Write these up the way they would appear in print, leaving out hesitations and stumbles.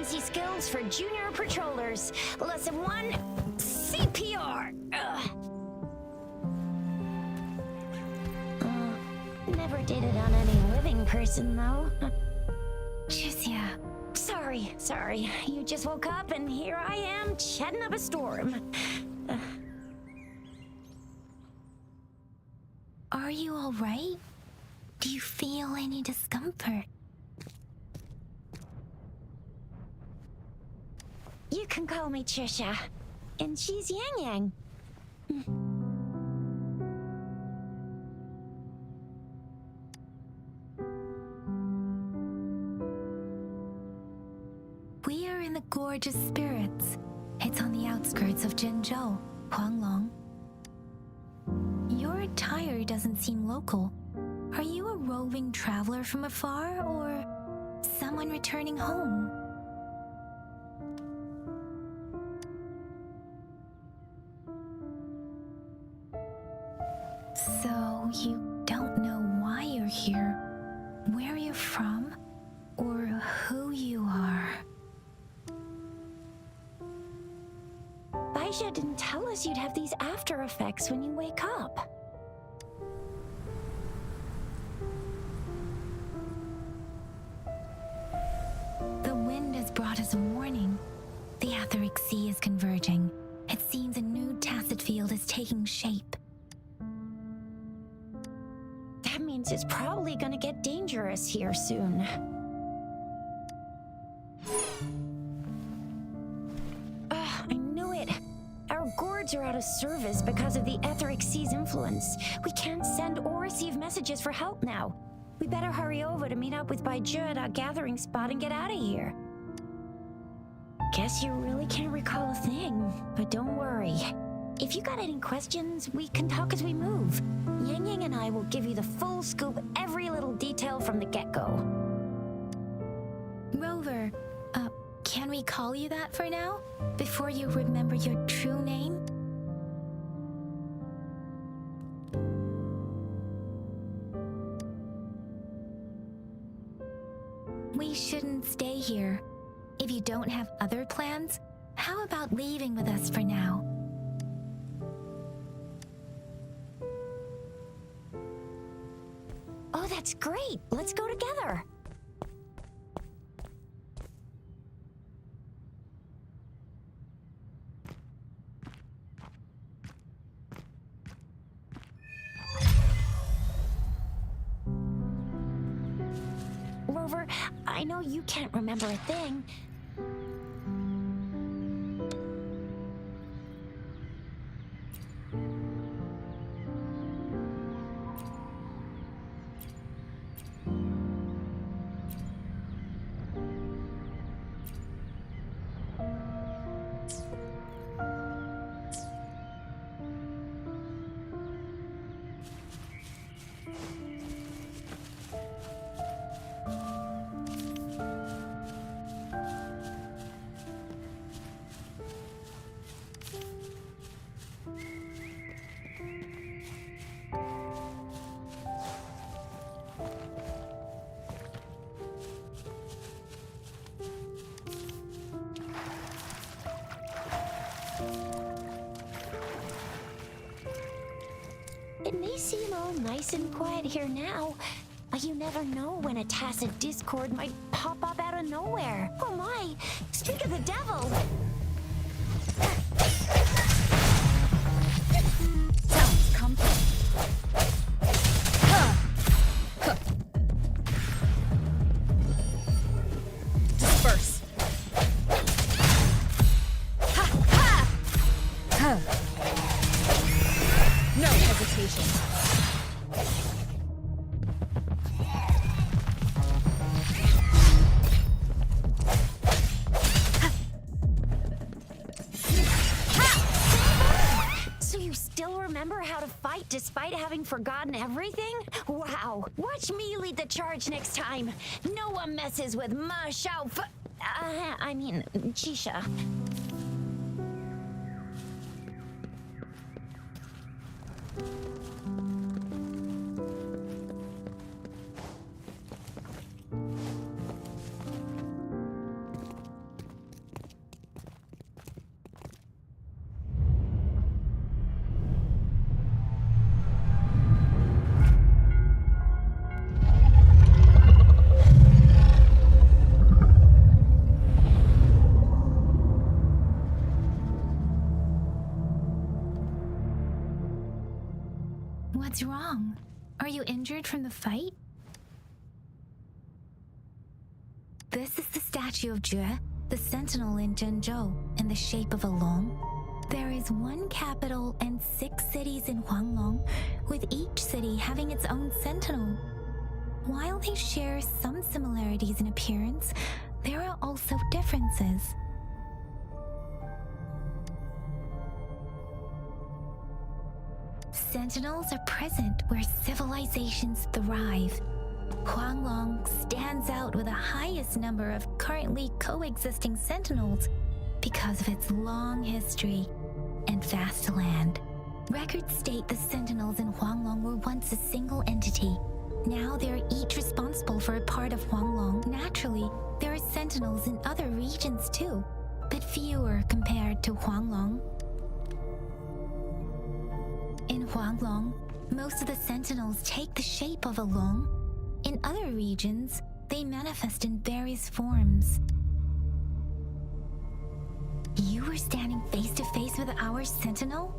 emergency skills for junior patrollers. Lesson 1, CPR. Never did it on any living person, though. Tricia. Sorry. You just woke up and here I am, chatting up a storm. Are you all right? Do you feel any discomfort? You can call me Trisha. And she's Yang Yang. We are in the Gorgeous Spirits. It's on the outskirts of Jinzhou, Huanglong. Your attire doesn't seem local. Are you a roving traveler from afar, or someone returning home? So, you don't know why you're here, where you're from, or who you are? Baisha didn't tell us you'd have these after effects when you wake up. The wind has brought us a warning. The Etheric Sea is converging. It seems a new tacit field is taking shape. That means it's probably gonna get dangerous here soon. I knew it. Our gourds are out of service because of the Etheric Sea's influence. We can't send or receive messages for help now. We better hurry over to meet up with Baiju at our gathering spot and get out of here. Guess you really can't recall a thing, but don't worry. If you got any questions, we can talk as we move. Yang Yang and I will give you the full scoop, every little detail from the get-go. Rover, can we call you that for now? Before you remember your true name? We shouldn't stay here. If you don't have other plans, how about leaving with us for now? Oh, that's great. Let's go together. Rover, I know you can't remember a thing. It may seem all nice and quiet here now, but you never know when a tacit discord might pop up out of nowhere. Oh my! Speak of the devil! Sounds comforting. Disperse. No hesitation. So you still remember how to fight despite having forgotten everything? Wow! Watch me lead the charge next time. No one messes with Ma Shao Chisha. What's wrong? Are you injured from the fight? This is the statue of Jue, the sentinel in Zhengzhou, in the shape of a long. There is one capital and 6 cities in Huanglong, with each city having its own sentinel. While they share some similarities in appearance, there are also differences. Sentinels are present where civilizations thrive. Huanglong stands out with the highest number of currently coexisting sentinels because of its long history and vast land. Records state the sentinels in Huanglong were once a single entity. Now they're each responsible for a part of Huanglong. Naturally, there are sentinels in other regions too, but fewer compared to Huanglong. In Huanglong, most of the sentinels take the shape of a long. In other regions, they manifest in various forms. You were standing face to face with our sentinel?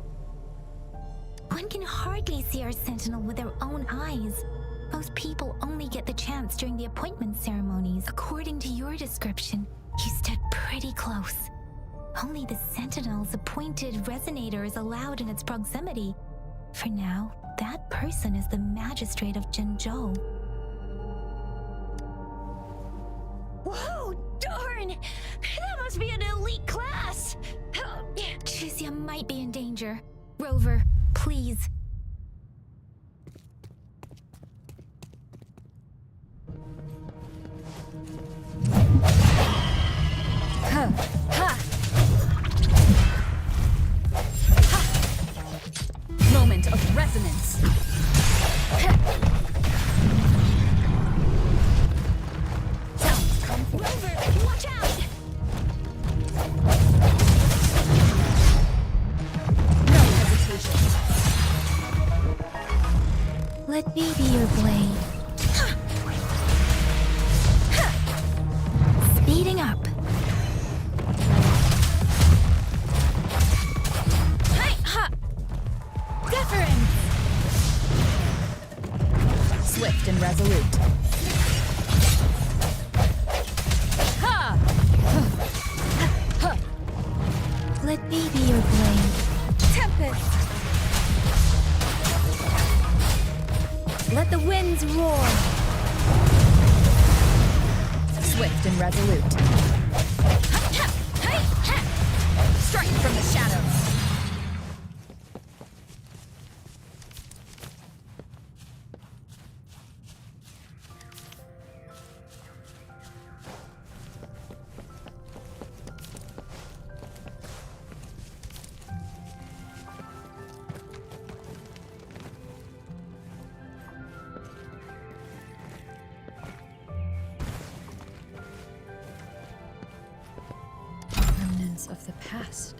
One can hardly see our sentinel with their own eyes. Most people only get the chance during the appointment ceremonies. According to your description, you stood pretty close. Only the sentinel's appointed resonator is allowed in its proximity. For now, that person is the magistrate of Zhengzhou. Whoa, darn! That must be an elite class! Chixia might be in danger. Rover, please. Moment of resonance. Sounds come through. Rover, watch out! No hesitation. Let me be your blade. Speeding up. Deference. Swift and resolute. Ha! Let me be your blade. Tempest. Let the winds roar. Swift and resolute. Strike from the shadows. Remnants of the past.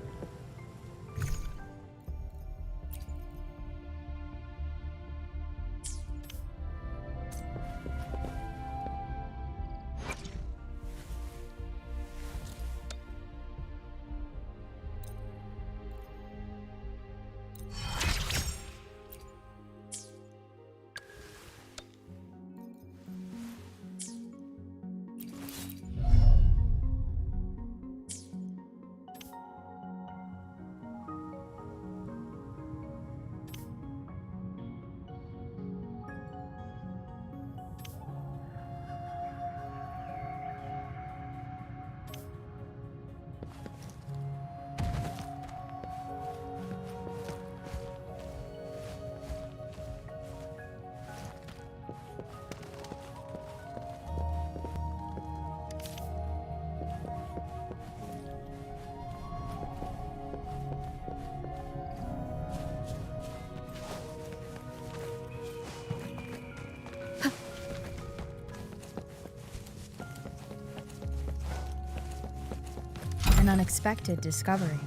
An unexpected discovery.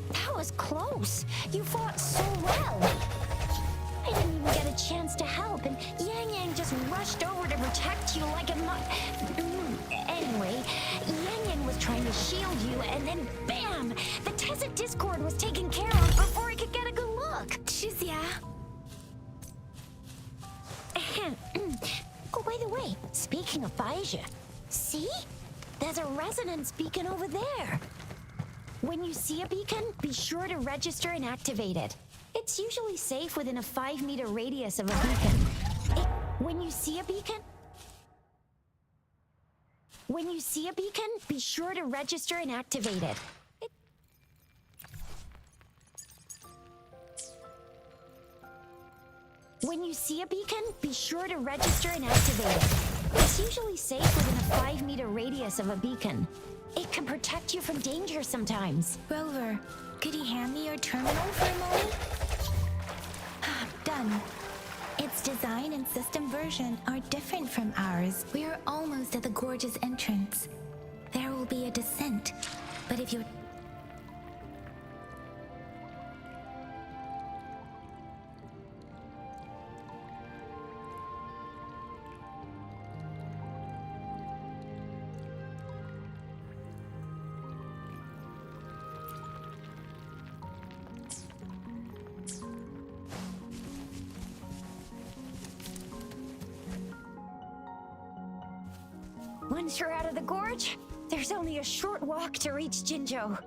That was close. You fought so well. I didn't even get a chance to help, and Yang Yang just rushed over to protect you like a Anyway, Yang Yang was trying to shield you, and then BAM! The Tacit Discord was taken care of before I could get a good look. Shizia. Oh, by the way, speaking of Baija, see? There's a resonance beacon over there. When you see a beacon, be sure to register and activate it. It's usually safe within a 5-meter radius of a beacon. When you see a beacon, be sure to register and activate it. When you see a beacon, be sure to register and activate it. It's usually safe within a 5-meter radius of a beacon. It can protect you from danger sometimes. Rover, could you hand me your terminal for a moment? Done. Its design and system version are different from ours. We are almost at the gorge's entrance. There will be a descent, but if you're... Once you're out of the gorge, there's only a short walk to reach Jinzhou.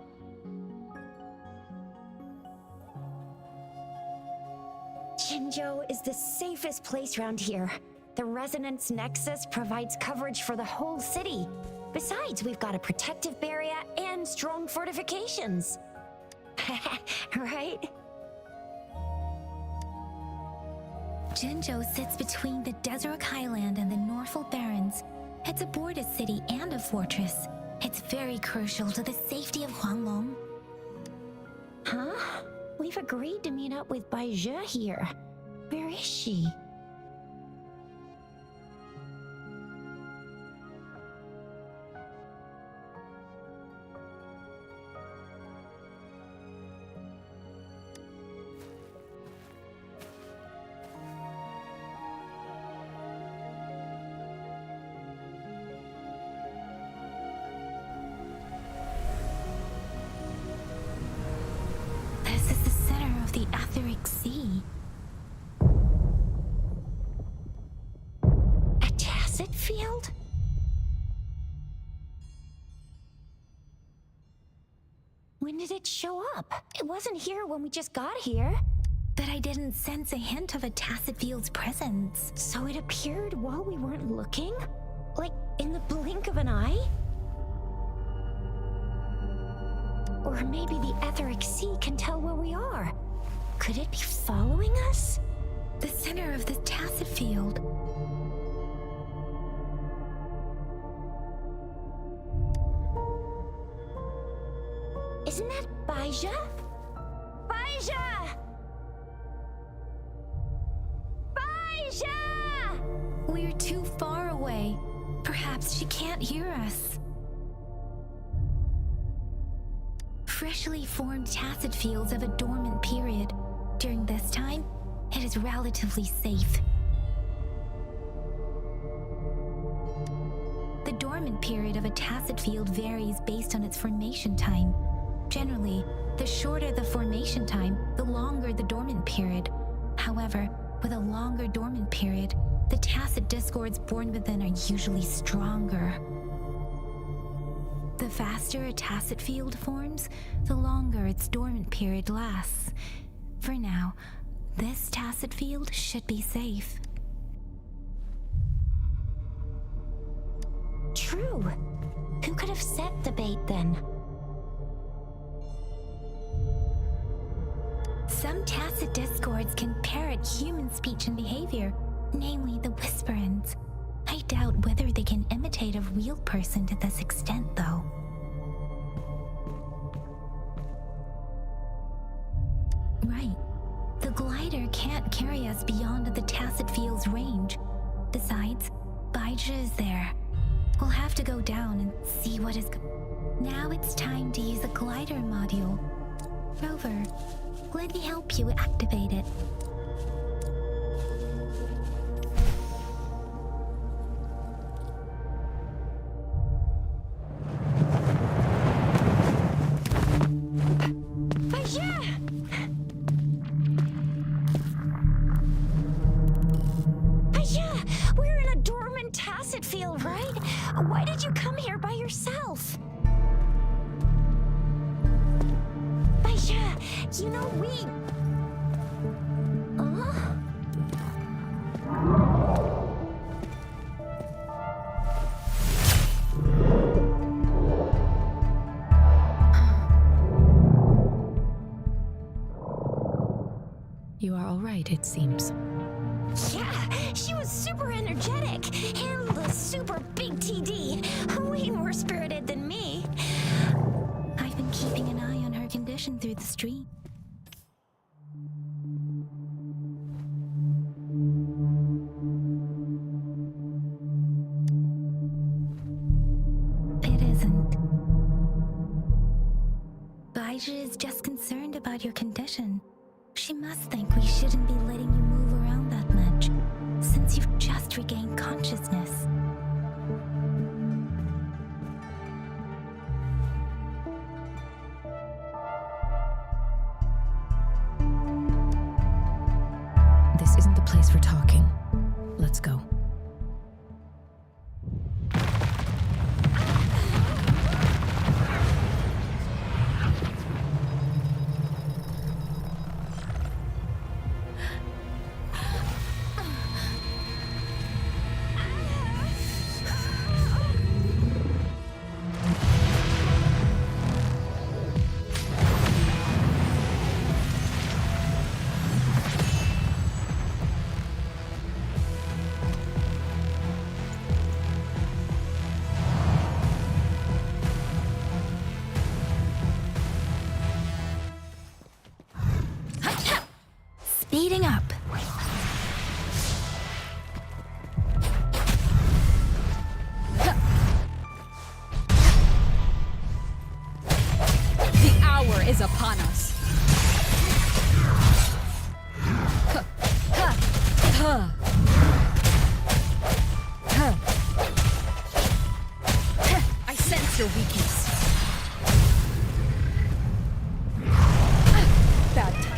Jinzhou is the safest place around here. The Resonance Nexus provides coverage for the whole city. Besides, we've got a protective barrier and strong fortifications. Right? Jinzhou sits between the Desert Highland and the Norfolk Barrens. It's a border city and a fortress. It's very crucial to the safety of Huanglong. Huh? We've agreed to meet up with Baija here. Where is she? This is the center of the Etheric Sea. A tacit field? When did it show up? It wasn't here when we just got here. But I didn't sense a hint of a tacit field's presence. So it appeared while we weren't looking? Like in the blink of an eye? Or maybe the Etheric Sea can tell where we are. Could it be following us? The center of the tacit field. Isn't that Baija? Baija! Baija! We're too far away. Perhaps she can't hear us. Freshly formed tacit fields have a dormant period. During this time, it is relatively safe. The dormant period of a tacit field varies based on its formation time. Generally, the shorter the formation time, the longer the dormant period. However, with a longer dormant period, the tacit discords born within are usually stronger. The faster a tacit field forms, the longer its dormant period lasts. For now, this tacit field should be safe. True. Who could have set the bait then? Some tacit discords can parrot human speech and behavior, namely the whisperings. I doubt whether they can imitate a real person to this extent, though. Right. The glider can't carry us beyond the tacit field's range. Besides, Baija is there. We'll have to go down and see what is... Now it's time to use the glider module. Rover, let me help you activate it. Why did you come here by yourself? Baisha, you know we... You are all right, it seems. Yeah, she was super energetic. Handled a super big TD. Way more spirited than me. I've been keeping an eye on her condition through the street. It isn't. Baija is just concerned about your condition. She must think we shouldn't be letting you move around that much, since you've just regained consciousness. This isn't the place for talking. Let's go. Speeding up. The hour is upon us. I sense your weakness. Bad time.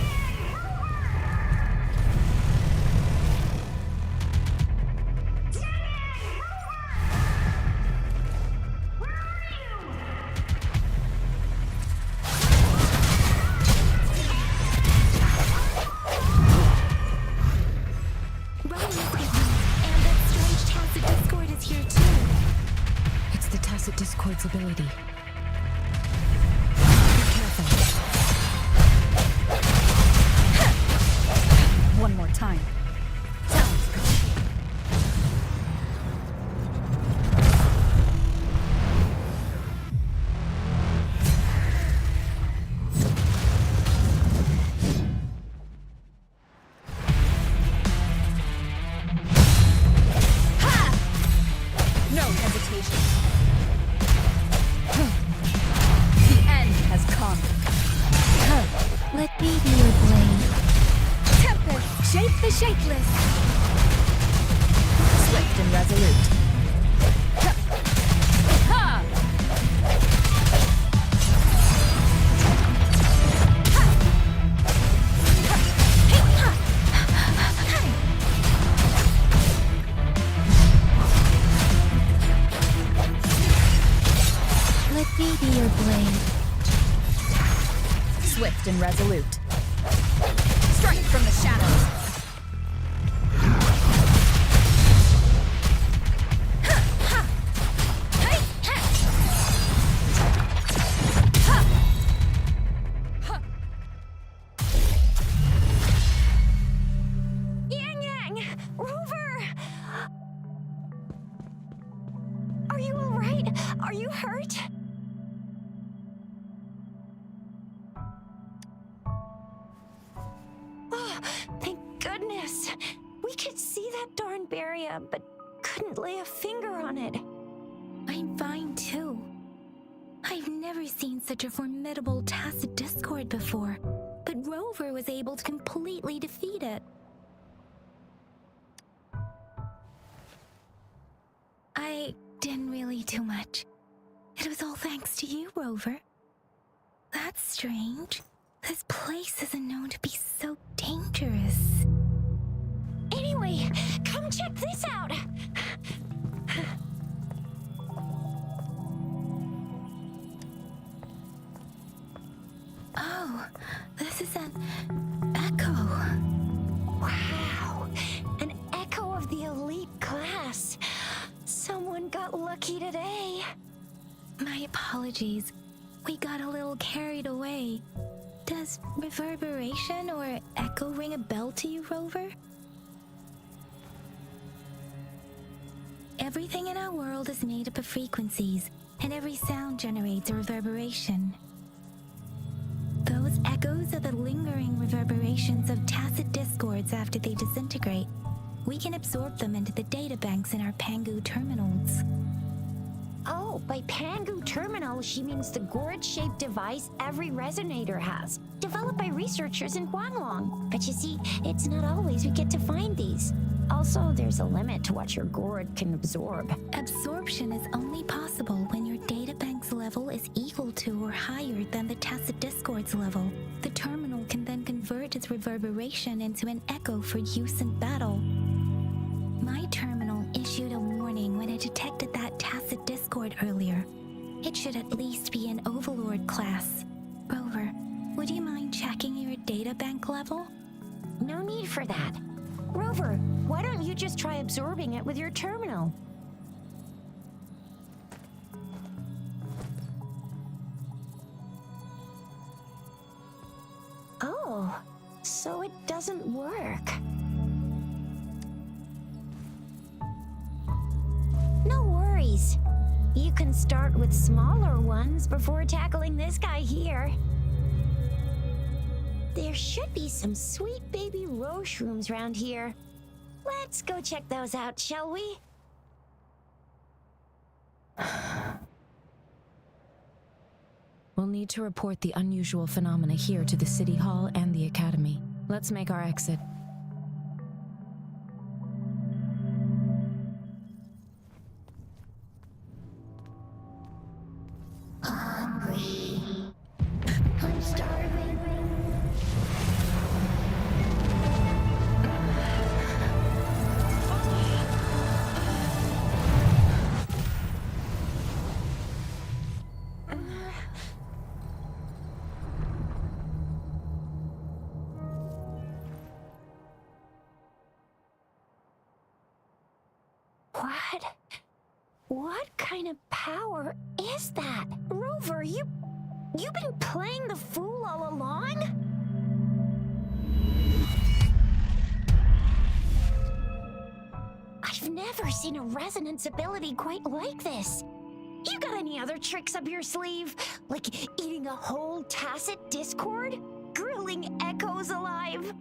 Discord's ability. Be careful. One more time. Sounds good. Ha! No hesitation. Let me be your blade. Tempest, shape the shapeless. Swift and resolute. Ha! Ha! Let me be your blade. Swift and resolute. Strike from the shadows. Yang Yang! Rover! Are you all right? Are you hurt? Thank goodness. We could see that darn barrier, but couldn't lay a finger on it. I'm fine too. I've never seen such a formidable tacit discord before, but Rover was able to completely defeat it. I didn't really do much. It was all thanks to you, Rover. That's strange. This place isn't known to be so dangerous. Anyway, come check this out. lucky today. My apologies. We got a little carried away. Does reverberation or echo ring a bell to you, Rover? Everything in our world is made up of frequencies, and every sound generates a reverberation. Those echoes are the lingering reverberations of tacit discords after they disintegrate. We can absorb them into the databanks in our Pangu terminals. Oh, by Pangu terminal, she means the gourd-shaped device every resonator has, developed by researchers in Huanglong. But you see, it's not always we get to find these. Also, there's a limit to what your gourd can absorb. Absorption is only possible when your databank's level is equal to or higher than the tacit discord's level. The terminal can then convert its reverberation into an echo for use in battle. My terminal issued a warning when it detected that tacit discord earlier. It should at least be an Overlord class. Rover, would you mind checking your databank level? No need for that. Rover, why don't you just try absorbing it with your terminal? Oh, so it doesn't work. No worries. You can start with smaller ones before tackling this guy here. There should be some sweet baby roche rooms around here. Let's go check those out, shall we? We'll need to report the unusual phenomena here to the City Hall and the Academy. Let's make our exit. Hungry. I'm starving. What kind of power is that? Rover, you've been playing the fool all along? I've never seen a resonance ability quite like this. You got any other tricks up your sleeve? Like eating a whole tacit discord? Grilling echoes alive?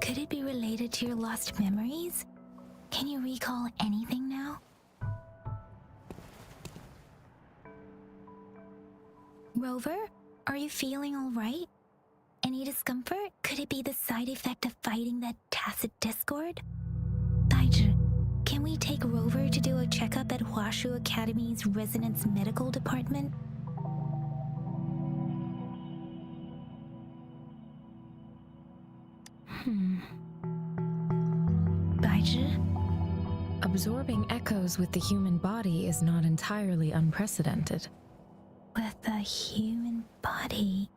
Could it be related to your lost memories? Can you recall anything now? Rover, are you feeling all right? Any discomfort? Could it be the side effect of fighting that tacit discord? Baizhi, can we take Rover to do a checkup at Huashu Academy's Resonance Medical Department? Baizhi? Absorbing echoes with the human body is not entirely unprecedented. With a human body.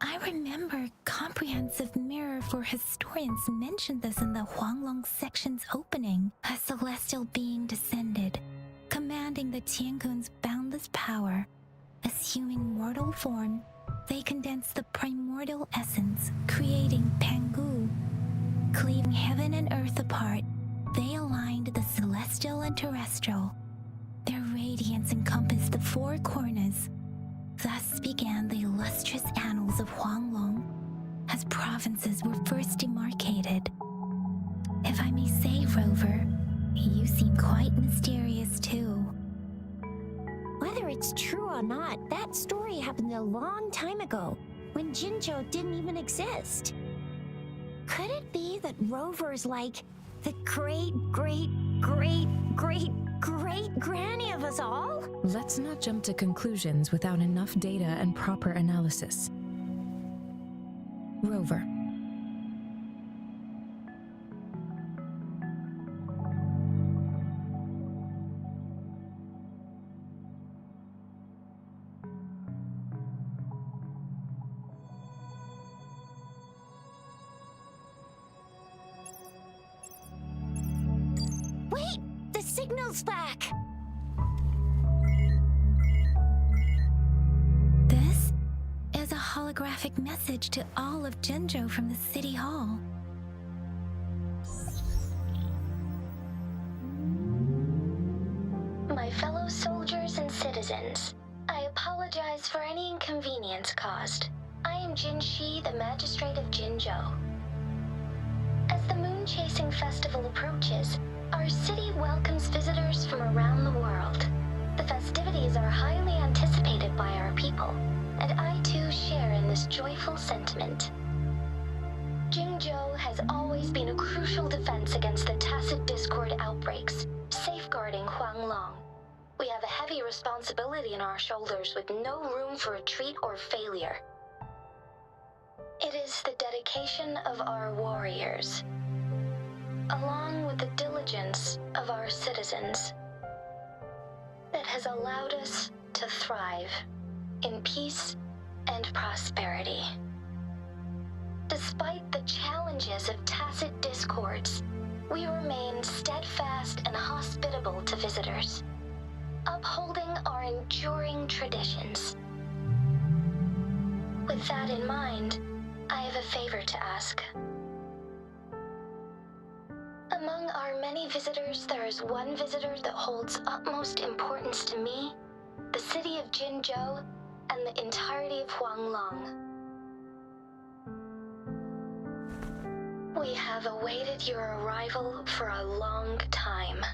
I remember Comprehensive Mirror for Historians mentioned this in the Huanglong section's opening. A celestial being descended, commanding the Tiankun's boundless power. Assuming mortal form, they condensed the primordial essence, creating Pangu. Cleaving heaven and earth apart, they aligned the celestial and terrestrial. Their radiance encompassed the four corners. Thus began the illustrious annals of Huanglong, as provinces were first demarcated. If I may say, Rover, you seem quite mysterious too. Whether it's true or not, that story happened a long time ago, when Jinzhou didn't even exist. Could it be that Rover's like the great granny of us all? Let's not jump to conclusions without enough data and proper analysis. Rover. signal's back! This is a holographic message to all of Jinzhou from the City Hall. My fellow soldiers and citizens, I apologize for any inconvenience caused. I am Jin Shi, the Magistrate of Jinzhou. As the Moon-Chasing Festival approaches, our city welcomes visitors from around the world. The festivities are highly anticipated by our people, and I too share in this joyful sentiment. Jinzhou has always been a crucial defense against the tacit discord outbreaks, safeguarding Huanglong. We have a heavy responsibility on our shoulders with no room for retreat or failure. It is the dedication of our warriors, along with the diligence of our citizens, that has allowed us to thrive in peace and prosperity. Despite the challenges of tacit discords, we remain steadfast and hospitable to visitors, upholding our enduring traditions. With that in mind, I have a favor to ask. Among our many visitors, there is one visitor that holds utmost importance to me, the city of Jinzhou, and the entirety of Huanglong. We have awaited your arrival for a long time.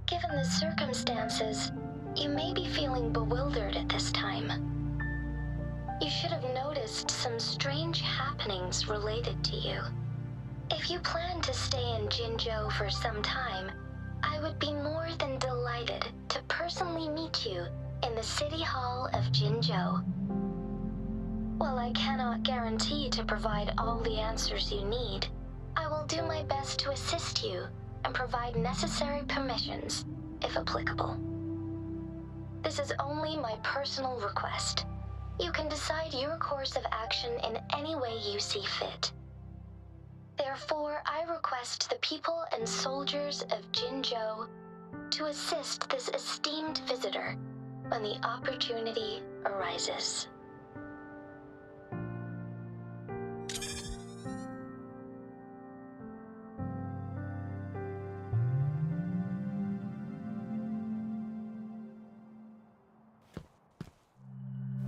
Given the circumstances, you may be feeling bewildered at this time. You should have noticed some strange happenings related to you. If you plan to stay in Jinzhou for some time, I would be more than delighted to personally meet you in the City Hall of Jinzhou. While I cannot guarantee to provide all the answers you need, I will do my best to assist you and provide necessary permissions, if applicable. This is only my personal request. You can decide your course of action in any way you see fit. Therefore, I request the people and soldiers of Jinzhou to assist this esteemed visitor when the opportunity arises.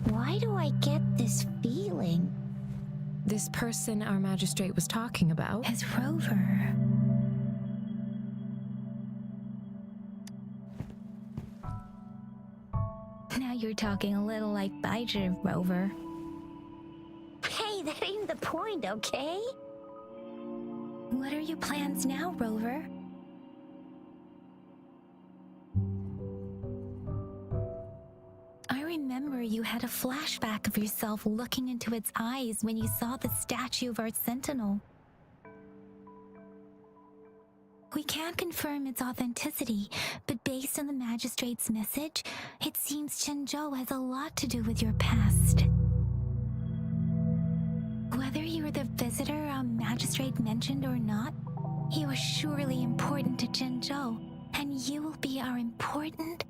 Why do I get this feeling? This person our magistrate was talking about Is Rover. Now you're talking a little like Baizhi, Rover. Hey, that ain't the point, okay? What are your plans now, Rover? I remember you had a flashback of yourself looking into its eyes when you saw the statue of our sentinel. We can't confirm its authenticity, but based on the magistrate's message, it seems Jinzhou has a lot to do with your past. Whether you're the visitor our magistrate mentioned or not, you are surely important to Jinzhou, and you will be our important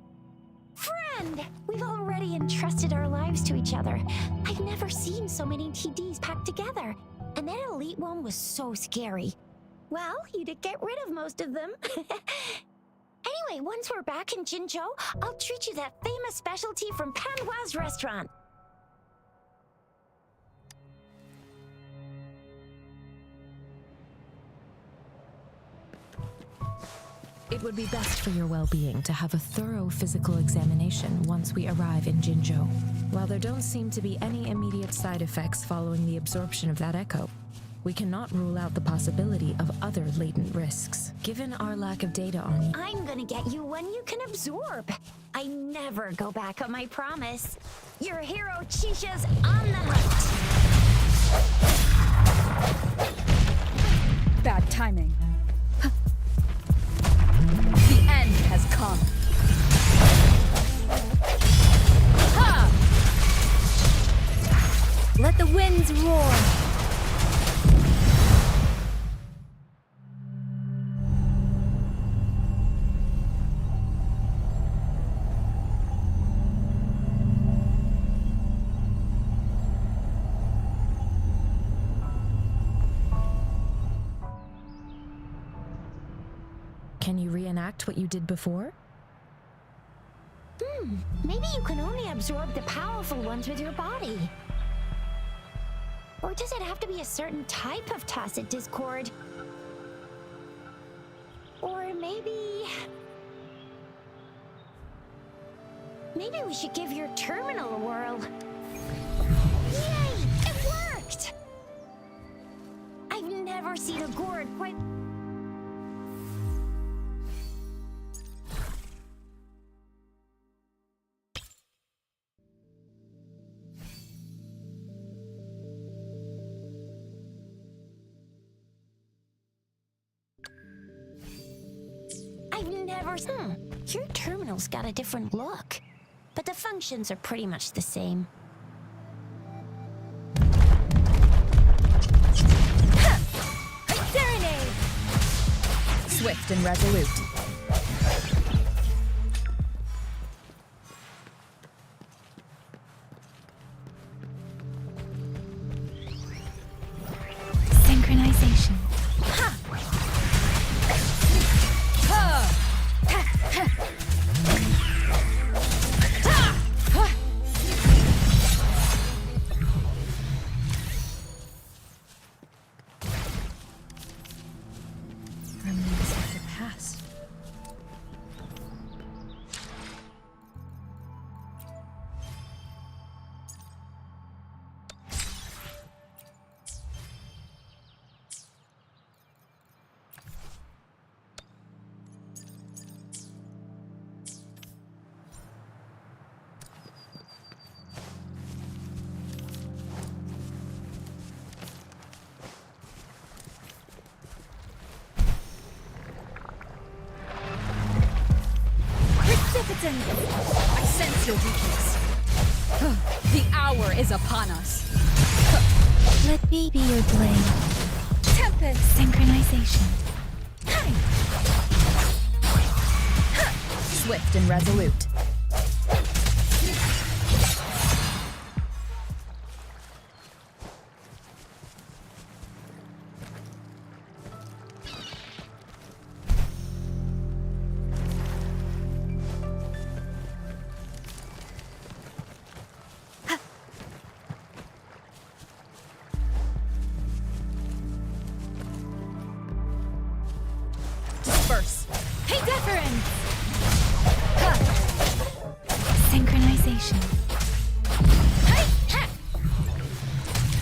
Friend! We've already entrusted our lives to each other. I've never seen so many TDs packed together. And that elite one was so scary. Well, you did get rid of most of them. Anyway, once we're back in Jinzhou, I'll treat you that famous specialty from Panhua's restaurant. It would be best for your well-being to have a thorough physical examination once we arrive in Jinzhou. While there don't seem to be any immediate side effects following the absorption of that echo, we cannot rule out the possibility of other latent risks. Given our lack of data on you, I'm gonna get you one you can absorb. I never go back on my promise. Your hero Chisha's on the hunt. Bad timing. The end has come. Ha! Let the winds roar. Can you reenact what you did before? Maybe you can only absorb the powerful ones with your body. Or does it have to be a certain type of tacit discord? Or maybe we should give your terminal a whirl. Yay! It worked! I've never seen a gourd quite... Your terminal's got a different look, but the functions are pretty much the same. Serenade! Swift and resolute. Synchronization. Remains of the past. I sense your weakness. The hour is upon us. Let me be your blade. Tempest! Synchronization. Swift and resolute. Disperse. Hey, deference! Synchronization.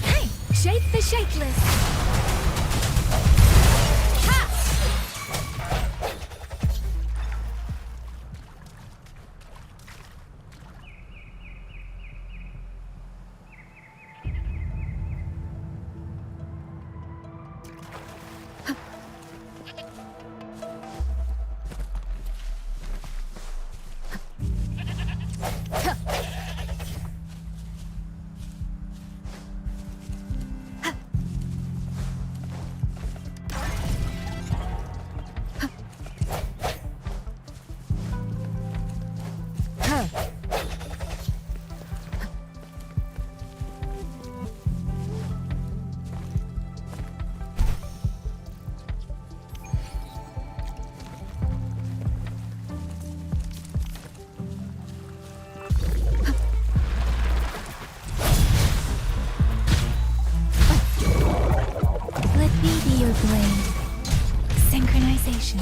Hey, shape the shapeless. Your blade. Synchronization.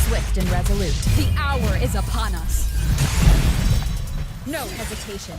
Swift and resolute. The hour is upon us. No hesitation.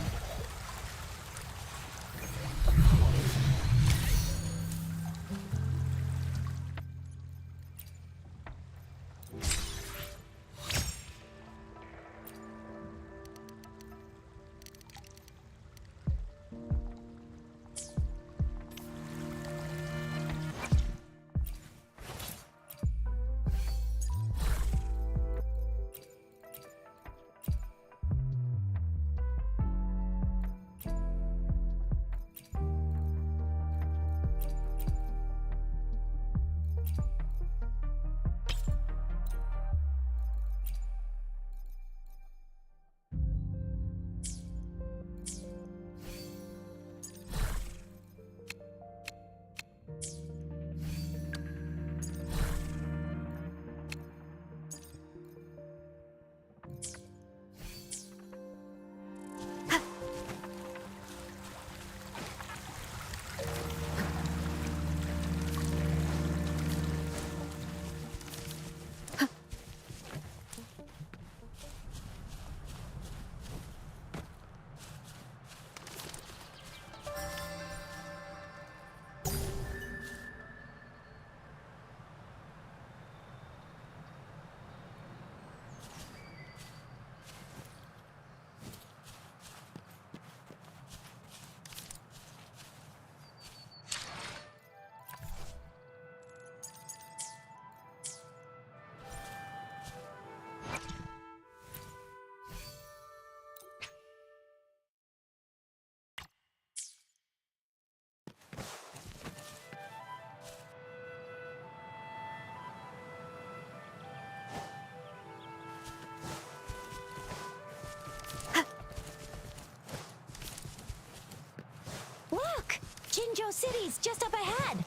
Jinzhou city's just up ahead.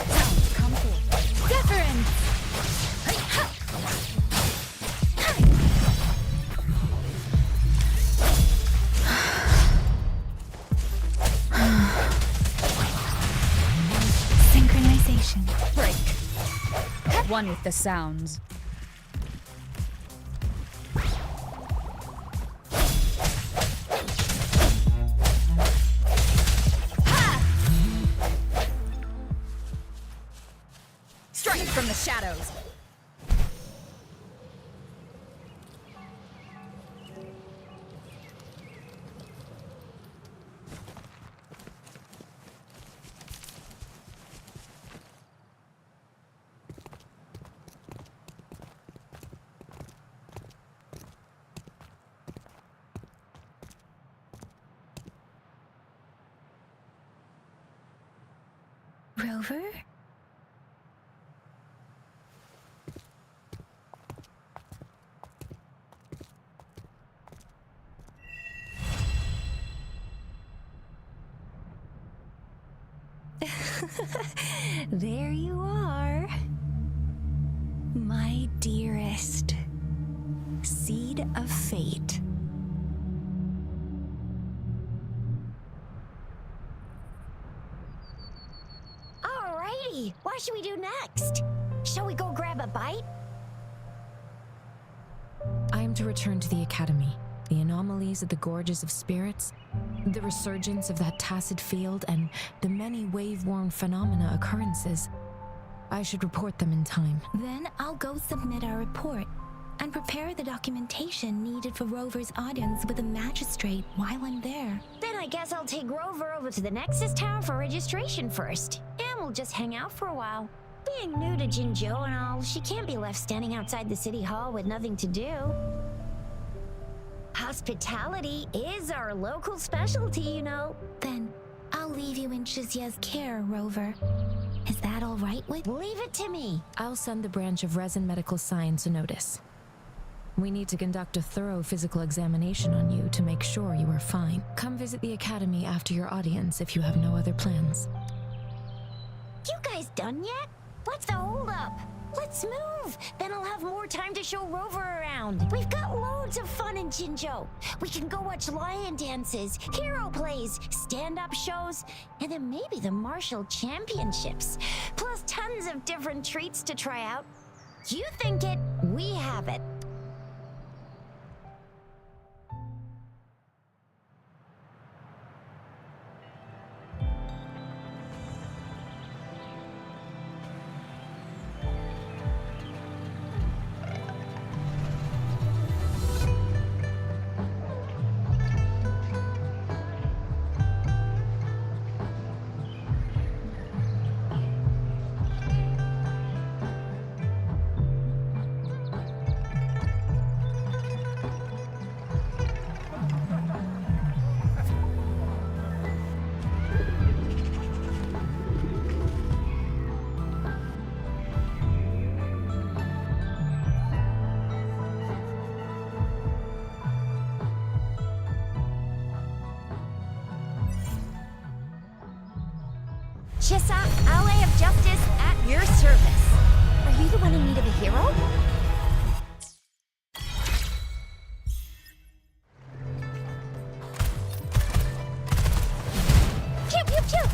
Sounds come forth. Deference! Synchronization. Break. One with the sounds. Strike from the shadows. Rover? There you are. My dearest. Seed of fate. Alrighty, what should we do next? Shall we go grab a bite? I am to return to the Academy. The anomalies of the Gorges of Spirits, the resurgence of that tacit field, and the many wave-worn phenomena occurrences. I should report them in time. Then I'll go submit our report and prepare the documentation needed for Rover's audience with a magistrate while I'm there. Then I guess I'll take Rover over to the Nexus Tower for registration first. And we'll just hang out for a while. Being new to Jinzhou and all, she can't be left standing outside the city hall with nothing to do. Hospitality is our local specialty, you know. Then I'll leave you in Shizia's care, Rover. Is that all right with? Leave it to me. I'll send the branch of Resin Medical Science a notice. We need to conduct a thorough physical examination on you to make sure you are fine. Come visit the Academy after your audience if you have no other plans. You guys done yet? What's the holdup? Let's move. Then I'll have more time to show Rover around. We've got loads of fun in Jinzhou. We can go watch lion dances, hero plays, stand-up shows, and then maybe the martial championships. Plus tons of different treats to try out. You think it, we have it. Chissa, ally of justice at your service. Are you the one in need of a hero? Pew, pew, pew!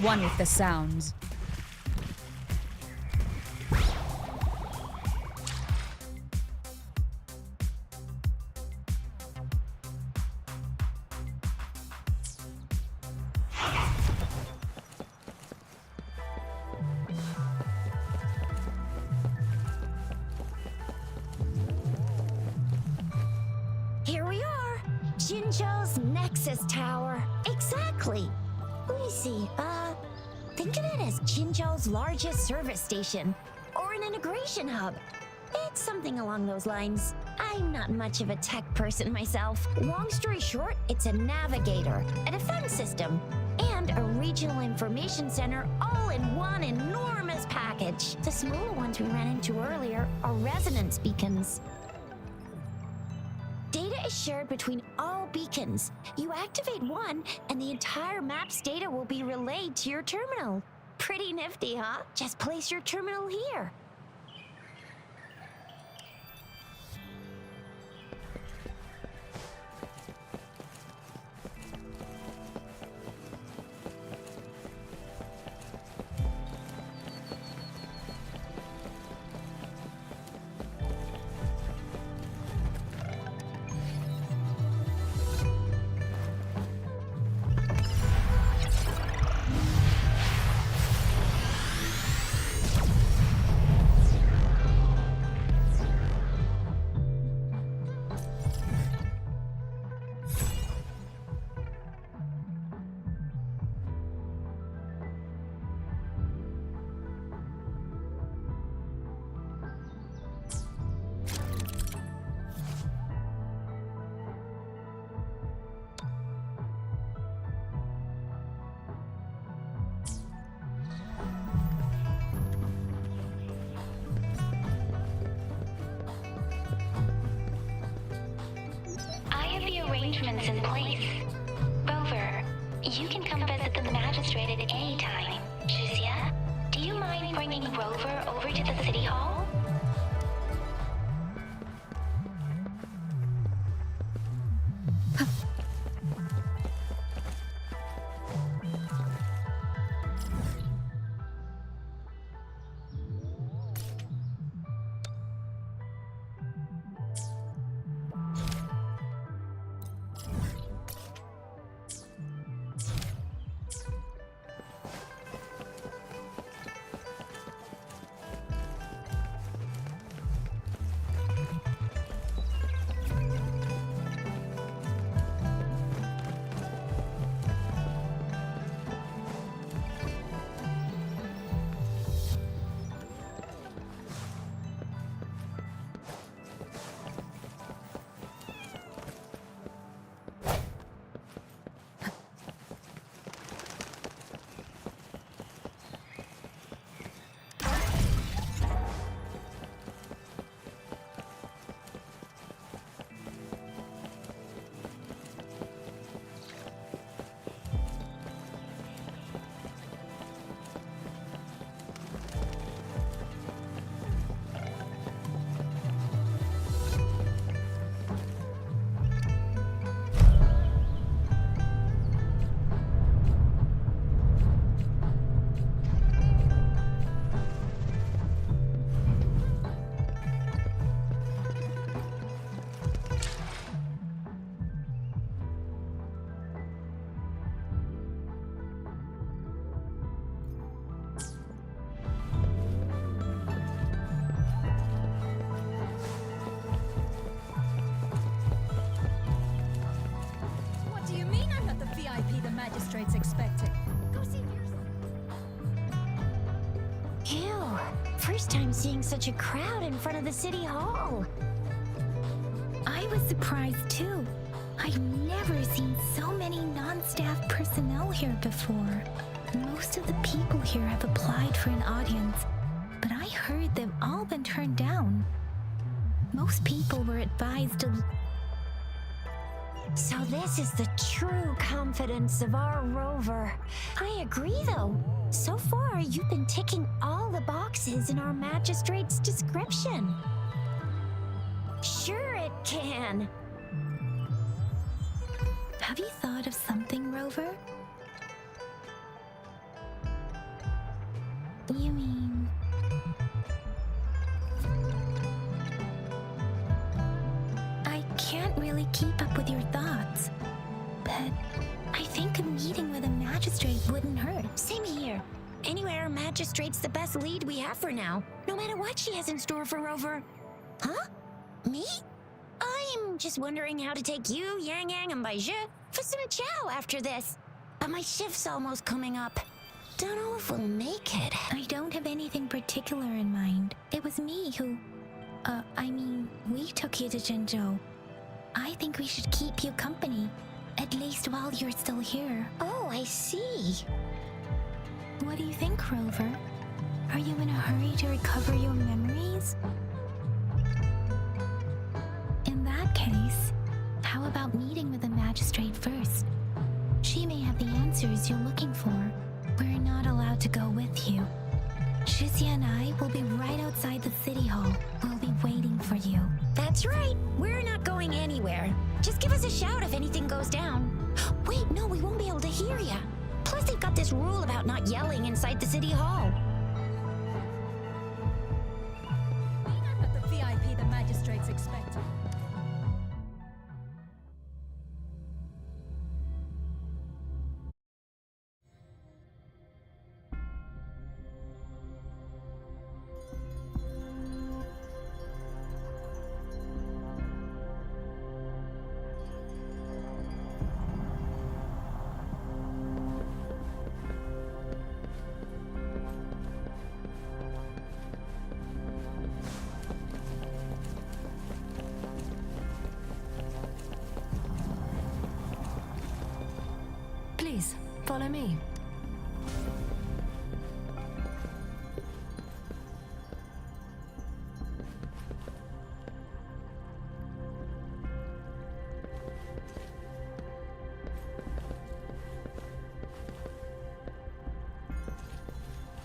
one with the sounds. Here we are! Jinzhou's Nexus Tower. Exactly! Let me see, think of it as Jinzhou's largest service station, or an integration hub. It's something along those lines. I'm not much of a tech person myself. Long story short, it's a navigator, a defense system, and a regional information center all in one enormous package. The smaller ones we ran into earlier are resonance beacons. Data is shared between all beacons. You activate one, and the entire map's data will be relayed to your terminal. Pretty nifty, huh? Just place your terminal here. Arrangements in place. Rover, you can come visit the magistrate at any time. Juzia, do you mind bringing Rover over to the city hall? magistrate's expecting. Go see for yourself. Ew, first time seeing such a crowd in front of the city hall. I was surprised too. I've never seen so many non-staff personnel here before. Most of the people here have applied for an audience, but I heard they've all been turned down. Most people were advised to... So this is the true confidence of our rover. I agree though. So far, you've been ticking all the boxes in our magistrate's description. Sure it can. Have you thought of something, Rover? You mean... I can't really keep up with your thoughts, but I think a meeting with a magistrate wouldn't hurt. Same here. Anyway, our magistrate's the best lead we have for now, no matter what she has in store for Rover. Huh? Me? I'm just wondering how to take you, Yang Yang, and Baiju for some chow after this. But my shift's almost coming up. Don't know if we'll make it. I don't have anything particular in mind. It was me who... we took you to Jinzhou. I think we should keep you company, at least while you're still here. Oh, I see. What do you think, Rover? Are you in a hurry to recover your memories? In that case, how about meeting with the magistrate first? She may have the answers you're looking for. We're not allowed to go with you. Shixia and I will be right outside the city hall. We'll be waiting for you. That's right. We're not going anywhere. Just give us a shout if anything goes down. Wait, no, we won't be able to hear ya. Plus, they've got this rule about not yelling inside the city hall. At the VIP the magistrate's expecting. Please, follow me.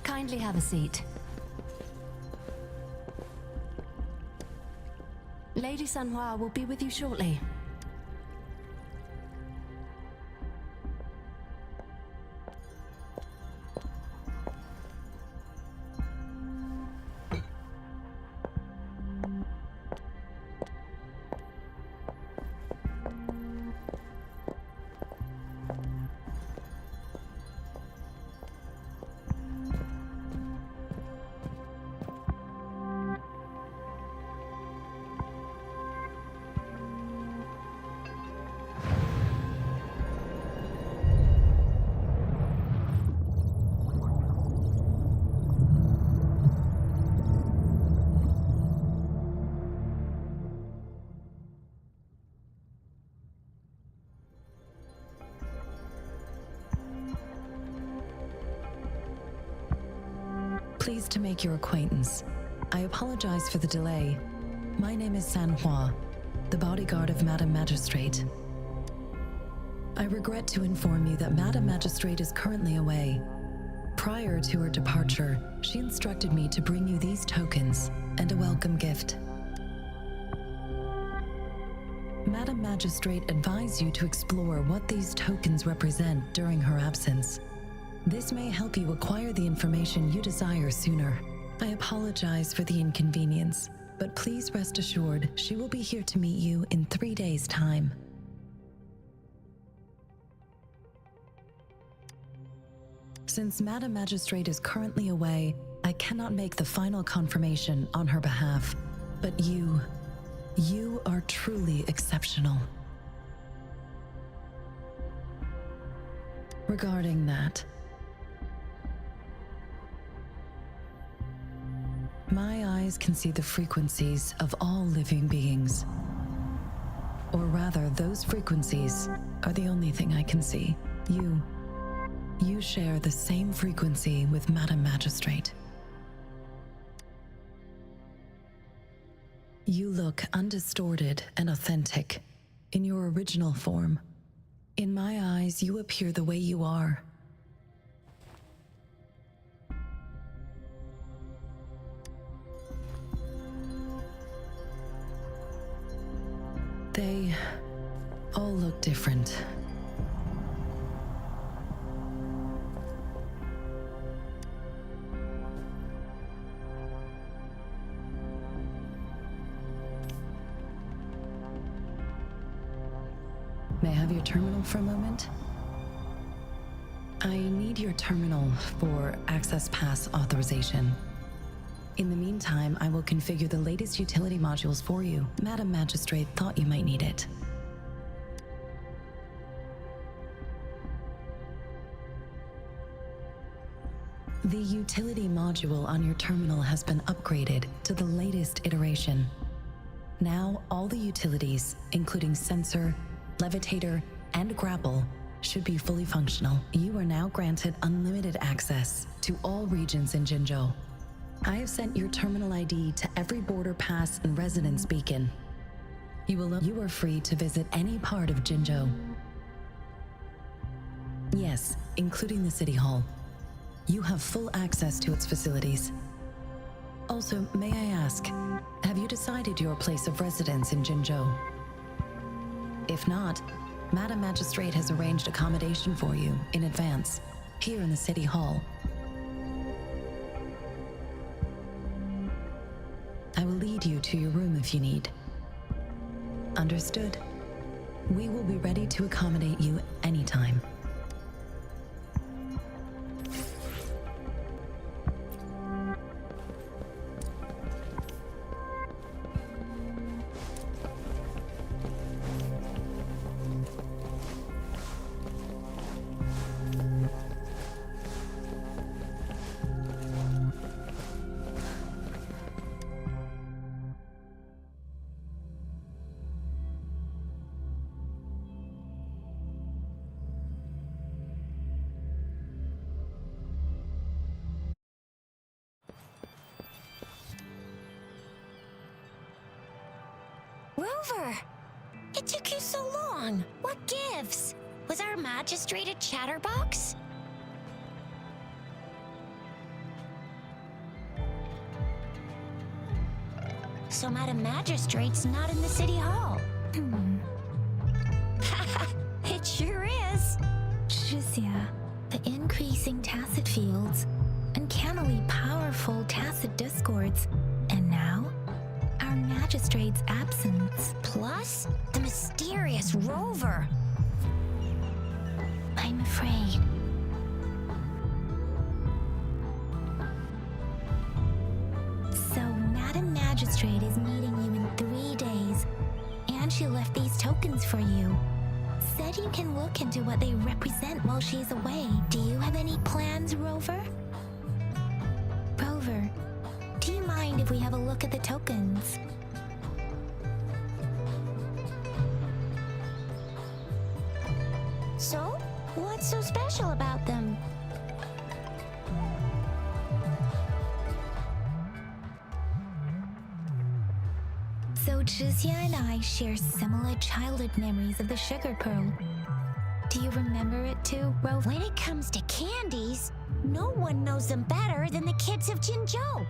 Kindly have a seat. Lady Sanhua will be with you shortly. Pleased to make your acquaintance. I apologize for the delay. My name is Sanhua, the bodyguard of Madam Magistrate. I regret to inform you that Madam Magistrate is currently away. Prior to her departure, she instructed me to bring you these tokens and a welcome gift. Madam Magistrate advised you to explore what these tokens represent during her absence. This may help you acquire the information you desire sooner. I apologize for the inconvenience, but please rest assured she will be here to meet you in 3 days' time. Since Madam Magistrate is currently away, I cannot make the final confirmation on her behalf, but you are truly exceptional. Regarding that, my eyes can see the frequencies of all living beings. Or rather, those frequencies are the only thing I can see. You share the same frequency with Madam Magistrate. You look undistorted and authentic in your original form. In my eyes, you appear the way you are. They all look different. May I have your terminal for a moment? I need your terminal for Access Pass authorization. In the meantime, I will configure the latest utility modules for you. Madam Magistrate thought you might need it. The utility module on your terminal has been upgraded to the latest iteration. Now, all the utilities, including sensor, levitator, and grapple, should be fully functional. You are now granted unlimited access to all regions in Jinzhou. I have sent your terminal ID to every border pass and residence beacon. You are free to visit any part of Jinzhou. Yes, including the City Hall. You have full access to its facilities. Also, may I ask, have you decided your place of residence in Jinzhou? If not, Madam Magistrate has arranged accommodation for you in advance, here in the City Hall. I will lead you to your room if you need. Understood. We will be ready to accommodate you anytime. Rover! It took you so long. What gives? Was our magistrate a chatterbox? So Madam Magistrate's not in the City Hall. It sure is. Shizia, the increasing tacit fields, uncannily powerful tacit discords, and now, our magistrate's absence. Plus, the mysterious Rover. I'm afraid. So, Madam Magistrate is meeting you in 3 days, and she left these tokens for you. Said you can look into what they represent while she's away. Do you have any plans, Rover? Rover, do you mind if we have a look at the tokens? So, what's so special about them? So Jizya and I share similar childhood memories of the sugar pearl. Do you remember it too, Rover? When it comes to candies, no one knows them better than the kids of Jinzhou.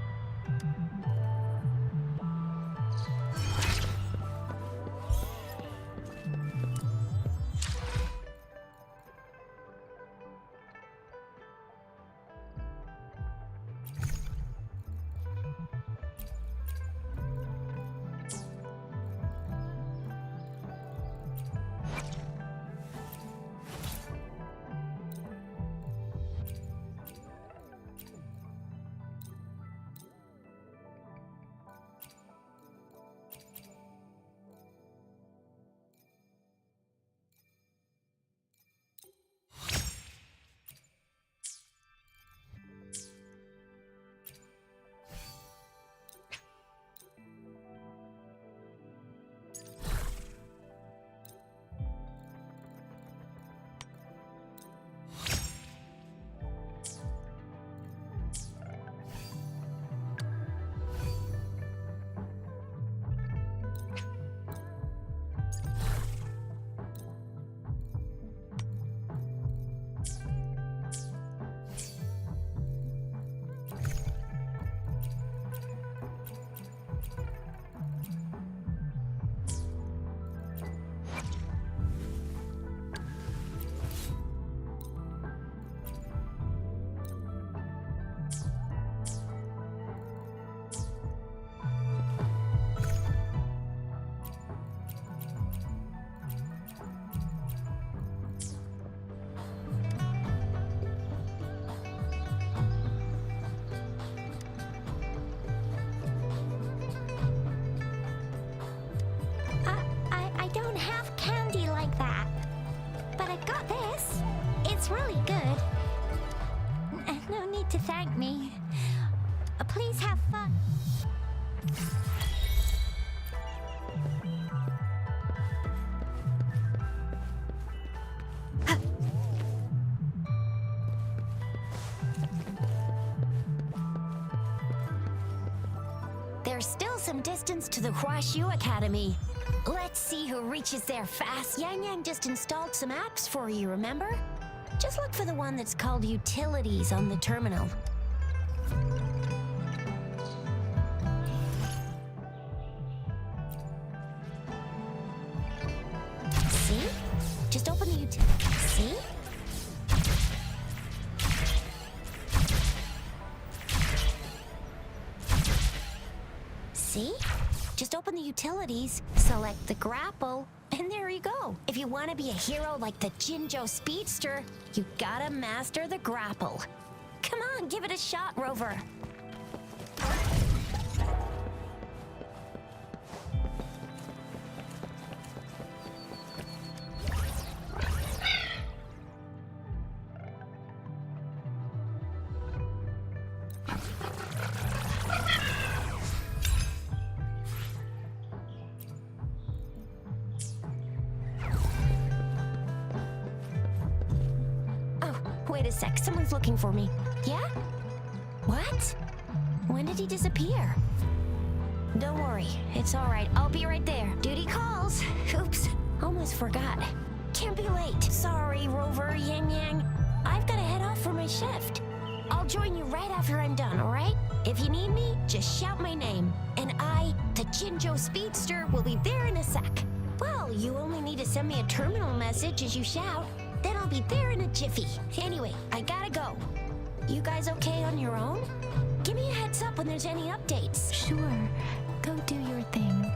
don't have candy like that. But I got this. It's really good. No need to thank me. Please have fun. There's still some distance to the Huashu Academy. Let's see who reaches there fast. Yang Yang just installed some apps for you, remember? Just look for the one that's called Utilities on the terminal. See? Just open the See? See? Just open the utilities, select the grapple, and there you go. If you want to be a hero like the Jinzhou Speedster, you gotta master the grapple. Come on, give it a shot, Rover. Wait a sec, someone's looking for me. Yeah? What? When did he disappear? Don't worry, it's all right. I'll be right there. Duty calls. Oops, almost forgot. Can't be late. Sorry, Rover, Yang Yang. I've got to head off for my shift. I'll join you right after I'm done, all right? If you need me, just shout my name. And I, the Jinzhou Speedster, will be there in a sec. Well, you only need to send me a terminal message as you shout. Then I'll be there in a jiffy. Anyway, I gotta go. You guys okay on your own? Give me a heads up when there's any updates. Sure, go do your thing.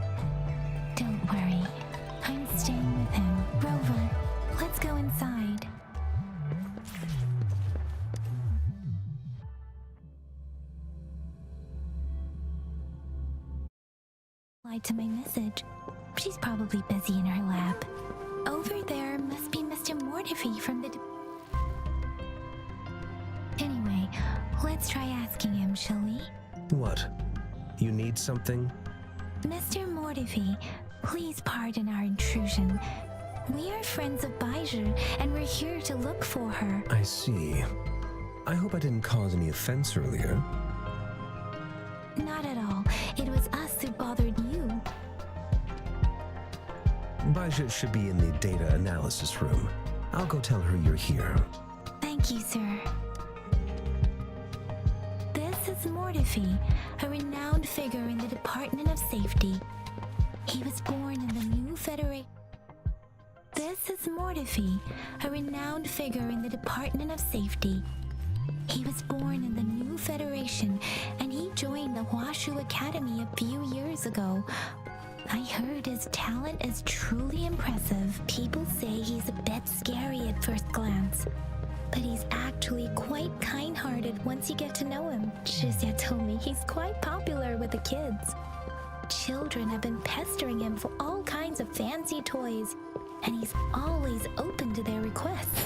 Don't worry, I'm staying with him. Rover, let's go inside. Replied to my message. She's probably busy in her lab. Over there must be Mr. Mortifi from the... Anyway, let's try asking him, shall we? What? You need something? Mr. Mortifi, please pardon our intrusion. We are friends of Baizhi, and we're here to look for her. I see. I hope I didn't cause any offense earlier. Not at all. It was us who bothered you. Baizhi should be in the data analysis room. I'll go tell her you're here. Thank you, sir. This is Mortifi, a renowned figure in the Department of Safety. He was born in the new Federation. This is Mortifi, a renowned figure in the Department of Safety. He was born in the new Federation, and he joined the Huashu Academy a few years ago. I heard his talent is truly impressive. People say he's a bit scary at first glance, but he's actually quite kind-hearted once you get to know him. Shizia told me he's quite popular with the kids. Children have been pestering him for all kinds of fancy toys, and he's always open to their requests.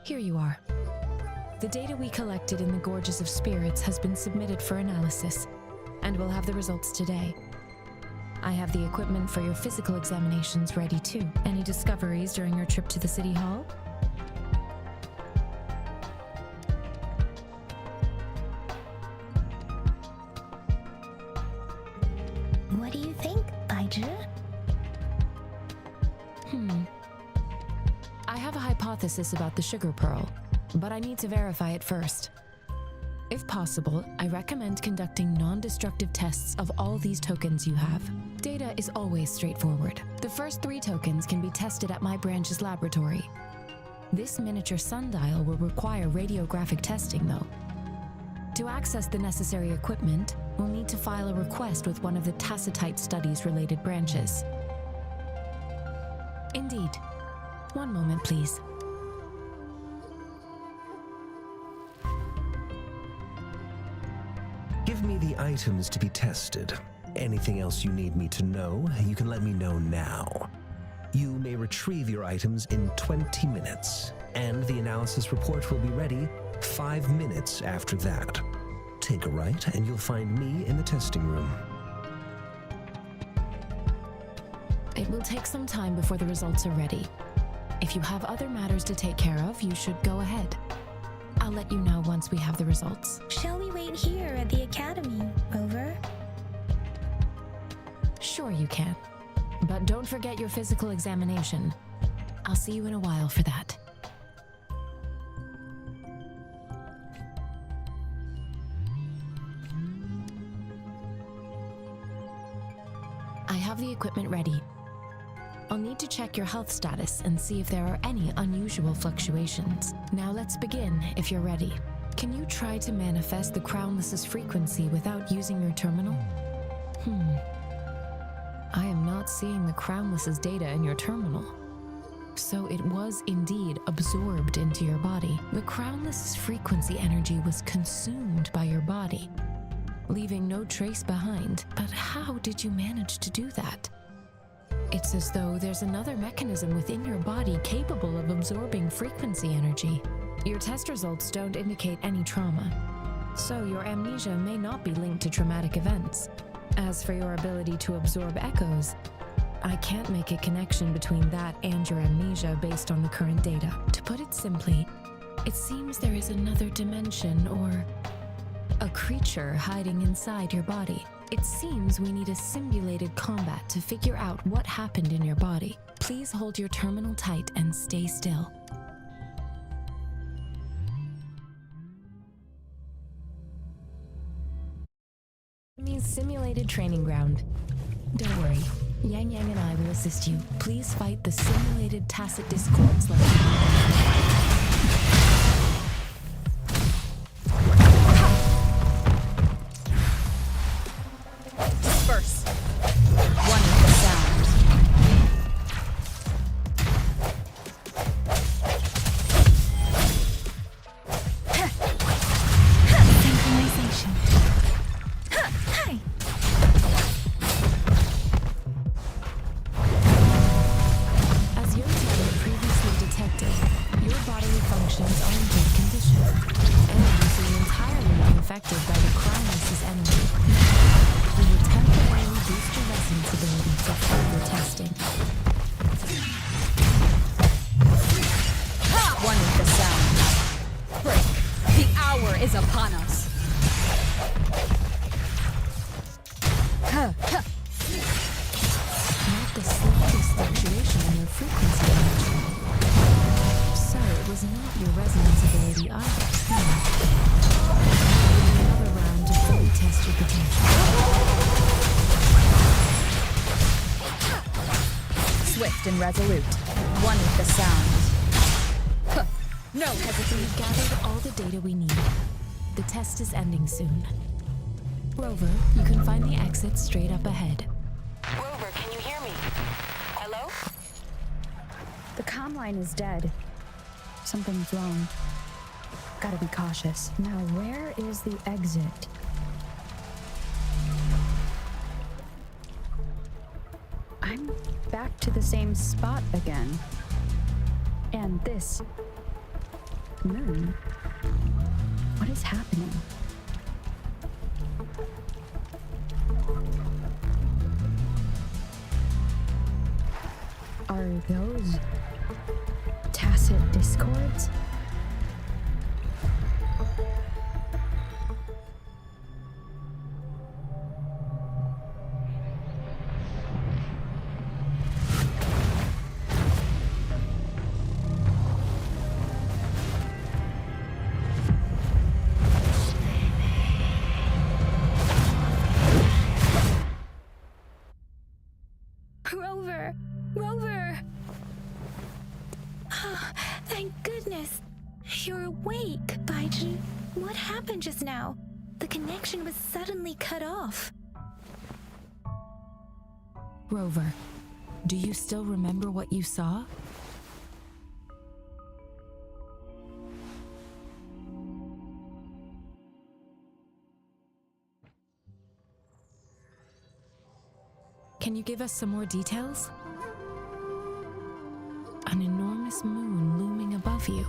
Here you are. The data we collected in the Gorges of Spirits has been submitted for analysis, and we'll have the results today. I have the equipment for your physical examinations ready too. Any discoveries during your trip to the City Hall? What do you think, Baizhi? I have a hypothesis about the sugar pearl, but I need to verify it first. If possible, I recommend conducting non-destructive tests of all these tokens you have. Data is always straightforward. The first 3 tokens can be tested at my branch's laboratory. This miniature sundial will require radiographic testing, though. To access the necessary equipment, we'll need to file a request with one of the Tacitite Studies-related branches. Indeed. One moment, please. give me the items to be tested. Anything else you need me to know, you can let me know now. You may retrieve your items in 20 minutes, and the analysis report will be ready 5 minutes after that. Take a right, and you'll find me in the testing room. It will take some time before the results are ready. If you have other matters to take care of, you should go ahead. I'll let you know once we have the results. Shall we wait here at the academy, Rover? Sure you can. But don't forget your physical examination. I'll see you in a while for that. I have the equipment ready. I'll need to check your health status and see if there are any unusual fluctuations. Now let's begin, if you're ready. Can you try to manifest the Crownless's frequency without using your terminal? I am not seeing the Crownless's data in your terminal. So it was indeed absorbed into your body. The Crownless's frequency energy was consumed by your body, leaving no trace behind. But how did you manage to do that? It's as though there's another mechanism within your body capable of absorbing frequency energy. Your test results don't indicate any trauma, so your amnesia may not be linked to traumatic events. As for your ability to absorb echoes, I can't make a connection between that and your amnesia based on the current data. To put it simply, it seems there is another dimension or a creature hiding inside your body. It seems we need a simulated combat to figure out what happened in your body. Please hold your terminal tight and stay still. Enemy's simulated training ground. Don't worry, Yang Yang and I will assist you. Please fight the simulated tacit discords like Disperse. One with the sound. Synchronization. Hi! As your team previously detected, your bodily functions are in good condition, and you seem entirely unaffected by the Crownless's energy. We will temporarily boost your resonance ability for further testing. One with the sound. Break. The hour is upon us. Not the slightest fluctuation in your frequency energy. So it was not your resonance ability either. Another round to fully test your potential. Swift and resolute. One with the sound. No hesitation. We've gathered all the data we need. The test is ending soon. Rover, you can find the exit straight up ahead. Rover, can you hear me? Hello? The comm line is dead. Something's wrong. Gotta be cautious. Now, where is the exit? I'm back to the same spot again. And this moon. What is happening? Are those tacit discords? Rover! Rover! Ah, thank goodness. You're awake, Baiji. What happened just now? The connection was suddenly cut off. Rover, do you still remember what you saw? Can you give us some more details? An enormous moon looming above you.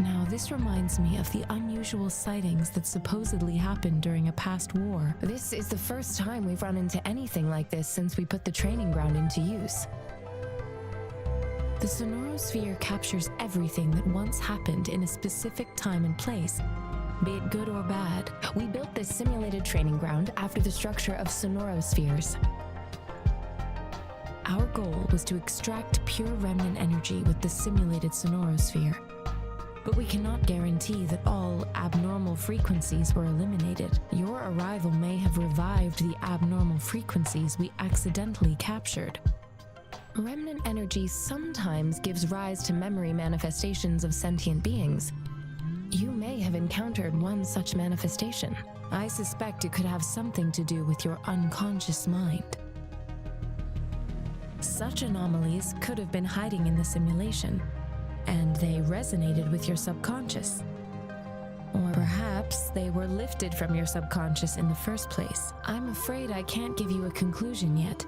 Now, this reminds me of the unusual sightings that supposedly happened during a past war. This is the first time we've run into anything like this since we put the training ground into use. The sonorosphere captures everything that once happened in a specific time and place, be it good or bad. We built this simulated training ground after the structure of sonorospheres. Our goal was to extract pure remnant energy with the simulated sonorosphere. But we cannot guarantee that all abnormal frequencies were eliminated. Your arrival may have revived the abnormal frequencies we accidentally captured. Remnant energy sometimes gives rise to memory manifestations of sentient beings. You may have encountered one such manifestation. I suspect it could have something to do with your unconscious mind. Such anomalies could have been hiding in the simulation, and they resonated with your subconscious. Or perhaps they were lifted from your subconscious in the first place. I'm afraid I can't give you a conclusion yet.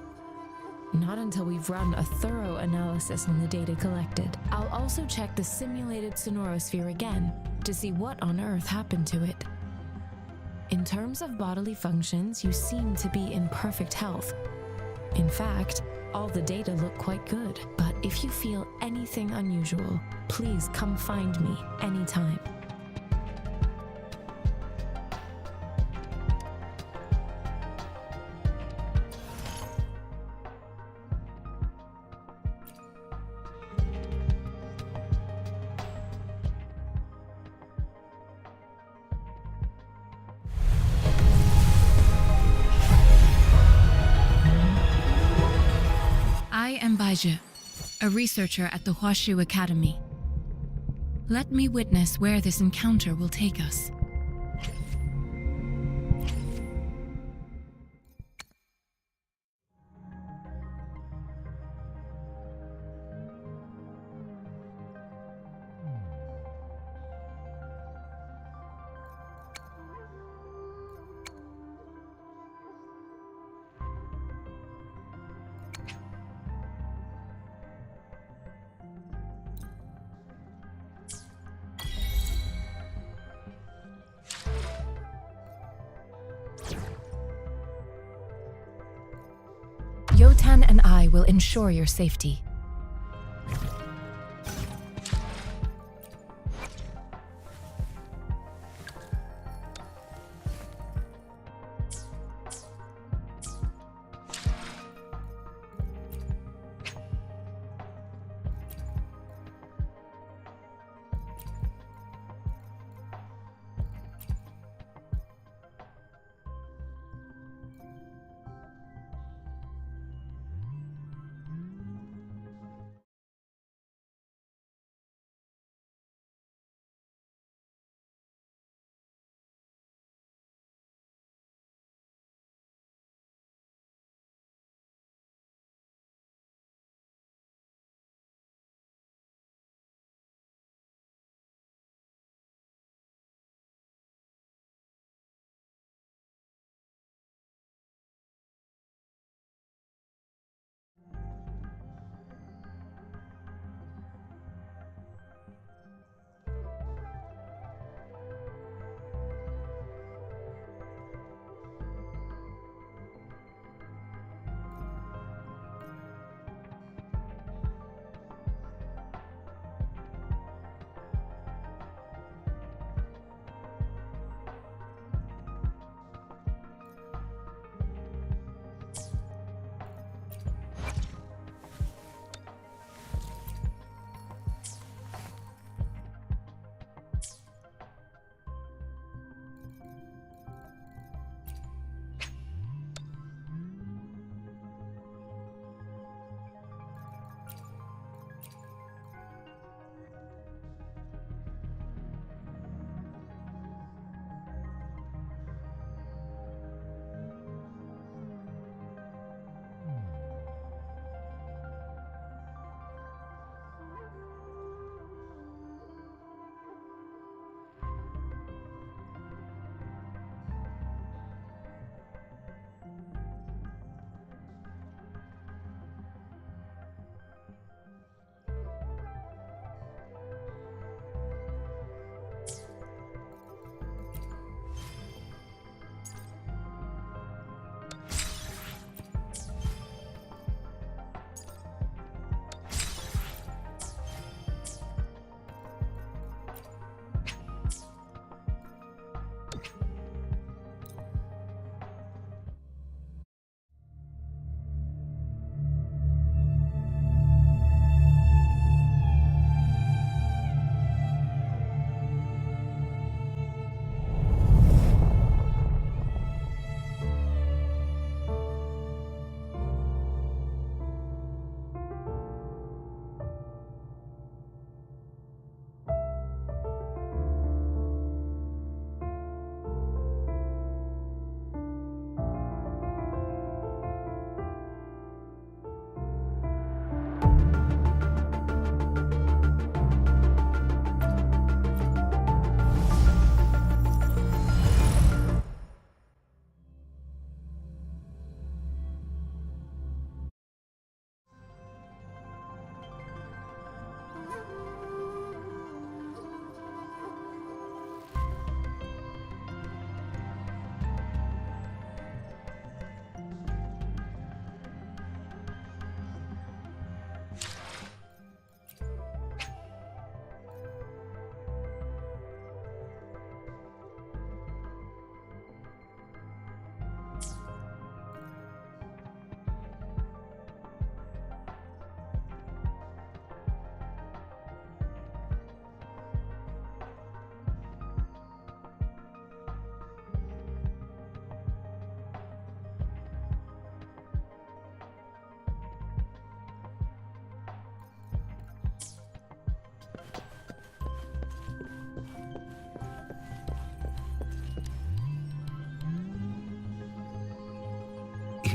Not until we've run a thorough analysis on the data collected. I'll also check the simulated sonorosphere again to see what on earth happened to it. In terms of bodily functions, you seem to be in perfect health. In fact, all the data look quite good. But if you feel anything unusual, please come find me anytime. I am Baizhi, a researcher at the Huashu Academy. Let me witness where this encounter will take us. Yotan and I will ensure your safety.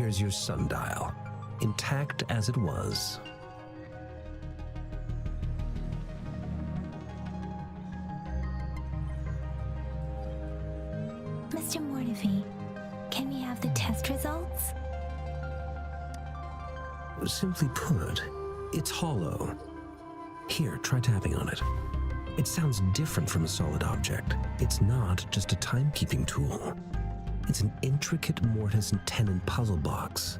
here's your sundial, intact as it was. Mr. Mortivy, can we have the test results? Simply put, it's hollow. Here, try tapping on it. It sounds different from a solid object. It's not just a timekeeping tool. It's an intricate mortise and tenon puzzle box.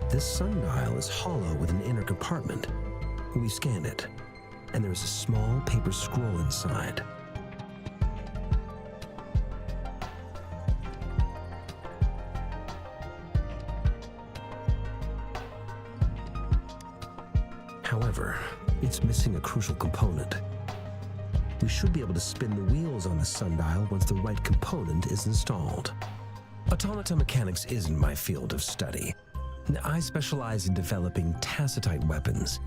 This sundial is hollow with an inner compartment. We scanned it, and there is a small paper scroll inside. However, it's missing a crucial component. We should be able to spin the wheels on the sundial once the right component is installed. Automata mechanics isn't my field of study. I specialize in developing tacitite weapons,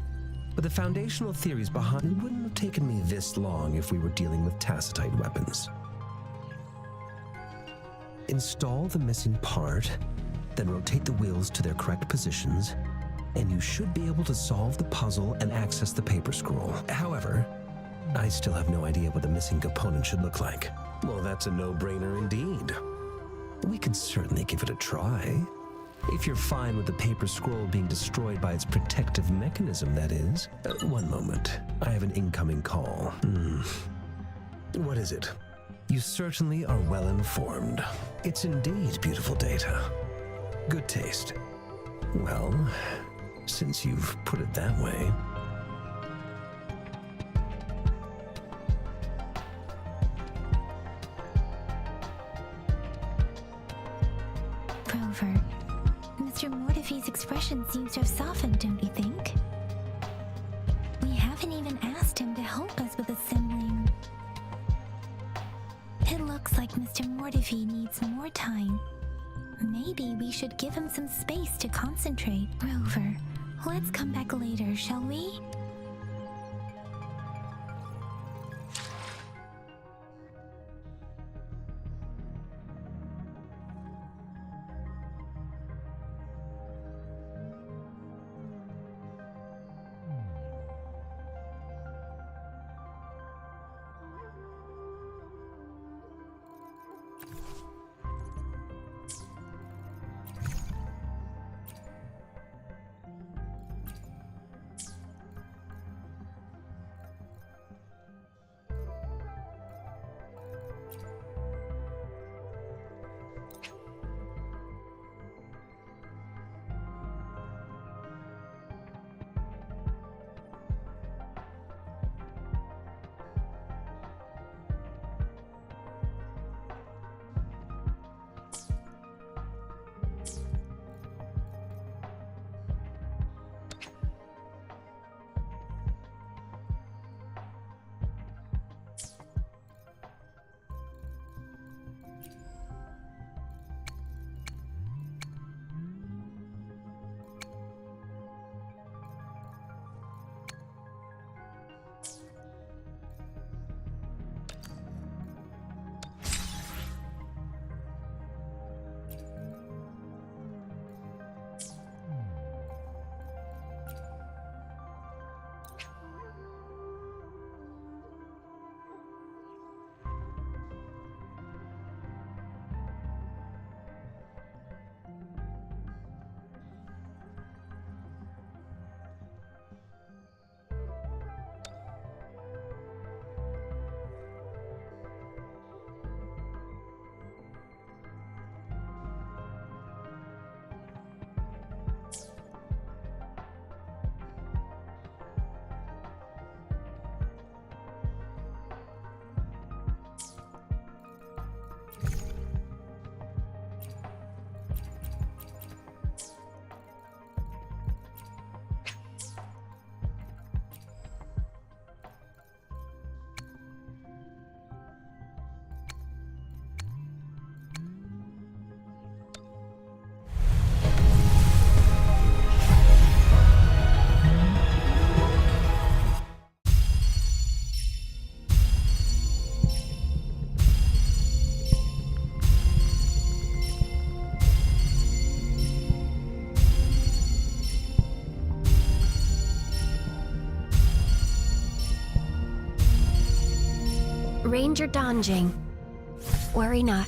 but the foundational theories behind it wouldn't have taken me this long if we were dealing with tacitite weapons. Install the missing part, then rotate the wheels to their correct positions, and you should be able to solve the puzzle and access the paper scroll. However, I still have no idea what the missing component should look like. Well, that's a no-brainer indeed. We can certainly give it a try. If you're fine with the paper scroll being destroyed by its protective mechanism, that is. One moment. I have an incoming call. What is it? You certainly are well informed. It's indeed beautiful data. Good taste. Well, since you've put it that way. Rover, Mr. Mortivy's expression seems to have softened, don't you think? We haven't even asked him to help us with assembling. It looks like Mr. Mortivy needs more time. Maybe we should give him some space to concentrate. Rover, let's come back later, shall we? Ranger Donjing. Worry not.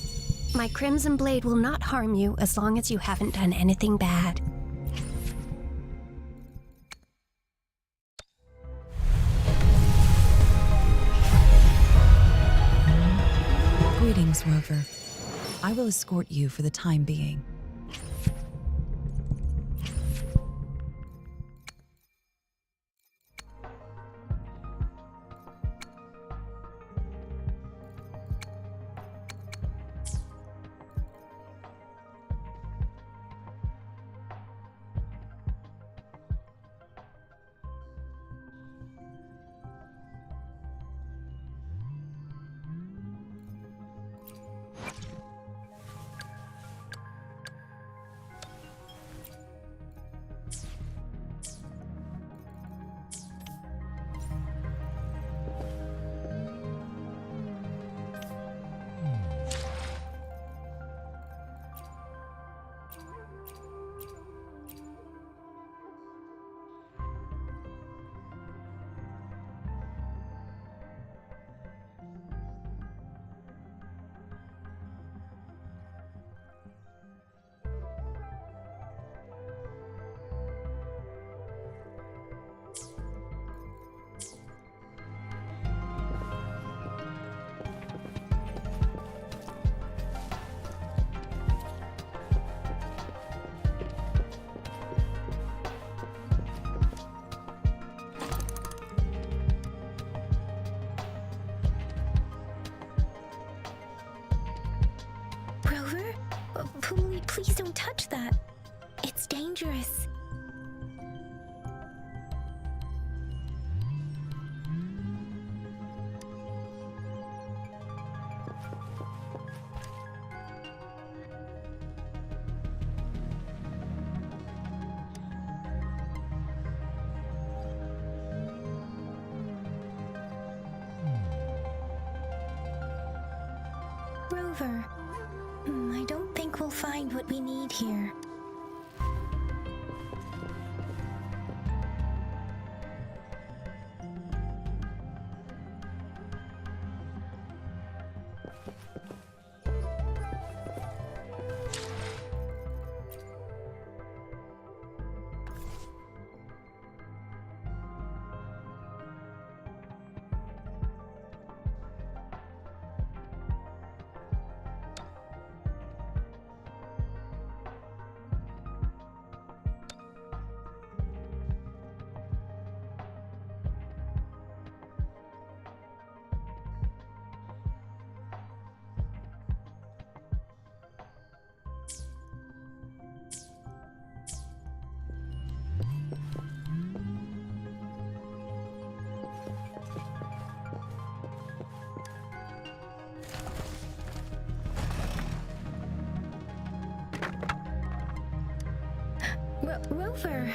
My Crimson Blade will not harm you as long as you haven't done anything bad. Greetings, Rover. I will escort you for the time being. Rover? Please don't touch that. It's dangerous. Rover, I don't think we'll find what we need here. Rover!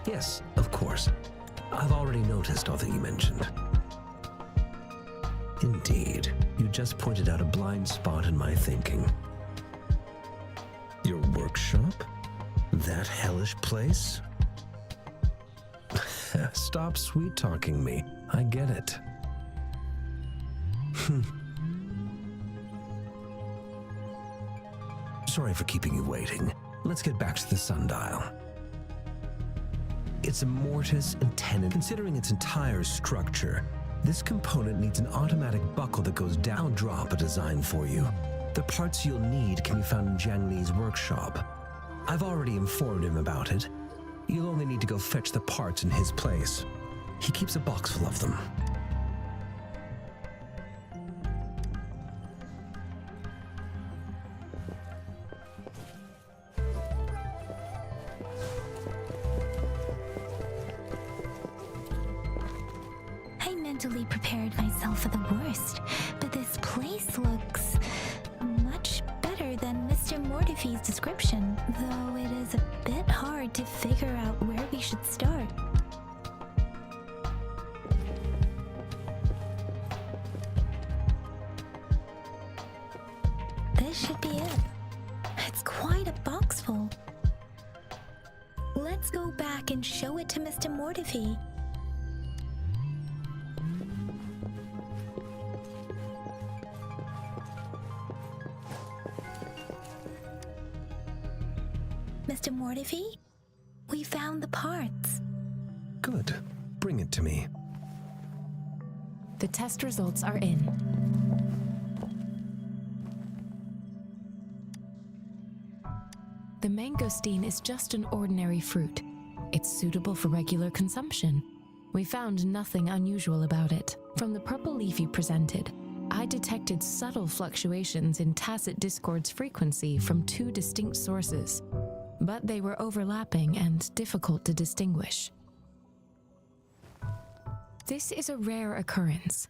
Yes, of course. I've already noticed all that you mentioned. Indeed, you just pointed out a blind spot in my thinking. Your workshop? That hellish place? Stop sweet-talking me. I get it. Sorry for keeping you waiting. Let's get back to the sundial. It's a mortise and tenon. Considering its entire structure, this component needs an automatic buckle that goes down. I'll drop a design for you. The parts you'll need can be found in Jiang Li's workshop. I've already informed him about it. You'll only need to go fetch the parts in his place. He keeps a box full of them. mentally prepared myself for the worst, but this place looks much better than Mr. Mortifee's description, though it is a bit hard to figure out where we should start. This should be it. It's quite a box full. Let's go back and show it to Mr. Mortifee. Mr. Mortifee, we found the parts. Good. Bring it to me. The test results are in. The mangosteen is just an ordinary fruit. It's suitable for regular consumption. We found nothing unusual about it. From the purple leaf you presented, I detected subtle fluctuations in tacit discord's frequency from two distinct sources, but they were overlapping and difficult to distinguish. This is a rare occurrence.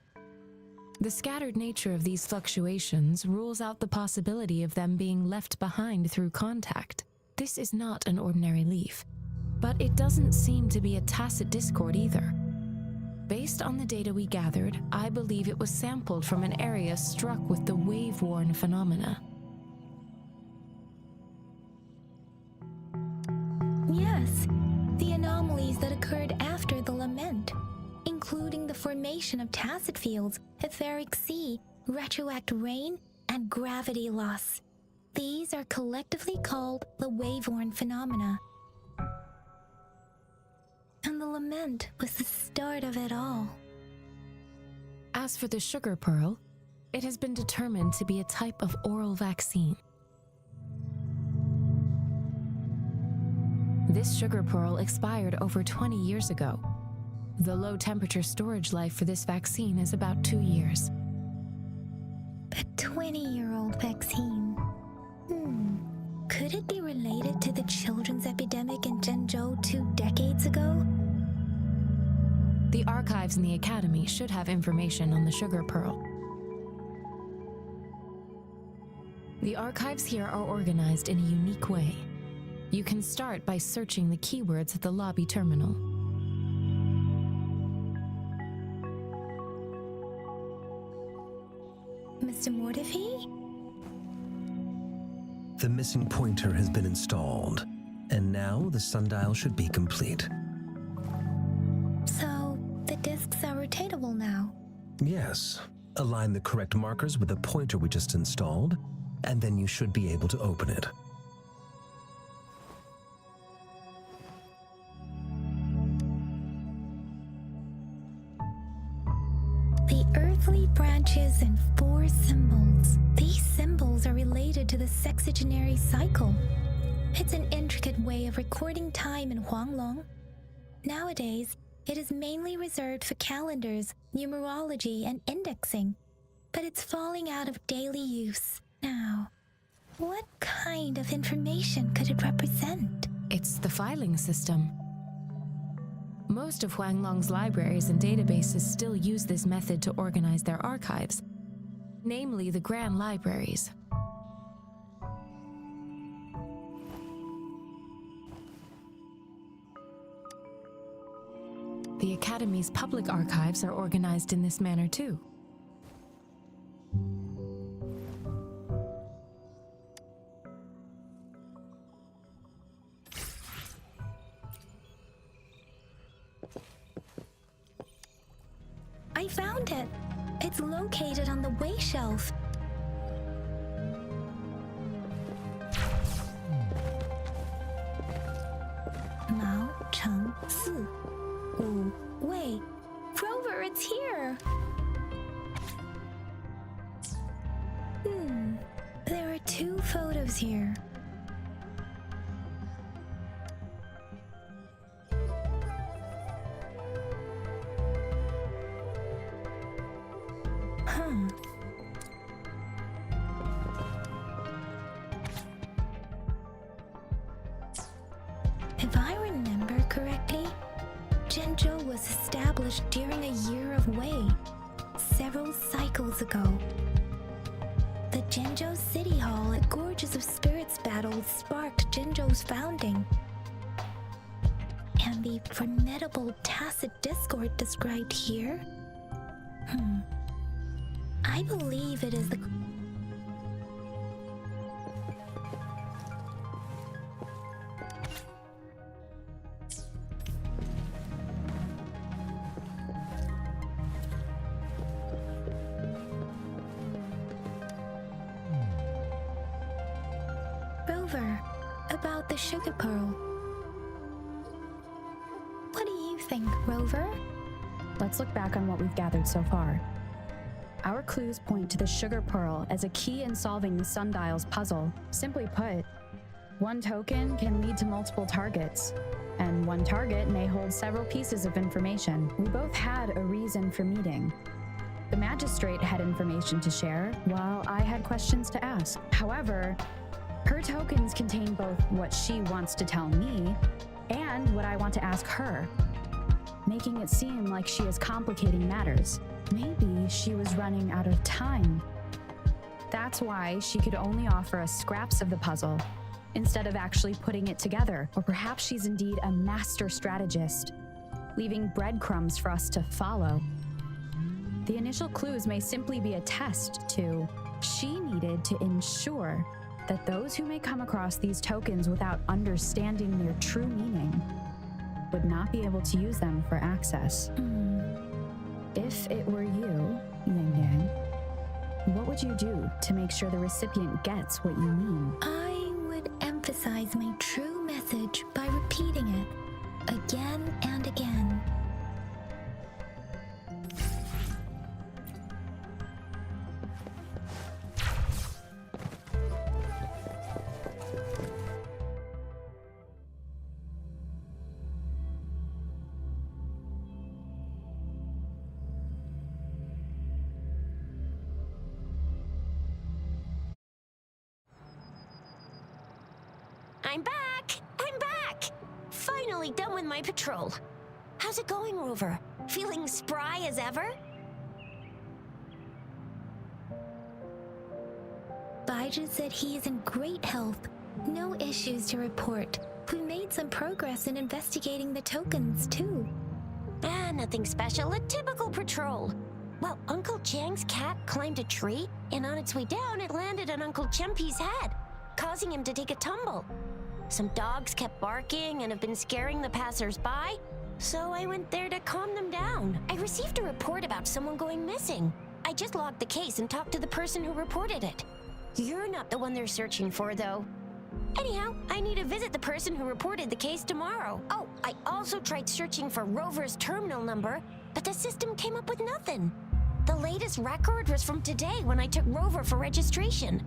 The scattered nature of these fluctuations rules out the possibility of them being left behind through contact. This is not an ordinary leaf, but it doesn't seem to be a tacit discord either. Based on the data we gathered, I believe it was sampled from an area struck with the wave-worn phenomena. Yes, the anomalies that occurred after the lament, including the formation of tacit fields, etheric sea, retroact rain, and gravity loss. These are collectively called the wave-worn phenomena. And the lament was the start of it all. As for the sugar pearl, it has been determined to be a type of oral vaccine. This sugar pearl expired over 20 years ago. The low temperature storage life for this vaccine is about 2 years. A 20-year-old vaccine. Could it be related to the children's epidemic in Zhengzhou 2 decades ago? The archives in the Academy should have information on the sugar pearl. The archives here are organized in a unique way. You can start by searching the keywords at the lobby terminal. Mr. Mortifee? The missing pointer has been installed, and now the sundial should be complete. So, the discs are rotatable now? Yes. Align the correct markers with the pointer we just installed, and then you should be able to open it. The earthly branches and 4 symbols. These symbols are related to the sexagenary cycle. It's an intricate way of recording time in Huanglong. Nowadays, it is mainly reserved for calendars, numerology, and indexing, but it's falling out of daily use now. What kind of information could it represent? It's the filing system. Most of Huanglong's libraries and databases still use this method to organize their archives, namely the Grand Libraries. The Academy's public archives are organized in this manner too. I found it! It's located on the way shelf. Mao Cheng Si Wu Wei. Rover, it's here! There are 2 photos here. If I remember correctly, Jinzhou was established during a year of Wei, several cycles ago. The Jinzhou City Hall at Gorges of Spirits battle sparked Jinzhou's founding. And the formidable tacit discord described here? I believe it is the... Rover, about the sugar pearl. What do you think, Rover? Let's look back on what we've gathered so far. Our clues point to the sugar pearl as a key in solving the sundial's puzzle. Simply put, one token can lead to multiple targets, and one target may hold several pieces of information. We both had a reason for meeting. The magistrate had information to share, while I had questions to ask. However, her tokens contain both what she wants to tell me and what I want to ask her, making it seem like she is complicating matters. Maybe she was running out of time. That's why she could only offer us scraps of the puzzle, instead of actually putting it together. Or perhaps she's indeed a master strategist, leaving breadcrumbs for us to follow. The initial clues may simply be a test to... She needed to ensure that those who may come across these tokens without understanding their true meaning would not be able to use them for access. If it were you, Yang Yang, what would you do to make sure the recipient gets what you mean? I would emphasize my true message by repeating it again and again. I'm back! I'm back! Finally done with my patrol. How's it going, Rover? Feeling spry as ever? Baiju said he is in great health. No issues to report. We made some progress in investigating the tokens, too. Nothing special. A typical patrol. Well, Uncle Chang's cat climbed a tree, and on its way down, it landed on Uncle Chempi's head, causing him to take a tumble. Some dogs kept barking and have been scaring the passers-by, so I went there to calm them down. I received a report about someone going missing. I just logged the case and talked to the person who reported it. You're not the one they're searching for, though. Anyhow, I need to visit the person who reported the case tomorrow. Oh, I also tried searching for Rover's terminal number, but the system came up with nothing. The latest record was from today when I took Rover for registration.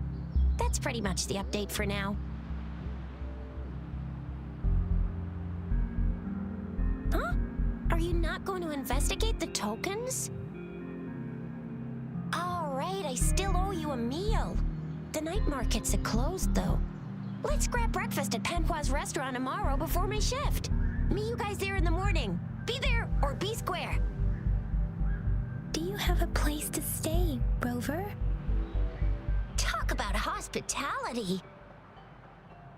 That's pretty much the update for now. Huh? Are you not going to investigate the tokens? All right, I still owe you a meal. The night markets are closed, though. Let's grab breakfast at Panhua's restaurant tomorrow before my shift. Meet you guys there in the morning. Be there or be square. Do you have a place to stay, Rover? Talk about hospitality.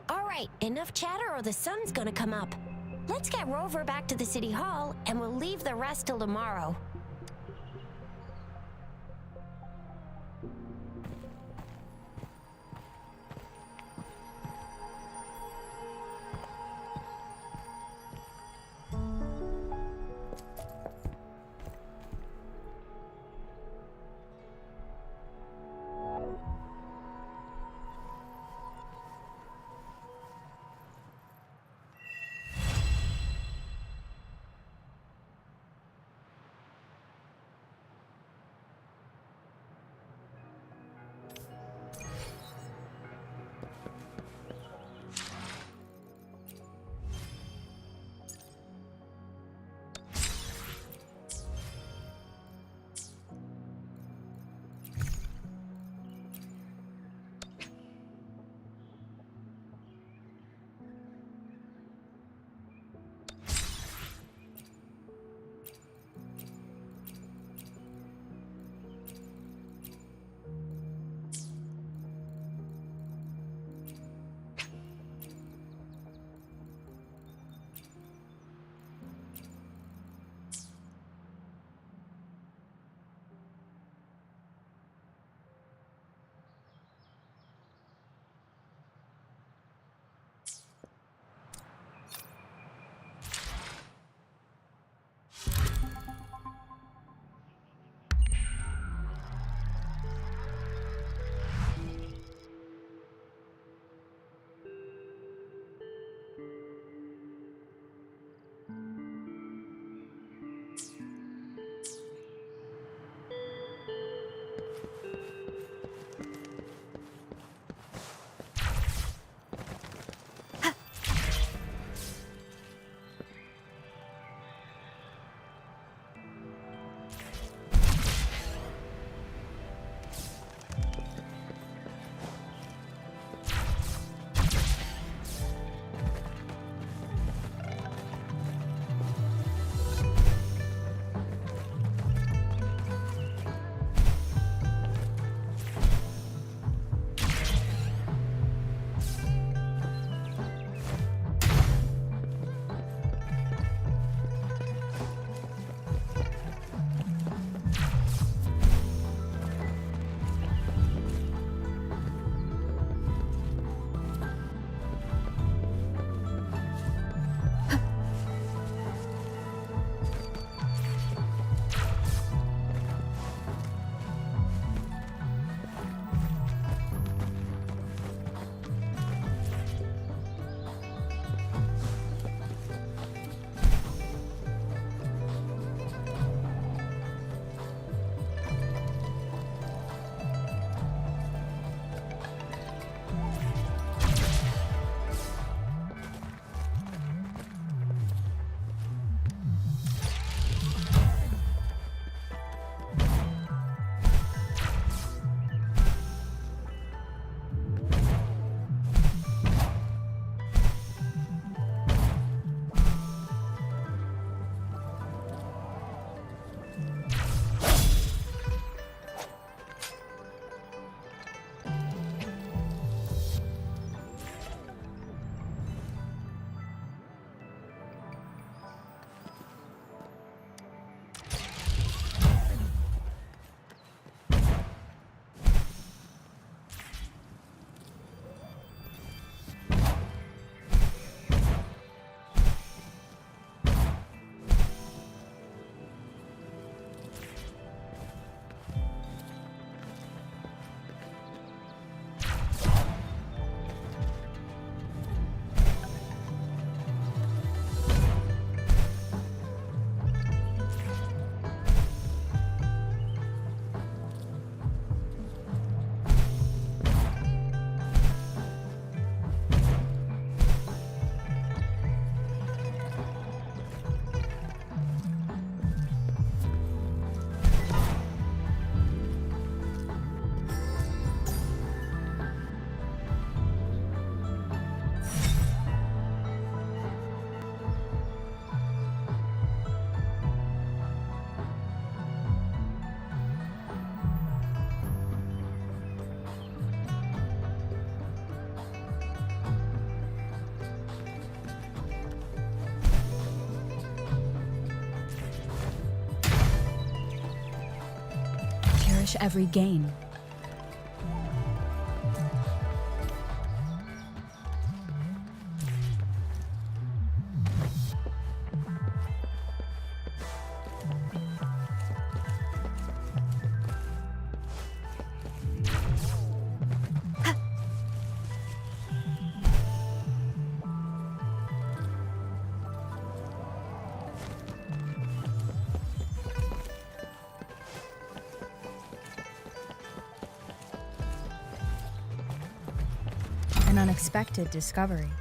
All right, enough chatter or the sun's gonna come up. Let's get Rover back to the city hall and we'll leave the rest till tomorrow. relish every gain. An unexpected discovery.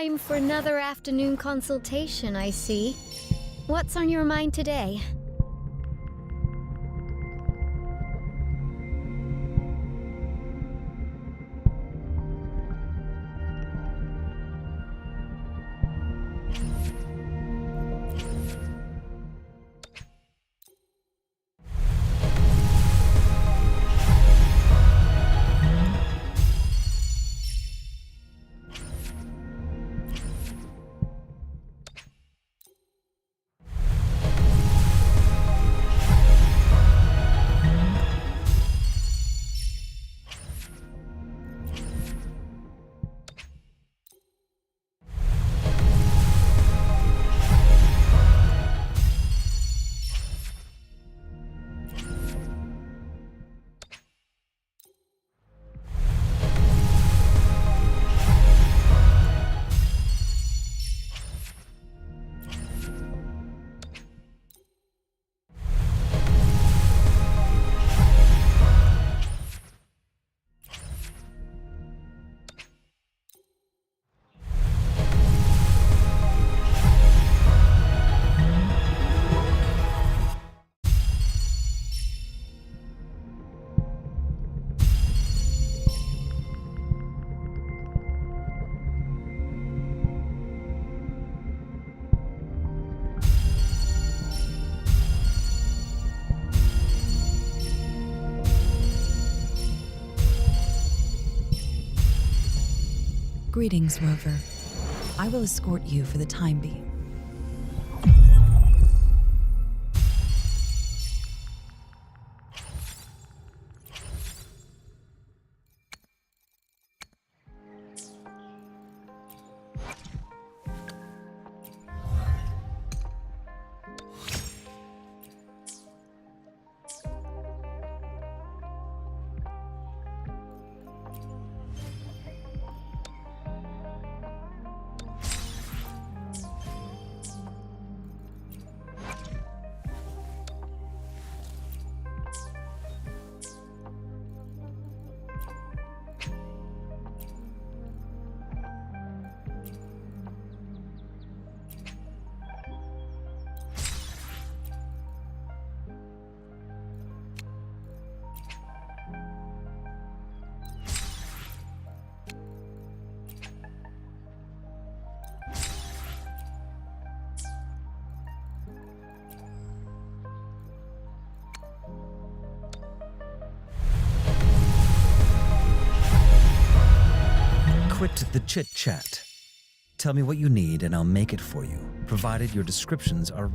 Time for another afternoon consultation, I see. What's on your mind today? Greetings, Rover. I will escort you for the time being. Quit the chit-chat. Tell me what you need and I'll make it for you, provided your descriptions are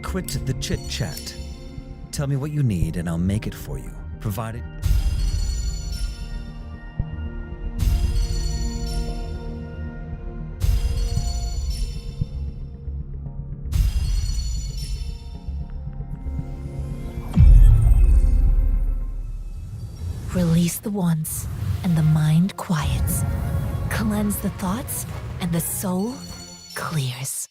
quit the chit-chat. Tell me what you need and I'll make it for you, provided... Release the wants, and the mind quiets. Cleanse the thoughts, and the soul clears.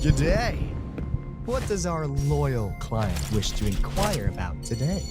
G'day! What does our loyal client wish to inquire about today?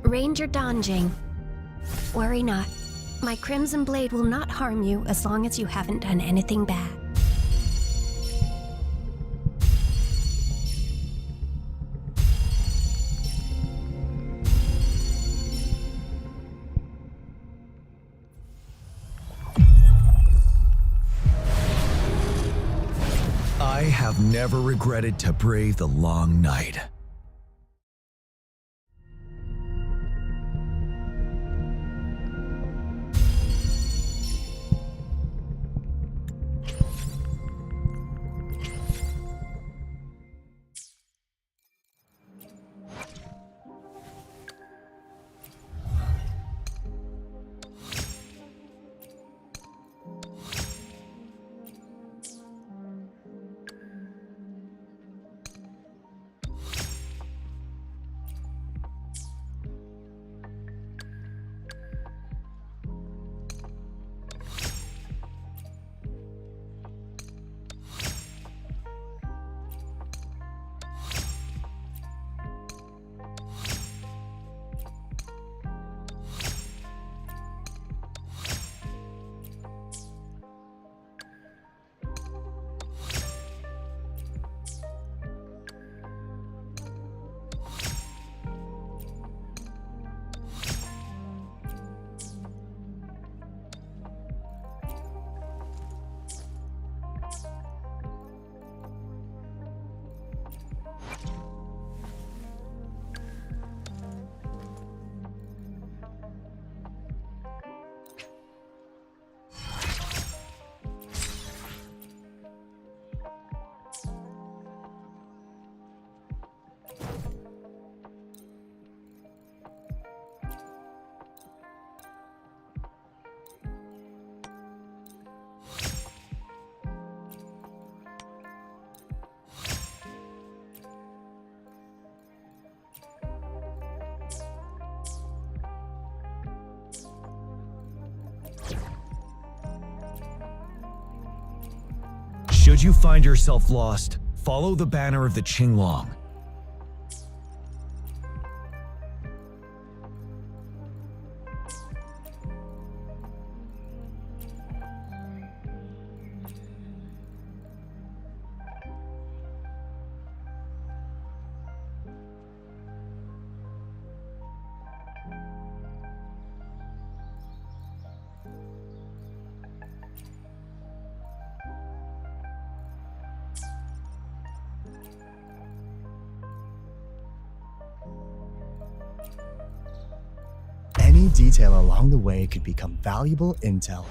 Ranger Donjing. Worry not. My Crimson Blade will not harm you as long as you haven't done anything bad. I have never regretted to brave the long night. Should you find yourself lost, follow the banner of the Qinglong. Any detail along the way could become valuable intel.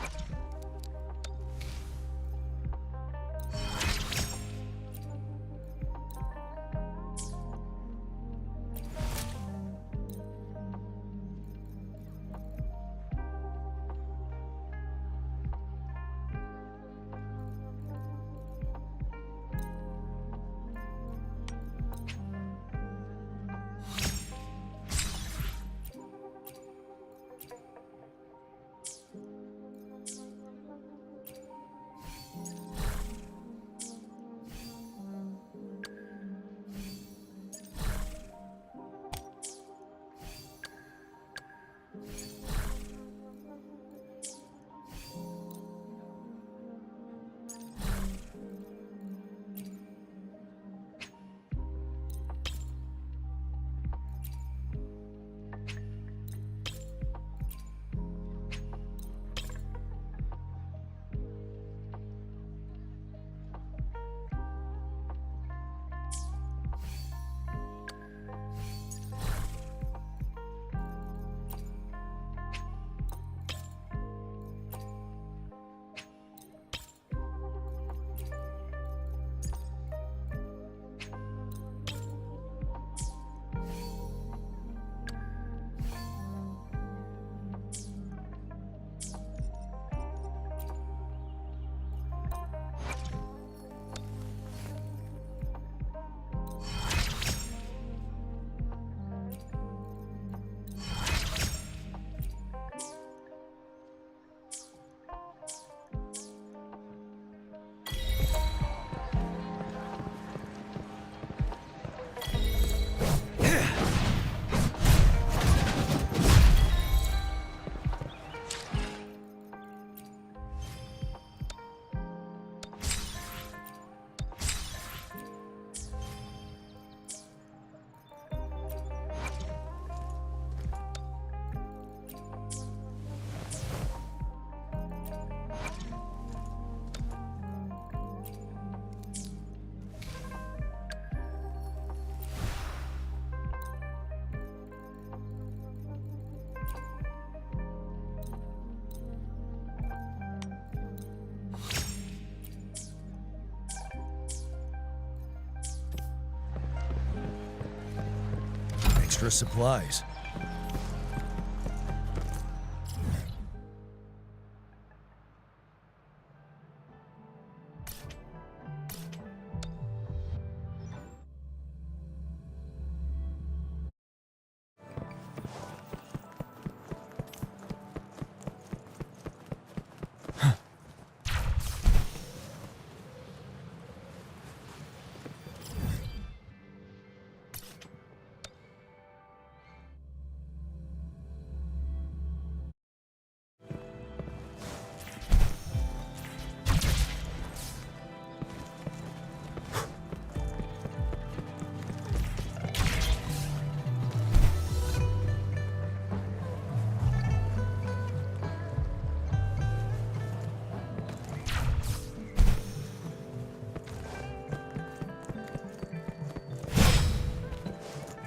extra supplies.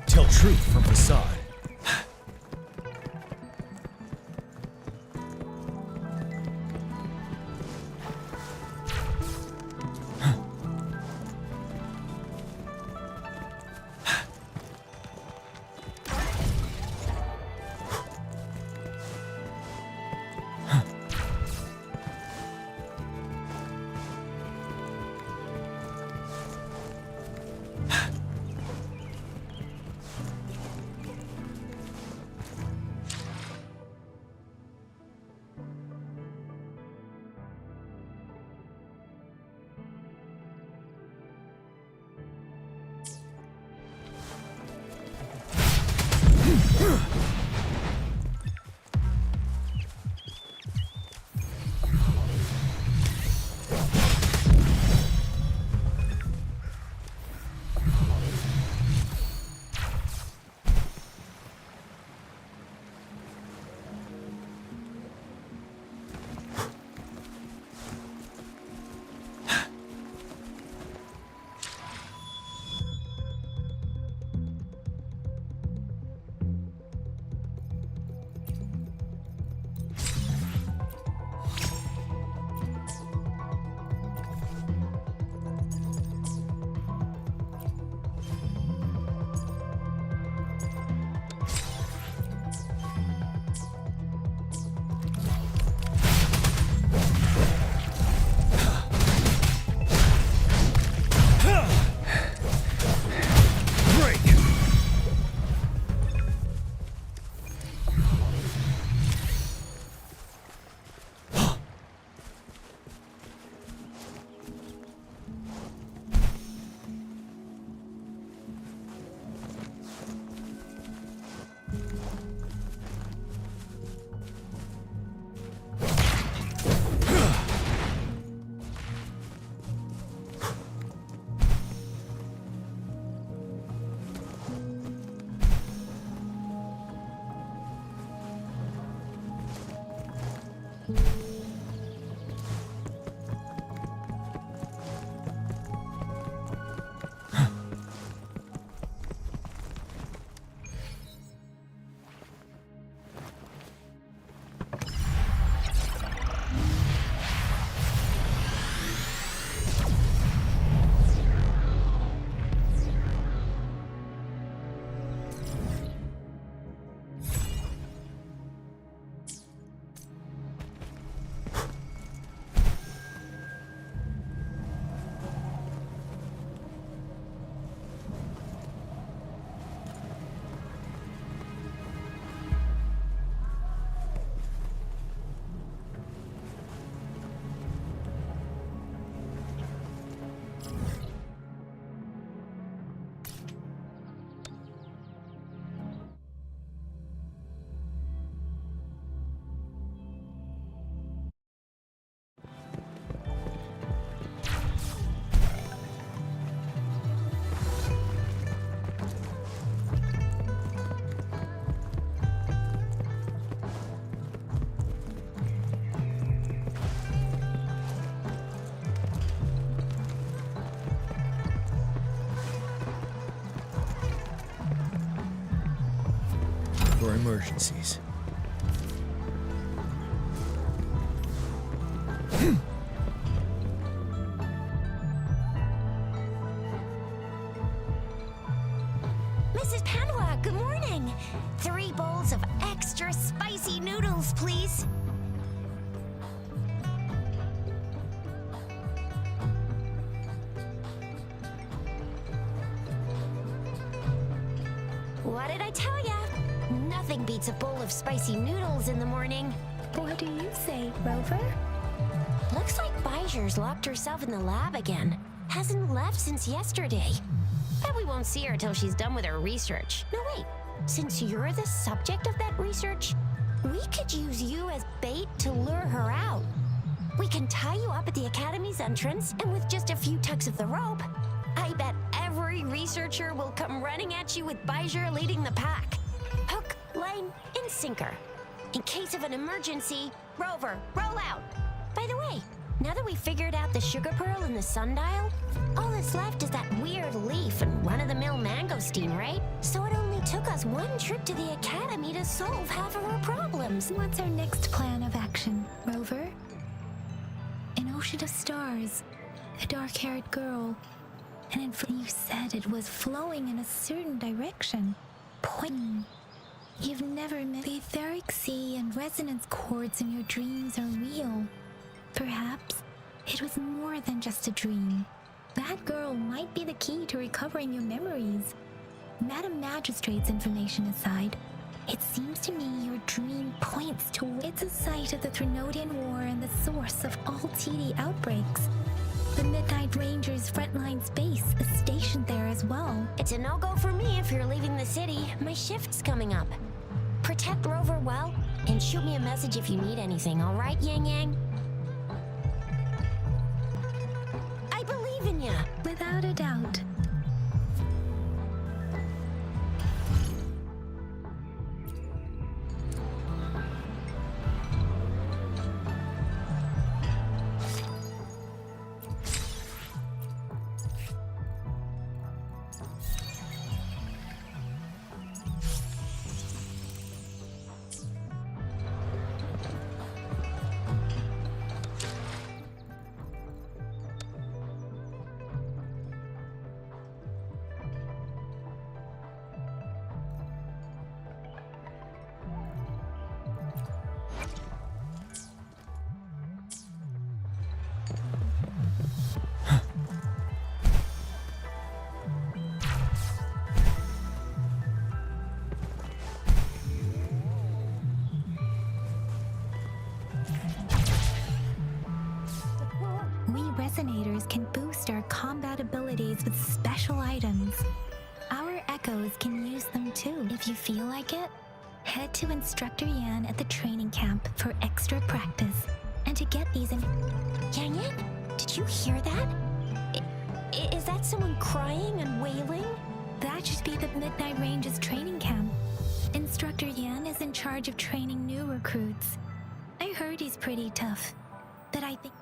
Tell truth from facade. For emergencies. Mrs. Panhua, good morning. 3 bowls of extra spicy noodles, please. What did I tell ya? Nothing beats a bowl of spicy noodles in the morning. What do you say, Rover? Looks like Bijur's locked herself in the lab again. Hasn't left since yesterday. Bet we won't see her till she's done with her research. No, wait. Since you're the subject of that research, we could use you as bait to lure her out. We can tie you up at the Academy's entrance, and with just a few tugs of the rope, I bet every researcher will come running at you with Bijur leading the pack. Hook, line, and sinker. In case of an emergency, Rover, roll out. By the way, now that we figured out the sugar pearl and the sundial, all that's left is that weird leaf and run-of-the-mill mangosteen, right? So it only took us 1 trip to the Academy to solve half of our problems. What's our next plan of action, Rover? An ocean of stars, a dark-haired girl, and you said it was flowing in a certain direction. Point. You've never met the etheric sea and resonance chords in your dreams are real. Perhaps it was more than just a dream. That girl might be the key to recovering your memories. Madam Magistrate's information aside, it seems to me your dream points to it's a site of the Threnodian War and the source of all TD outbreaks. The Midnight Ranger's frontline base is stationed there as well. It's a no-go for me if you're leaving the city. My shift's coming up. Protect Rover well, and shoot me a message if you need anything, all right, Yang Yang? I believe in ya. Without a doubt. Resonators can boost our combat abilities with special items. Our echoes can use them too. If you feel like it, head to Instructor Yan at the training camp for extra practice. And to get these in... Yang Yang, did you hear that? Is that someone crying and wailing? That should be the Midnight Range's training camp. Instructor Yan is in charge of training new recruits. I heard he's pretty tough, but I think...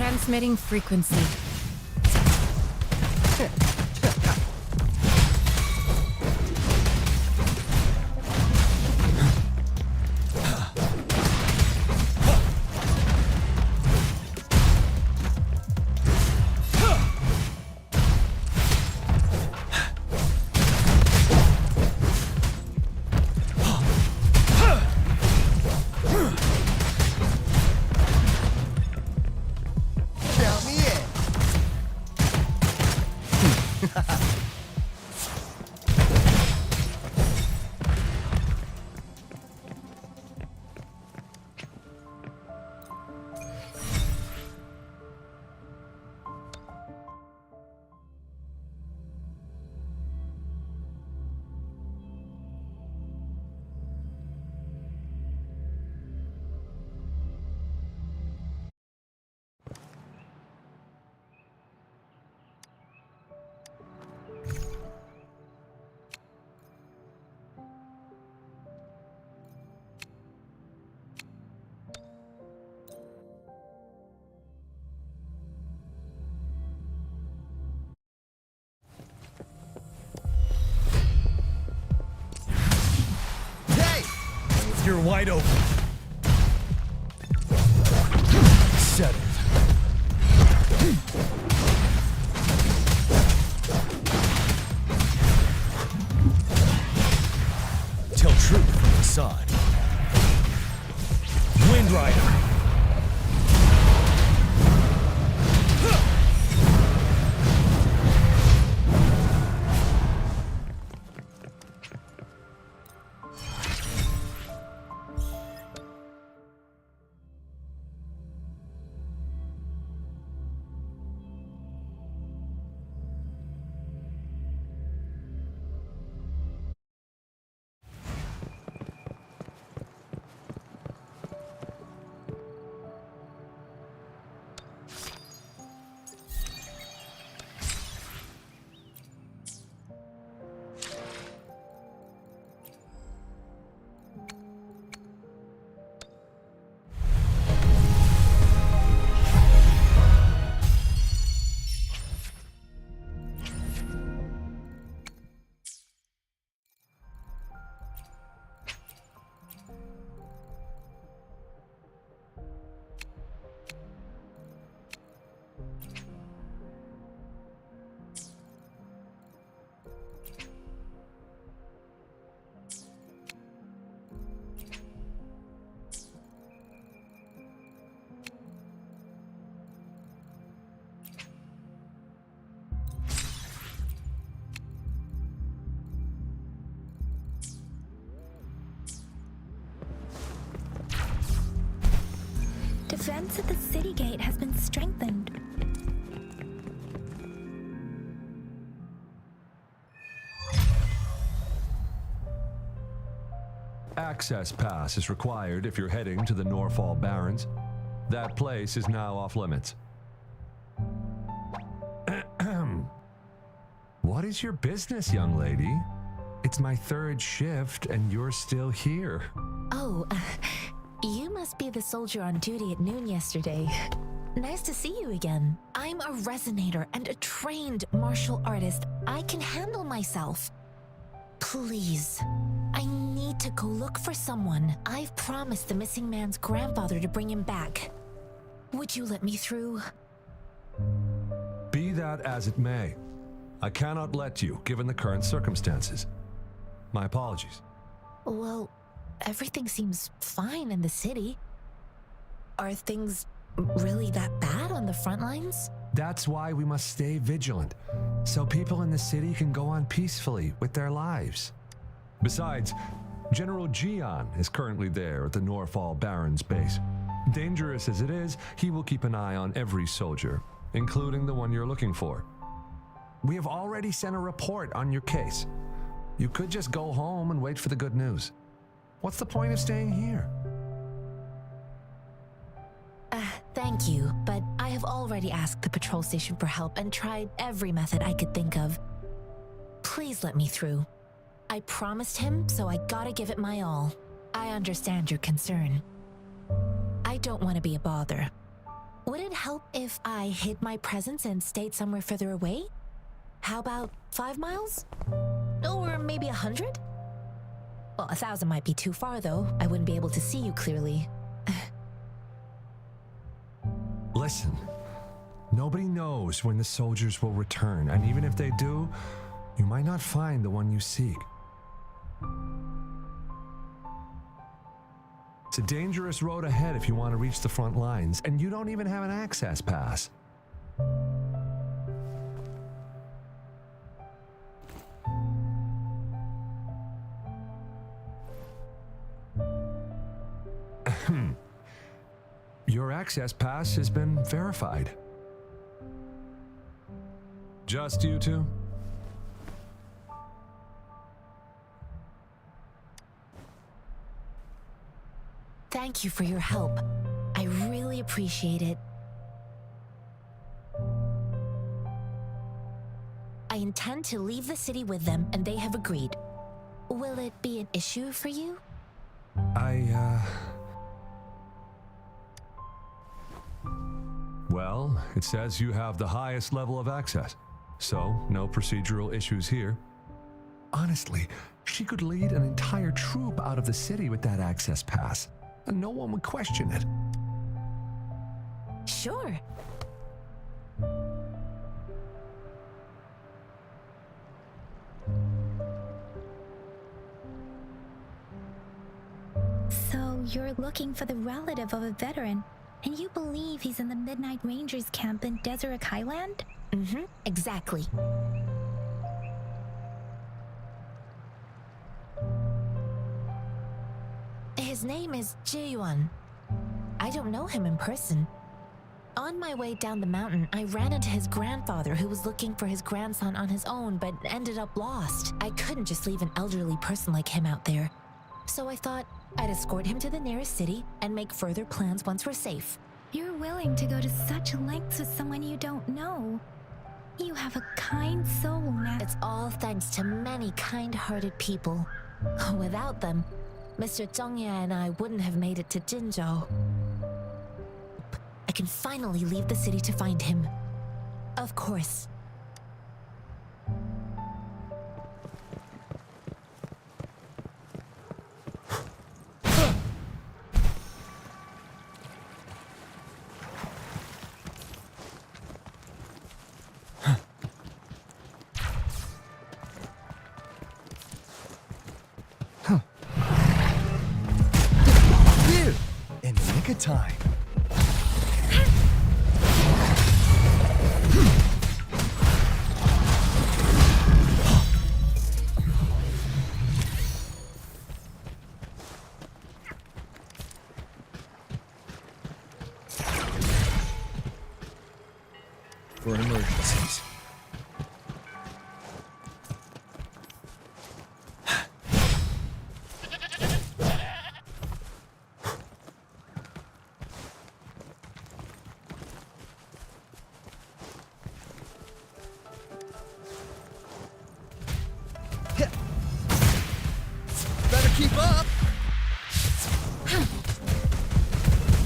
Transmitting frequency. Count me in. You're wide open. Set it. Tell truth from inside. Wind Rider. Defense at the city gate has been strengthened. Access pass is required if you're heading to the Norfall Barrens. That place is now off limits. What is your business, young lady? It's my third shift and you're still here. Oh, you must be the soldier on duty at noon yesterday. Nice to see you again. I'm a resonator and a trained martial artist. I can handle myself. Please, I need to go look for someone. I've promised the missing man's grandfather to bring him back. Would you let me through? Be that as it may, I cannot let you, given the current circumstances. My apologies. Well, everything seems fine in the city. Are things really that bad on the front lines? That's why we must stay vigilant, so people in the city can go on peacefully with their lives. Besides, General Gian is currently there at the Norfall Barrens base. Dangerous as it is, he will keep an eye on every soldier, including the one you're looking for. We have already sent a report on your case. You could just go home and wait for the good news. What's the point of staying here? Thank you, but I have already asked the patrol station for help and tried every method I could think of. Please let me through. I promised him, so I gotta give it my all. I understand your concern. I don't want to be a bother. Would it help if I hid my presence and stayed somewhere further away? How about 5 miles? Or maybe 100? Well, 1,000 might be too far, though. I wouldn't be able to see you clearly. Listen, nobody knows when the soldiers will return, and even if they do, you might not find the one you seek. It's a dangerous road ahead if you want to reach the front lines, and you don't even have an access pass. Your access pass has been verified. Just you two? Thank you for your help. I really appreciate it. I intend to leave the city with them, and they have agreed. Will it be an issue for you? Well, it says you have the highest level of access, so no procedural issues here. Honestly, she could lead an entire troop out of the city with that access pass, and no one would question it. Sure. So you're looking for the relative of a veteran, and you believe he's in the Midnight Rangers camp in Deseret Highland? Mm-hmm, exactly. His name is Jae-yuan. I don't know him in person. On my way down the mountain, I ran into his grandfather who was looking for his grandson on his own but ended up lost. I couldn't just leave an elderly person like him out there. So I thought I'd escort him to the nearest city and make further plans once we're safe. You're willing to go to such lengths with someone you don't know. You have a kind soul, Matt. It's all thanks to many kind-hearted people. Without them, Mr. Zhongye and I wouldn't have made it to Jinzhou. I can finally leave the city to find him. Of course. In the nick of time. For emergencies. Better keep up.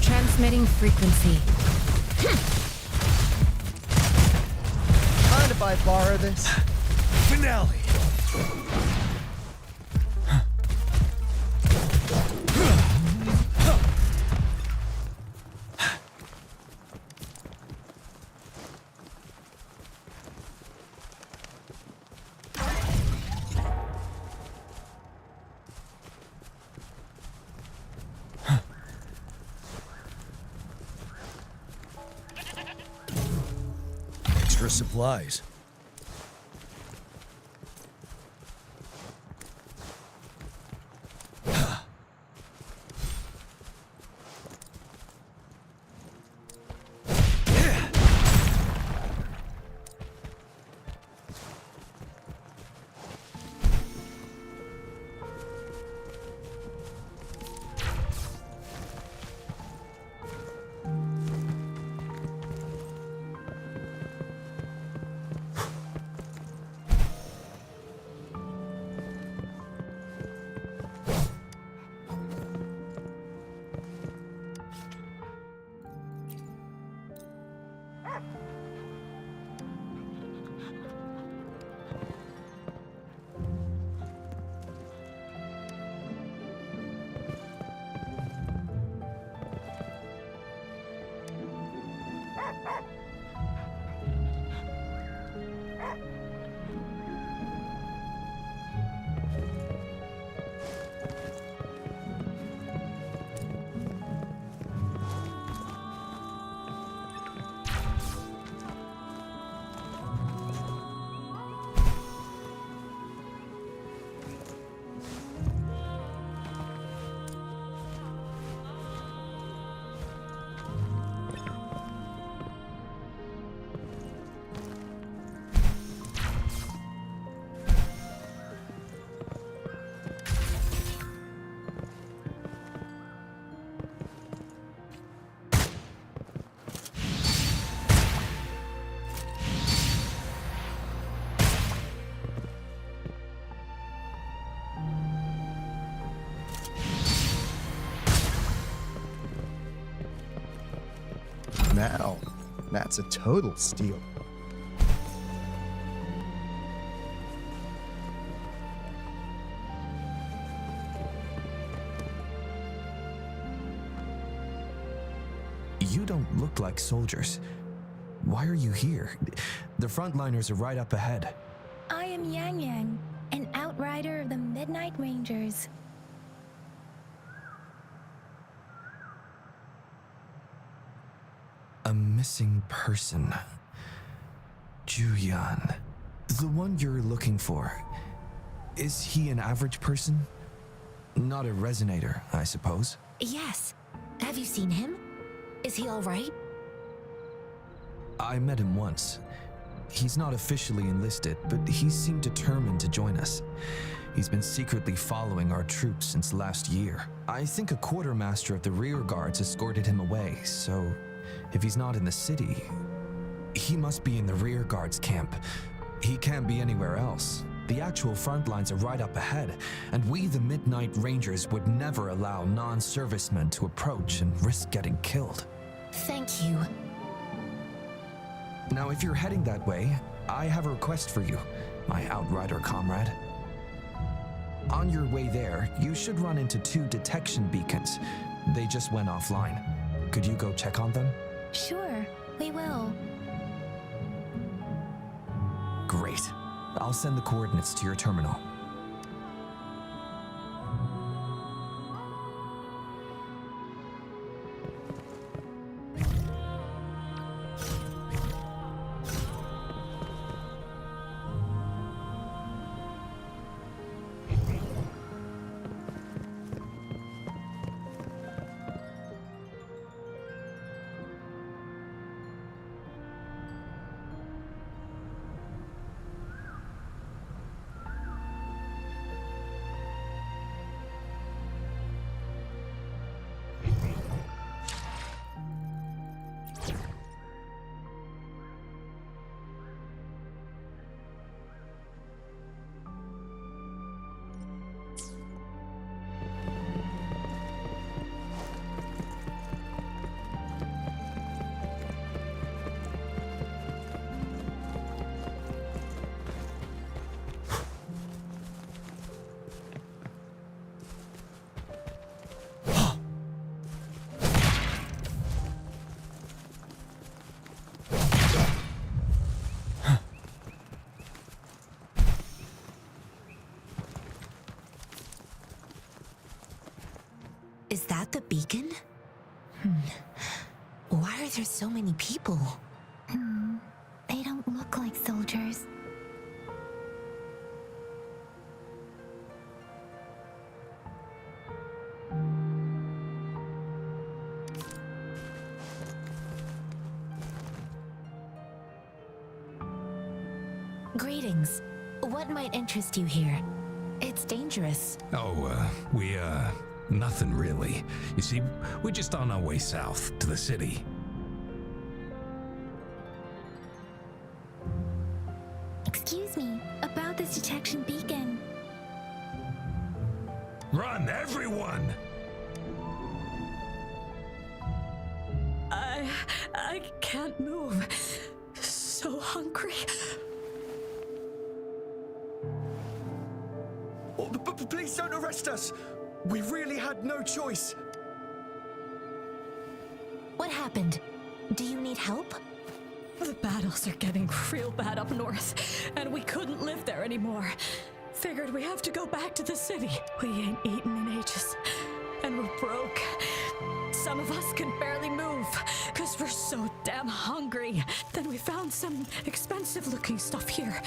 Transmitting frequency. Mind if I borrow this? Finale. Extra supplies. That's a total steal. You don't look like soldiers. Why are you here? The frontliners are right up ahead. I am Yang Yang, an outrider of the Midnight Rangers. A missing person. Juyan. The one you're looking for. Is he an average person? Not a resonator, I suppose. Yes. Have you seen him? Is he all right? I met him once. He's not officially enlisted, but he seemed determined to join us. He's been secretly following our troops since last year. I think a quartermaster of the rear guards escorted him away, so if he's not in the city, he must be in the rear guards camp. He can't be anywhere else. The actual front lines are right up ahead, and we, the Midnight Rangers, would never allow non-servicemen to approach and risk getting killed. Thank you. Now, if you're heading that way, I have a request for you, my outrider comrade. On your way there, you should run into 2 detection beacons. They just went offline. Could you go check on them? Sure, we will. Great. I'll send the coordinates to your terminal. Is that the beacon? Why are there so many people? They don't look like soldiers. Greetings. What might interest you here? It's dangerous. Nothing really. You see, we're just on our way south to the city. Excuse me, about this detection beacon. Run, everyone! I can't move. So hungry. Please don't arrest us! We really had no choice. What happened? Do you need help? The battles are getting real bad up north, and we couldn't live there anymore. Figured we have to go back to the city. We ain't eaten in ages, and we're broke. Some of us can barely move, because we're so damn hungry. Then we found some expensive-looking stuff here.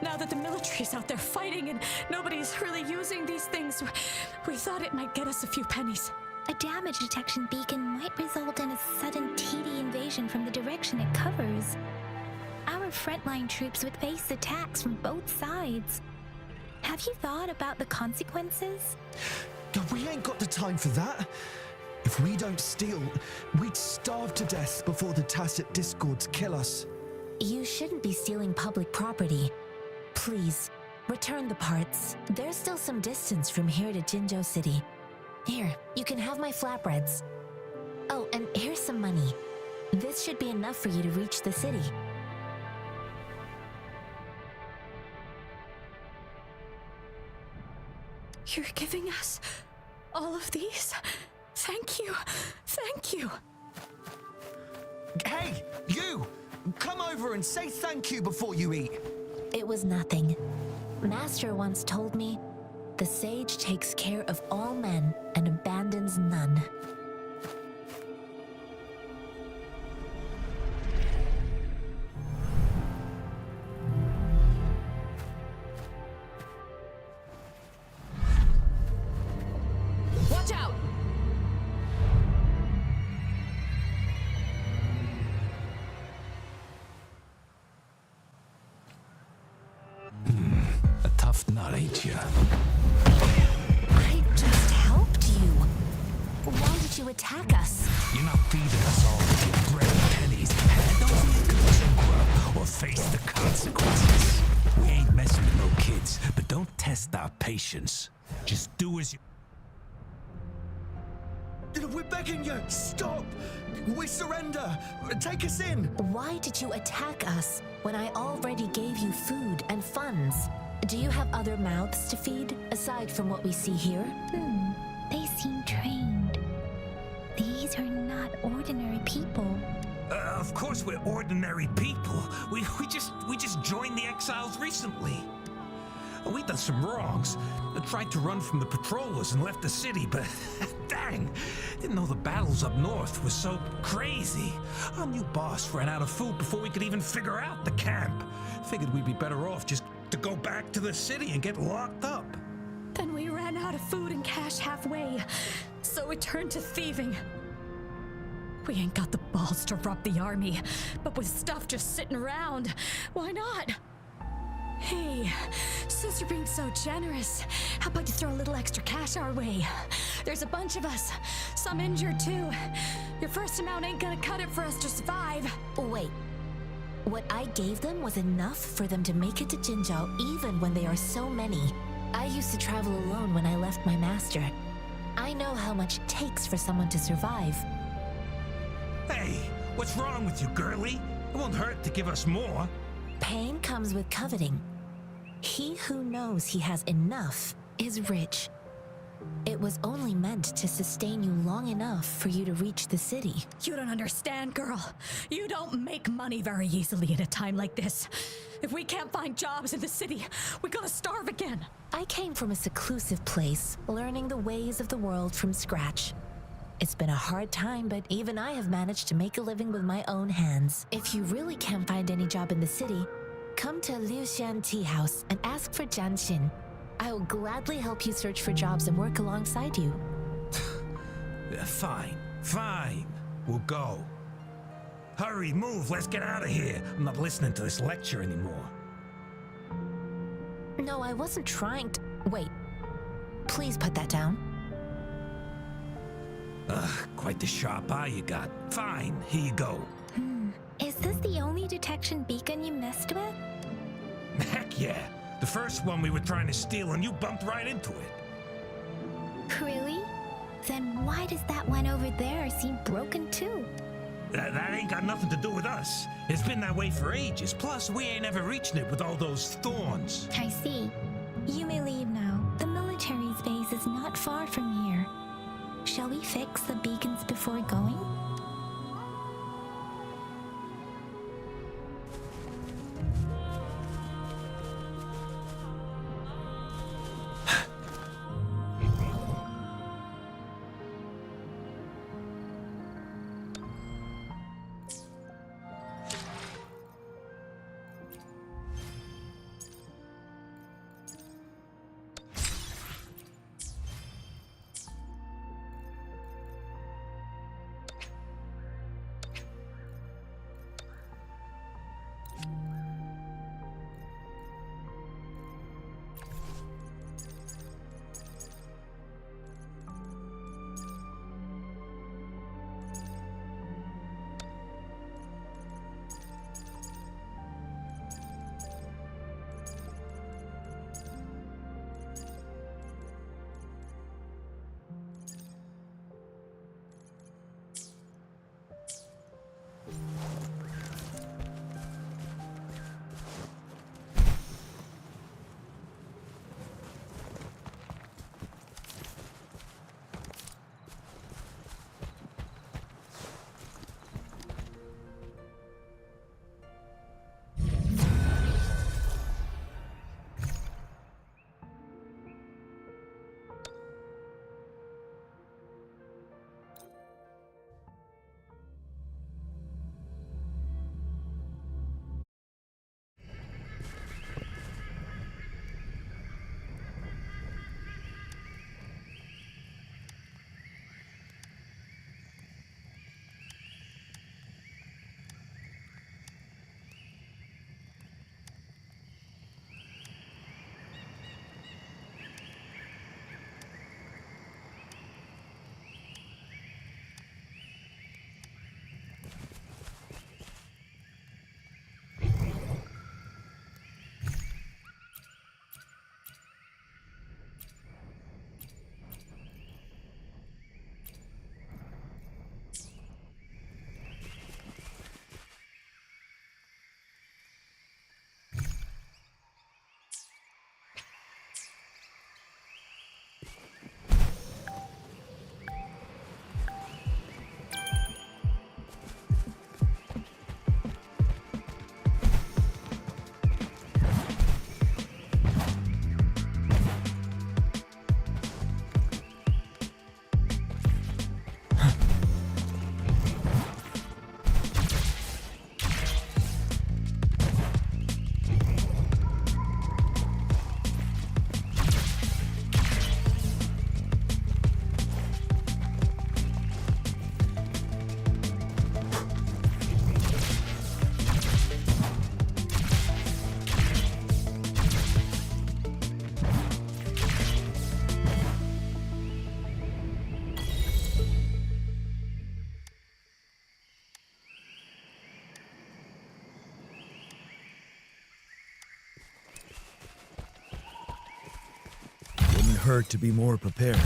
Now that the military's out there fighting and nobody's really using these things, we thought it might get us a few pennies. A damage detection beacon might result in a sudden TD invasion from the direction it covers. Our frontline troops would face attacks from both sides. Have you thought about the consequences? We ain't got the time for that. If we don't steal, we'd starve to death before the Tacit Discords kill us. You shouldn't be stealing public property. Please, return the parts. There's still some distance from here to Jinzhou City. Here, you can have my flatbreads. Oh, and here's some money. This should be enough for you to reach the city. You're giving us all of these? Thank you. Thank you. Hey, you! Come over and say thank you before you eat. It was nothing. Master once told me, the sage takes care of all men and abandons none. Watch out! A tough nut, ain't ya? I just helped you. Why did you attack us? You're not feeding us all with your bread and pennies. Don't be a good grub or face the consequences. We ain't messing with no kids, but don't test our patience. Just do as you... We're begging you, stop! We surrender! Take us in! Why did you attack us when I already gave you food and funds? Do you have other mouths to feed, aside from what we see here? They seem trained. These are not ordinary people. Of course we're ordinary people. We just joined the exiles recently. We done some wrongs. Tried to run from the patrollers and left the city, but dang, didn't know the battles up north were so crazy. Our new boss ran out of food before we could even figure out the camp. Figured we'd be better off just to go back to the city and get locked up. Then we ran out of food and cash halfway, so we turned to thieving. We ain't got the balls to rob the army, but with stuff just sitting around, why not? Hey, since you're being so generous, how about you throw a little extra cash our way? There's a bunch of us, some injured too. Your first amount ain't gonna cut it for us to survive. Wait, what I gave them was enough for them to make it to Jinzhou even when they are so many. I used to travel alone when I left my master. I know how much it takes for someone to survive. Hey, what's wrong with you, girlie? It won't hurt to give us more. Pain comes with coveting. He who knows he has enough is rich. It was only meant to sustain you long enough for you to reach the city. You don't understand, girl. You don't make money very easily at a time like this. If we can't find jobs in the city, we're gonna starve again. I came from a seclusive place, learning the ways of the world from scratch. It's been a hard time, but even I have managed to make a living with my own hands. If you really can't find any job in the city, come to Liuxian Tea House and ask for Jian Xin. I will gladly help you search for jobs and work alongside you. Fine. We'll go. Hurry, move, let's get out of here. I'm not listening to this lecture anymore. No, I wasn't trying to... Wait. Please put that down. Quite the sharp eye you got. Fine, here you go. Is this the only detection beacon you messed with? Heck yeah. The first one we were trying to steal and you bumped right into it. Really? Then why does that one over there seem broken too? That ain't got nothing to do with us. It's been that way for ages. Plus, we ain't ever reaching it with all those thorns. I see. You may leave now. The military base is not far from here. Shall we fix the beacons before going? hurt to be more prepared.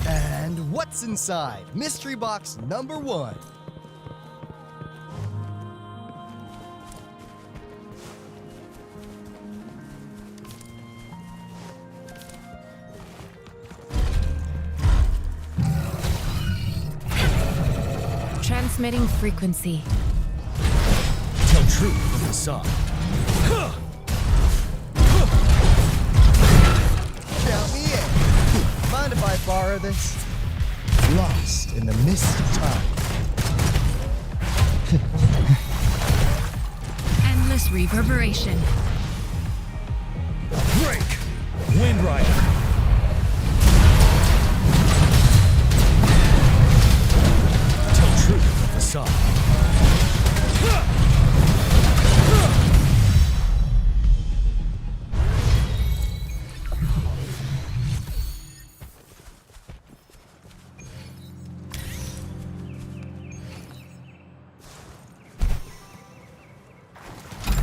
And what's inside? Mystery box number 1. Transmitting frequency. Tell truth from the side. Count me in. Mind if I borrow this? Lost in the mist of time. Endless reverberation. Break! Wind Rider. Tell truth from the side.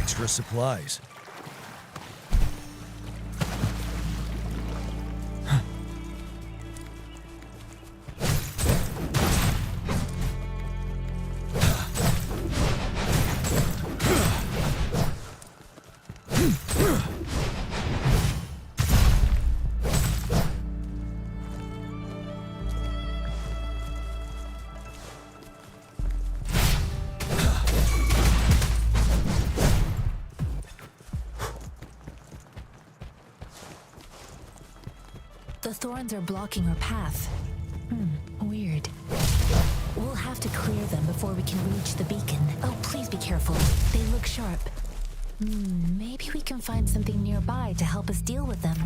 Extra supplies. The thorns are blocking our path. Weird. We'll have to clear them before we can reach the beacon. Oh, please be careful. They look sharp. Maybe we can find something nearby to help us deal with them.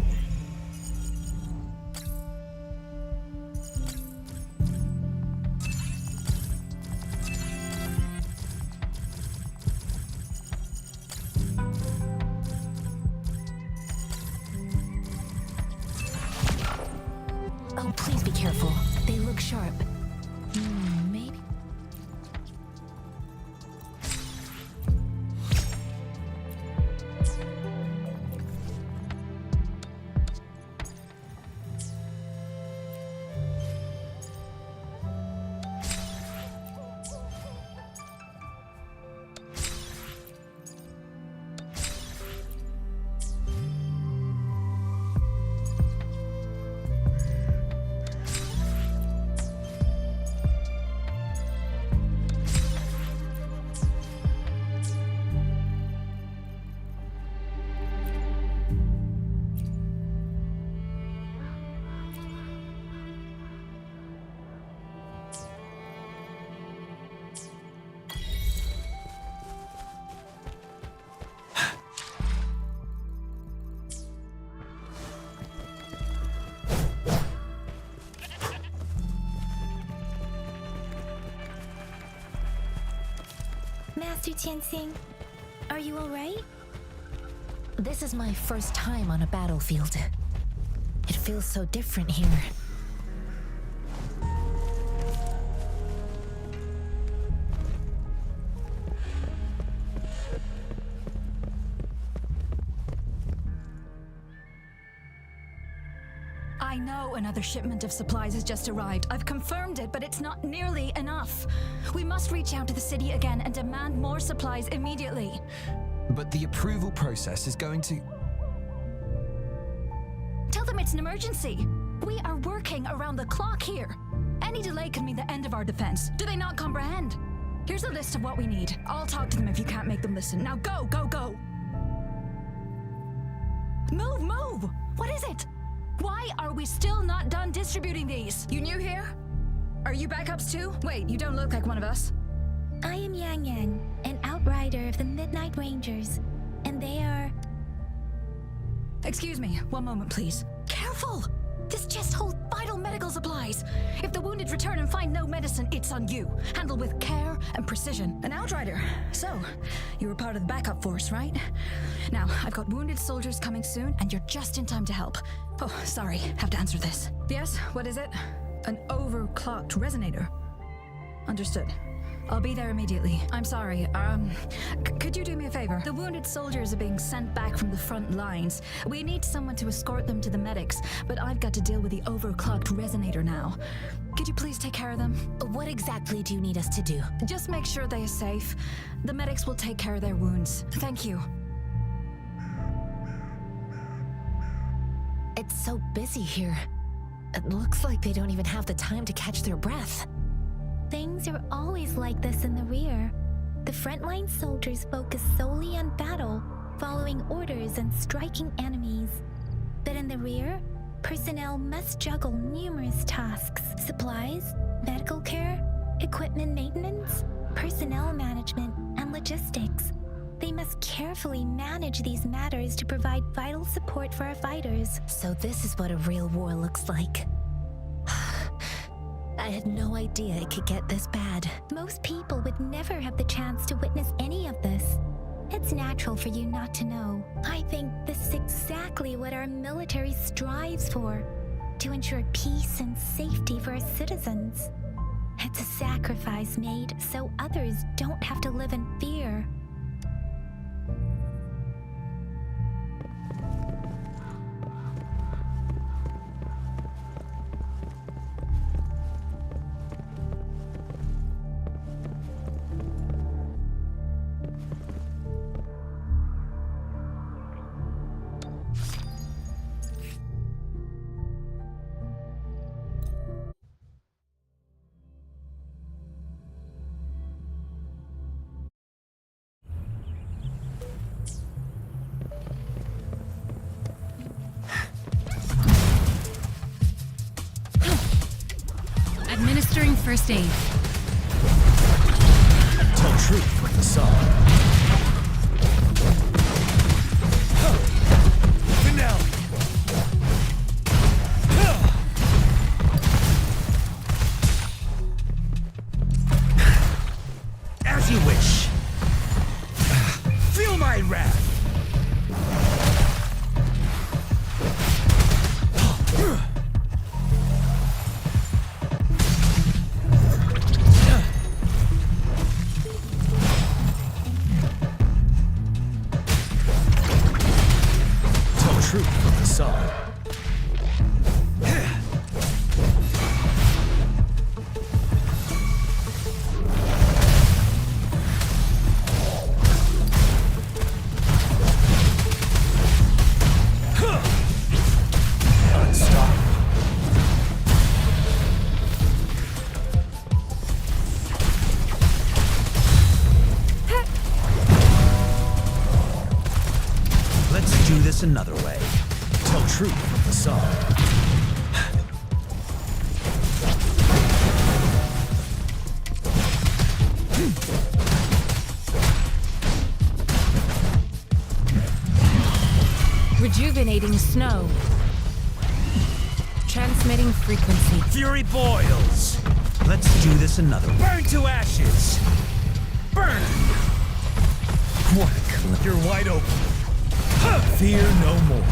Oh, please be careful. They look sharp. Maybe. Master Tianxing, are you alright? This is my first time on a battlefield. It feels so different here. I know another shipment of supplies has just arrived. I've confirmed it, but it's not nearly enough. We must reach out to the city again and demand more supplies immediately. But the approval process is going to... Tell them it's an emergency. We are working around the clock here. Any delay could mean the end of our defense. Do they not comprehend? Here's a list of what we need. I'll talk to them if you can't make them listen. Now go, go, go! Move, move! What is it? Why are we still not done distributing these? You new here? Are you backups too? Wait, you don't look like one of us. I am Yang Yang, an outrider of the Midnight Rangers, and they are... Excuse me, one moment please. Careful! This chest holds vital medical supplies. If the wounded return and find no medicine, it's on you. Handle with care and precision. An outrider. So, you were part of the backup force, right? Now, I've got wounded soldiers coming soon, and you're just in time to help. Oh, sorry, have to answer this. Yes, what is it? An overclocked resonator. Understood. I'll be there immediately. I'm sorry, could you do me a favor? The wounded soldiers are being sent back from the front lines. We need someone to escort them to the medics, but I've got to deal with the overclocked resonator now. Could you please take care of them? What exactly do you need us to do? Just make sure they are safe. The medics will take care of their wounds. Thank you. It's so busy here. It looks like they don't even have the time to catch their breath. Things are always like this in the rear. The frontline soldiers focus solely on battle, following orders and striking enemies. But in the rear, personnel must juggle numerous tasks: supplies, medical care, equipment maintenance, personnel management, and logistics. They must carefully manage these matters to provide vital support for our fighters. So this is what a real war looks like. I had no idea it could get this bad. Most people would never have the chance to witness any of this. It's natural for you not to know. I think this is exactly what our military strives for, to ensure peace and safety for our citizens. It's a sacrifice made so others don't have to live in fear. Administering first aid. Tell truth with the song. Finale. As you wish. Feel my wrath. Truth with the song. Unstoppable. Let's do this another way. Tell truth with the song. Rejuvenating snow. Transmitting frequency. Fury boils. Let's do this another way. Burn to ashes. Burn. What a clip. You're wide open. Fear no more.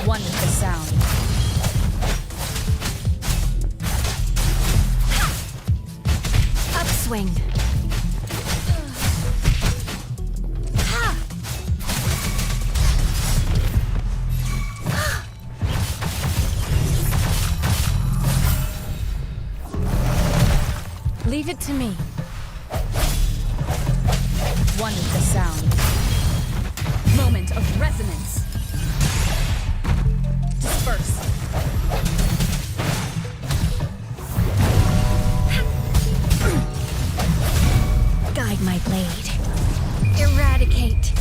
One with the sound. Upswing. Leave it to me. One with the sound. Moment of resonance. Disperse. Guide my blade. Eradicate.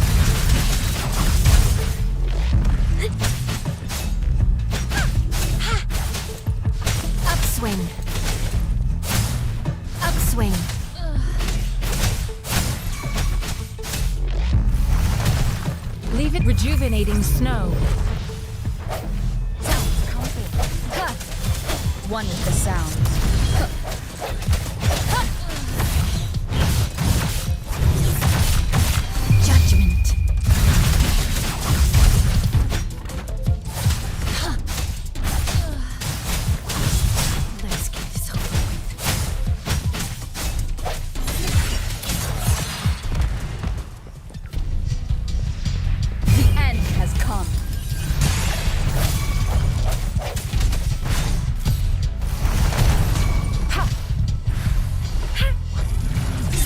Upswing. Upswing. Leave it rejuvenating snow. One with the sound. Judgment. Let's get this over with. The end has come.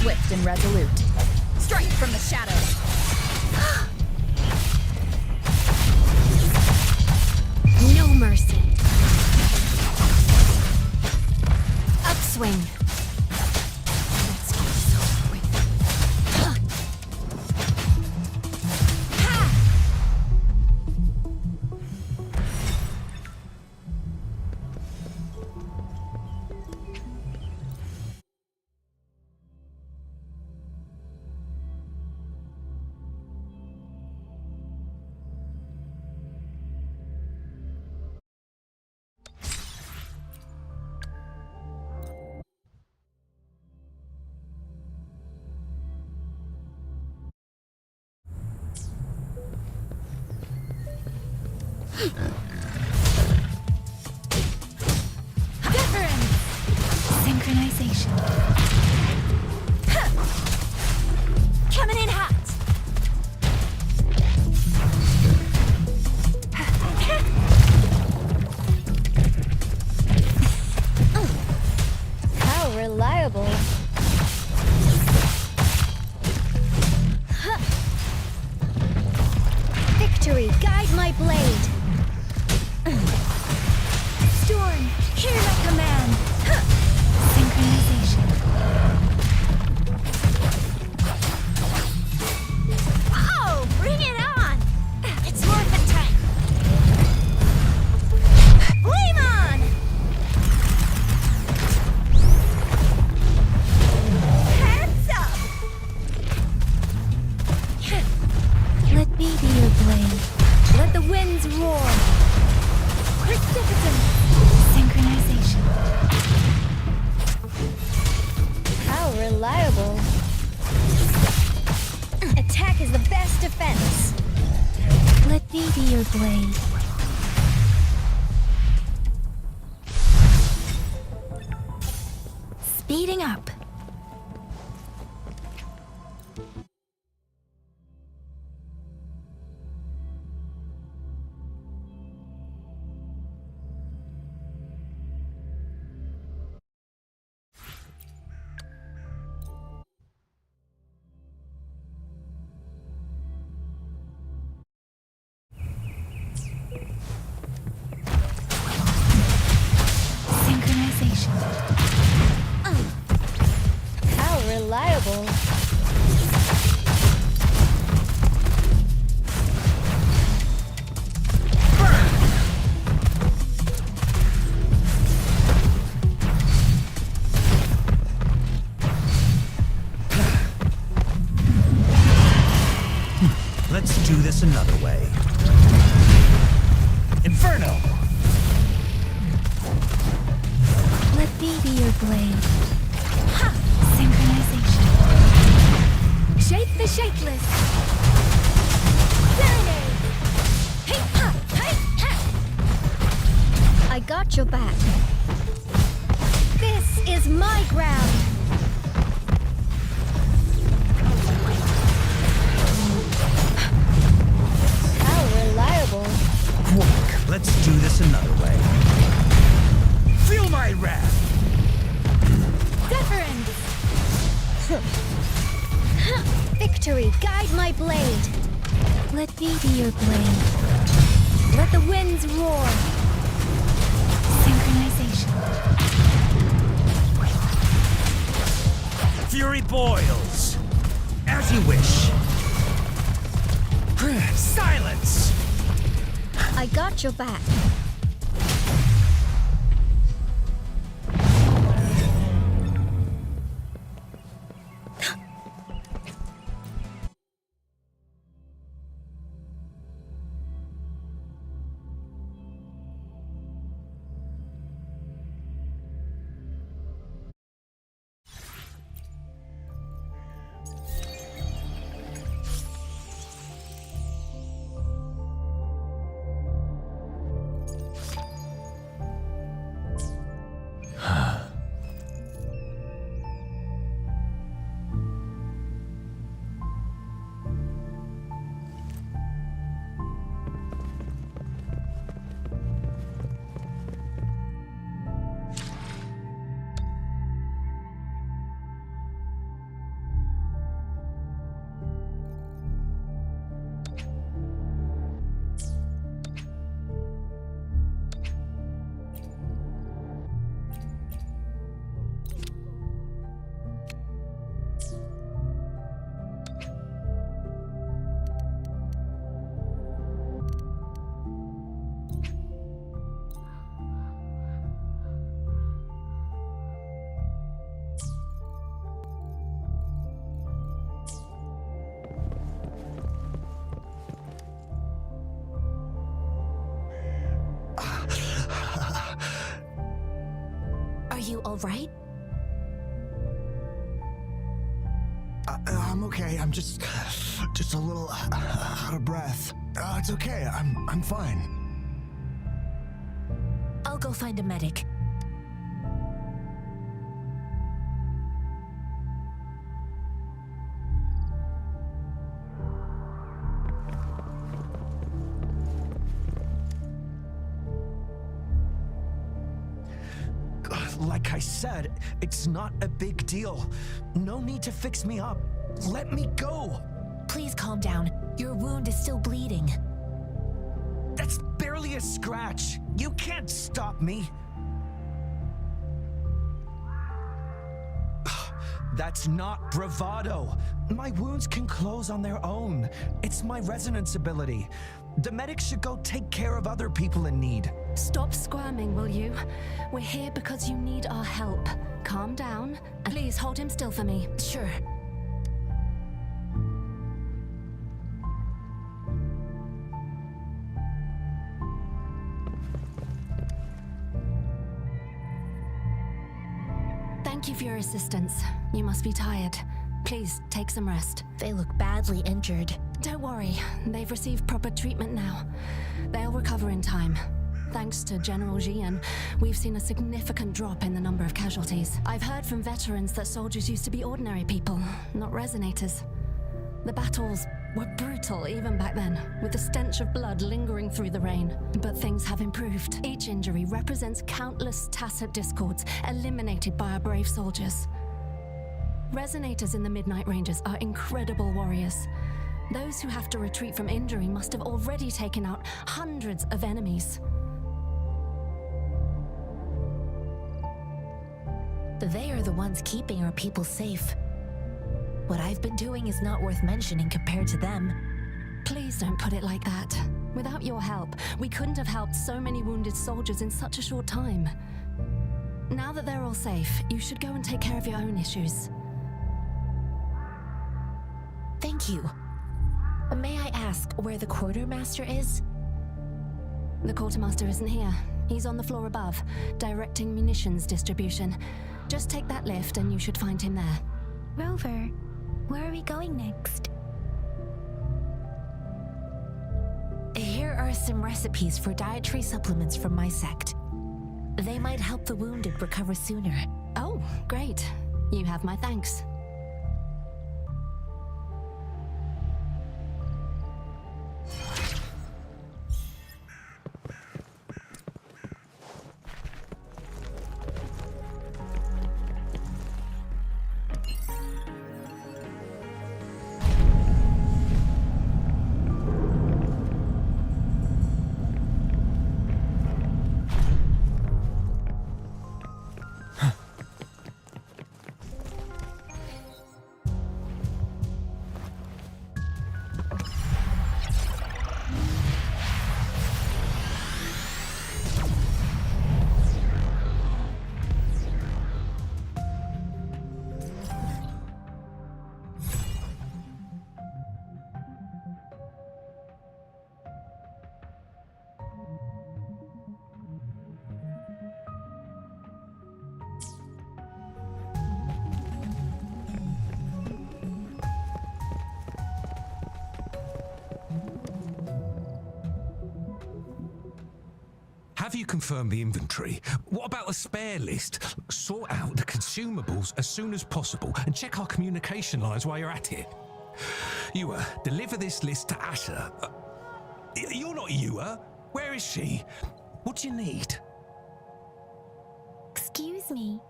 Swift and resolute. Strike from the shadows. No mercy. Upswing. Let's get this over with. Synchronization. Coming in hot. How reliable. Victory, guide my blade. Storm, hear my command. Synchronization. Oh, bring it on! It's morphin' time. Flame on! Heads up! Let me be your blade. Let the winds roar. Precipitant. Synchronization. How reliable. Attack is the best defense. Let me be your blade. Speeding up. Synchronization. How reliable. Let's do this another way. Inferno! Let me be your blade. Ha! Synchronization. Shape the shapeless. Serenade. Hey, ha, hey, ha. got your back. This is my ground. How reliable. Quick, let's do this another way. Feel my wrath! Deference. Victory, guide my blade. Let me be your blade. Let the winds roar. Synchronization. Fury boils. As you wish. Silence! I got your back. Are you all right? I'm okay. I'm just a little out of breath. It's okay. I'm fine. I'll go find a medic. Like I said, it's not a big deal. No need to fix me up. Let me go. Please calm down. Your wound is still bleeding. That's barely a scratch. You can't stop me. That's not bravado. My wounds can close on their own. It's my resonance ability. The medics should go take care of other people in need. Stop squirming, will you? We're here because you need our help. Calm down, and please hold him still for me. Sure. Thank you for your assistance. You must be tired. Please, take some rest. They look badly injured. Don't worry, they've received proper treatment now. They'll recover in time. Thanks to General Jian, we've seen a significant drop in the number of casualties. I've heard from veterans that soldiers used to be ordinary people, not resonators. The battles were brutal even back then, with the stench of blood lingering through the rain. But things have improved. Each injury represents countless tacit discords eliminated by our brave soldiers. Resonators in the Midnight Rangers are incredible warriors. Those who have to retreat from injury must have already taken out hundreds of enemies. They are the ones keeping our people safe. What I've been doing is not worth mentioning compared to them. Please don't put it like that. Without your help, we couldn't have helped so many wounded soldiers in such a short time. Now that they're all safe, you should go and take care of your own issues. Thank you. May I ask where the quartermaster is? The quartermaster isn't here. He's on the floor above, directing munitions distribution. Just take that lift and you should find him there. Rover, where are we going next? Here are some recipes for dietary supplements from my sect. They might help the wounded recover sooner. Oh, great. You have my thanks. Have you confirmed the inventory? What about the spare list? Sort out the consumables as soon as possible and check our communication lines while you're at it. Yua, deliver this list to Asher. You're not Yua. Where is she? What do you need? Excuse me.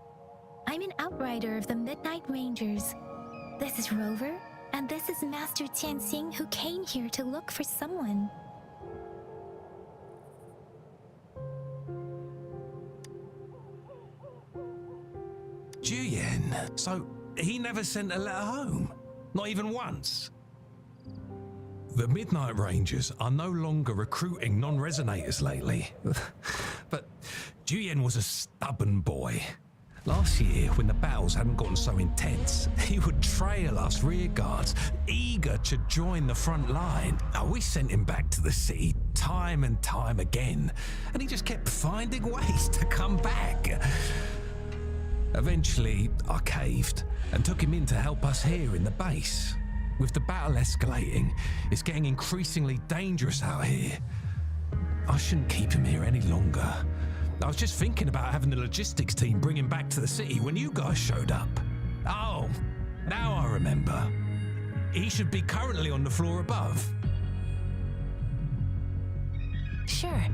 I'm an outrider of the Midnight Rangers. This is Rover, and this is Master Tianxing, who came here to look for someone. Juyen. So he never sent a letter home? Not even once? The Midnight Rangers are no longer recruiting non-resonators lately. But Juyen was a stubborn boy. Last year, when the battles hadn't gotten so intense, he would trail us rearguards, eager to join the front line. We sent him back to the city time and time again, and he just kept finding ways to come back. Eventually, I caved and took him in to help us here in the base. With the battle escalating, it's getting increasingly dangerous out here. I shouldn't keep him here any longer. I was just thinking about having the logistics team bring him back to the city when you guys showed up. Oh, now I remember. He should be currently on the floor above. Sure.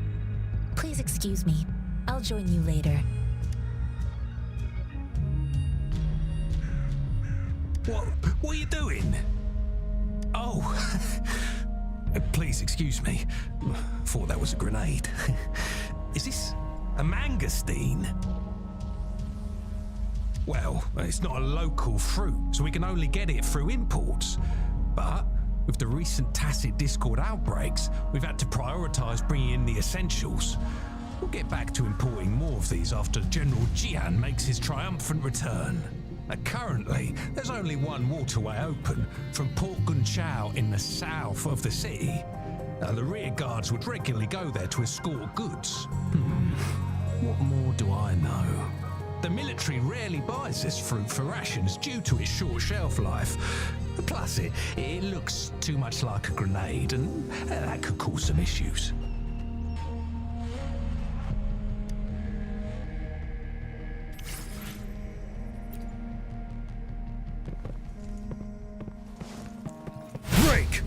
Please excuse me. I'll join you later. What are you doing? Oh, please excuse me. Thought that was a grenade. Is this a mangosteen? Well, it's not a local fruit, so we can only get it through imports. But with the recent tacit Discord outbreaks, we've had to prioritize bringing in the essentials. We'll get back to importing more of these after General Jian makes his triumphant return. Currently, there's only one waterway open from Port Gunchao in the south of the city. The rear guards would regularly go there to escort goods. What more do I know? The military rarely buys this fruit for rations due to its short shelf life. Plus, it looks too much like a grenade, and that could cause some issues. Break!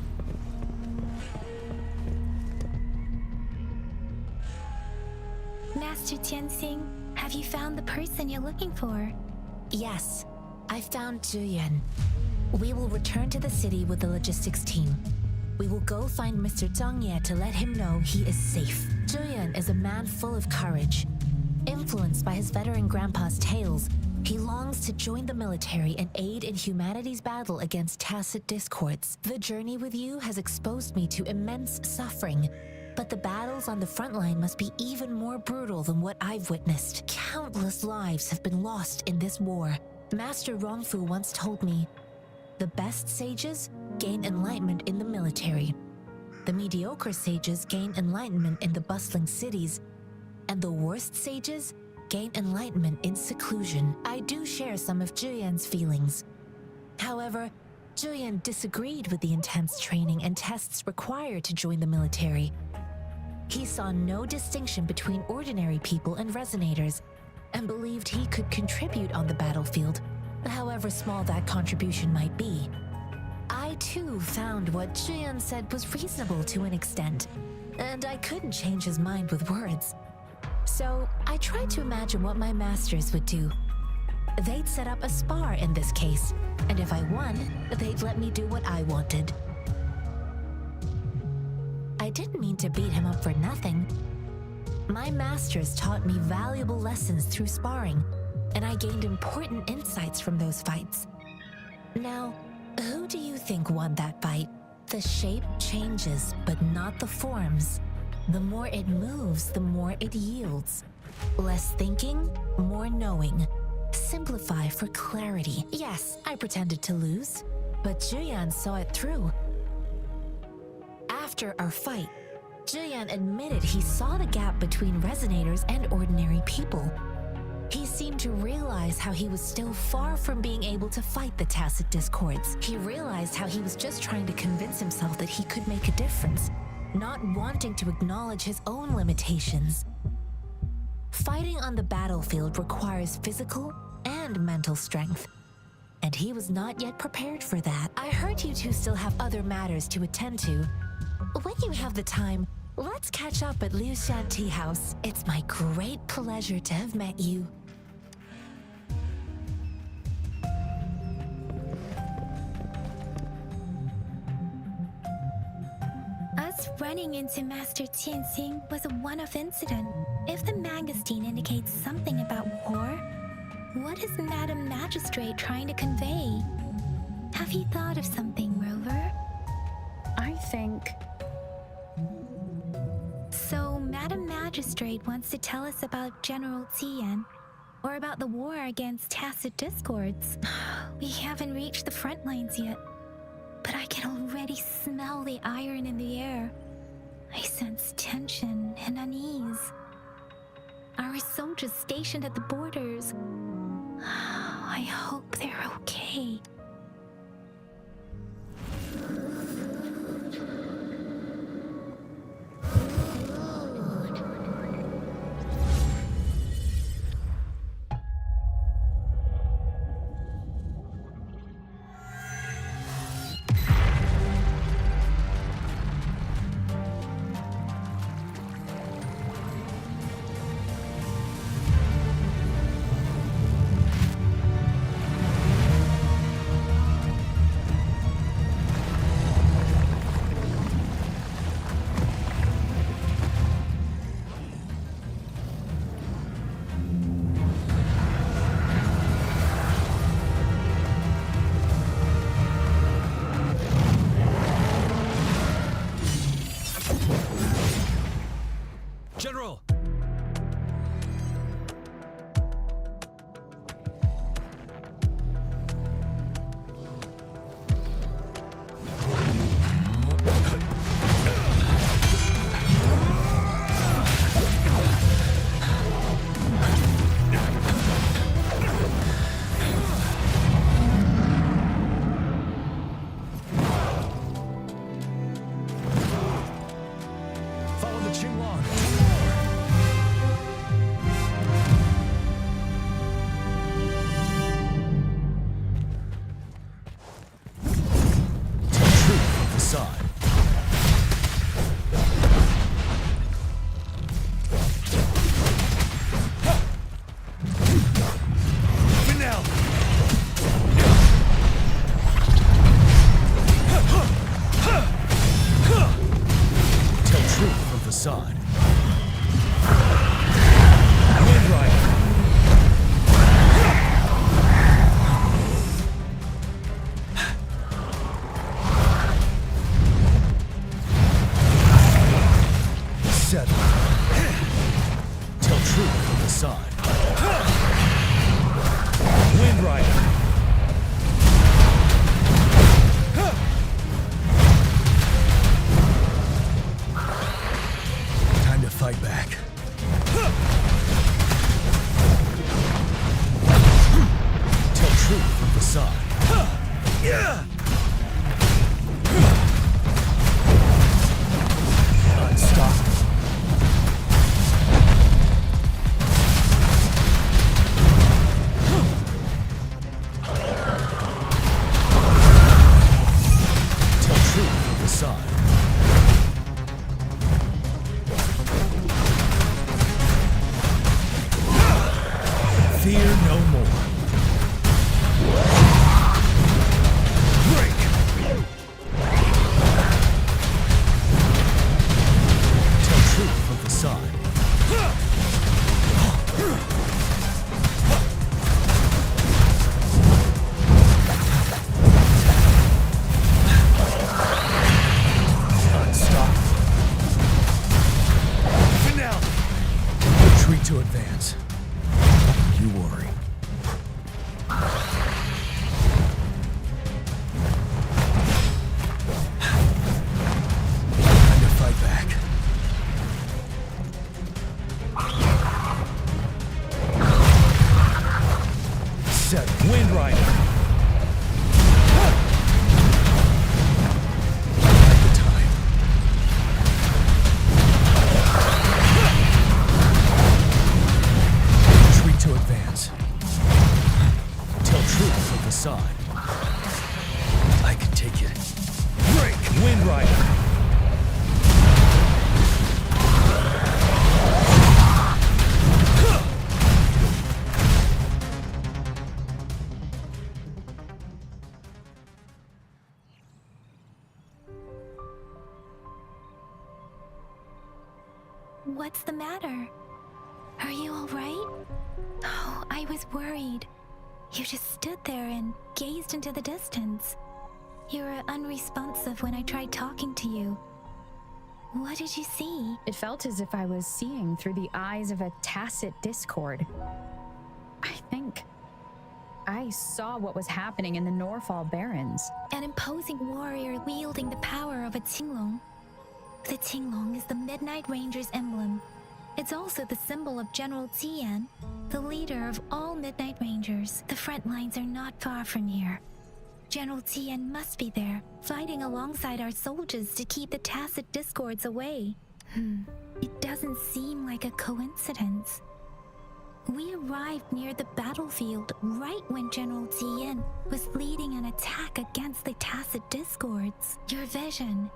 Master Tianxing, have you found the person you're looking for? Yes, I found Juyen. We will return to the city with the logistics team. We will go find Mr. Zhang Ye to let him know he is safe. Juyen is a man full of courage. Influenced by his veteran grandpa's tales, he longs to join the military and aid in humanity's battle against tacit discords. The journey with you has exposed me to immense suffering, but the battles on the front line must be even more brutal than what I've witnessed. Countless lives have been lost in this war. Master Rongfu once told me, the best sages gain enlightenment in the military. The mediocre sages gain enlightenment in the bustling cities, and the worst sages gain enlightenment in seclusion. I do share some of Juyen's feelings. However, Juyen disagreed with the intense training and tests required to join the military. He saw no distinction between ordinary people and resonators, and believed he could contribute on the battlefield, however small that contribution might be. I too found what Zhiyan said was reasonable to an extent, and I couldn't change his mind with words. So I tried to imagine what my masters would do. They'd set up a spar in this case, and if I won, they'd let me do what I wanted. I didn't mean to beat him up for nothing. My masters taught me valuable lessons through sparring, and I gained important insights from those fights. Now, who do you think won that fight? The shape changes, but not the forms. The more it moves, the more it yields. Less thinking, more knowing. Simplify for clarity. Yes, I pretended to lose, but Zhiyan saw it through. After our fight, Zhiyan admitted he saw the gap between resonators and ordinary people. He seemed to realize how he was still far from being able to fight the tacit discords. He realized how he was just trying to convince himself that he could make a difference, not wanting to acknowledge his own limitations. Fighting on the battlefield requires physical and mental strength, and he was not yet prepared for that. I heard you two still have other matters to attend to. When you have the time, let's catch up at Liu Shan Tea House. It's my great pleasure to have met you. Us running into Master Tianxing was a one-off incident. If the magazine indicates something about war, what is Madam Magistrate trying to convey? Have you thought of something, Rover? I think... So, Madam Magistrate wants to tell us about General Tian, or about the war against tacit discords. We haven't reached the front lines yet, but I can already smell the iron in the air. I sense tension and unease. Our soldiers stationed at the borders. I hope they're okay. General! Follow the Qinglong. Side. Finale. Tell truth from facade. Wind Rider. Settle. Tell truth from the side. Wind Rider. Time to fight back. Tell truth from the side. Unstoppable. Fear no more. Break! Tell truth from facade. Unstoppable. Finale! Retreat to advance. You worry. Time to fight back. Set Wind Rider. At the time. Retreat to advance. Tell truth from the side. I can take it. Break! Wind Rider! What's the matter? Are you all right? Oh, I was worried. You just stood there and gazed into the distance. You were unresponsive when I tried talking to you. What did you see? It felt as if I was seeing through the eyes of a tacit discord. I think I saw what was happening in the Norfall Barrens. An imposing warrior wielding the power of a Tinglong. The Tinglong is the Midnight Ranger's emblem. It's also the symbol of General Tian, the leader of all Midnight Rangers. The front lines are not far from here. General Tian must be there, fighting alongside our soldiers to keep the tacit discords away. It doesn't seem like a coincidence. We arrived near the battlefield right when General Tian was leading an attack against the tacit discords. Your vision.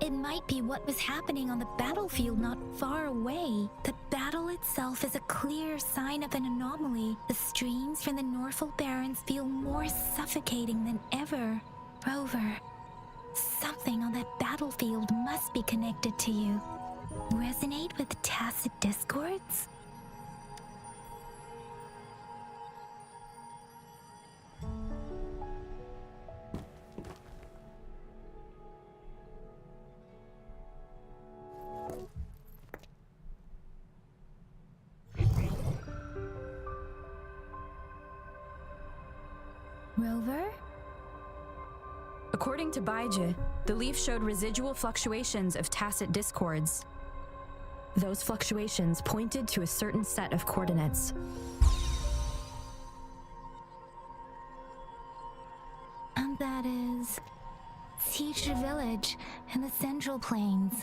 It might be what was happening on the battlefield not far away. The battle itself is a clear sign of an anomaly. The streams from the Norfall Barrens feel more suffocating than ever. Rover, something on that battlefield must be connected to you. Resonate with the tacit discords? Rover? According to Baiji, the leaf showed residual fluctuations of tacit discords. Those fluctuations pointed to a certain set of coordinates. And that is Teacher Village in the Central Plains.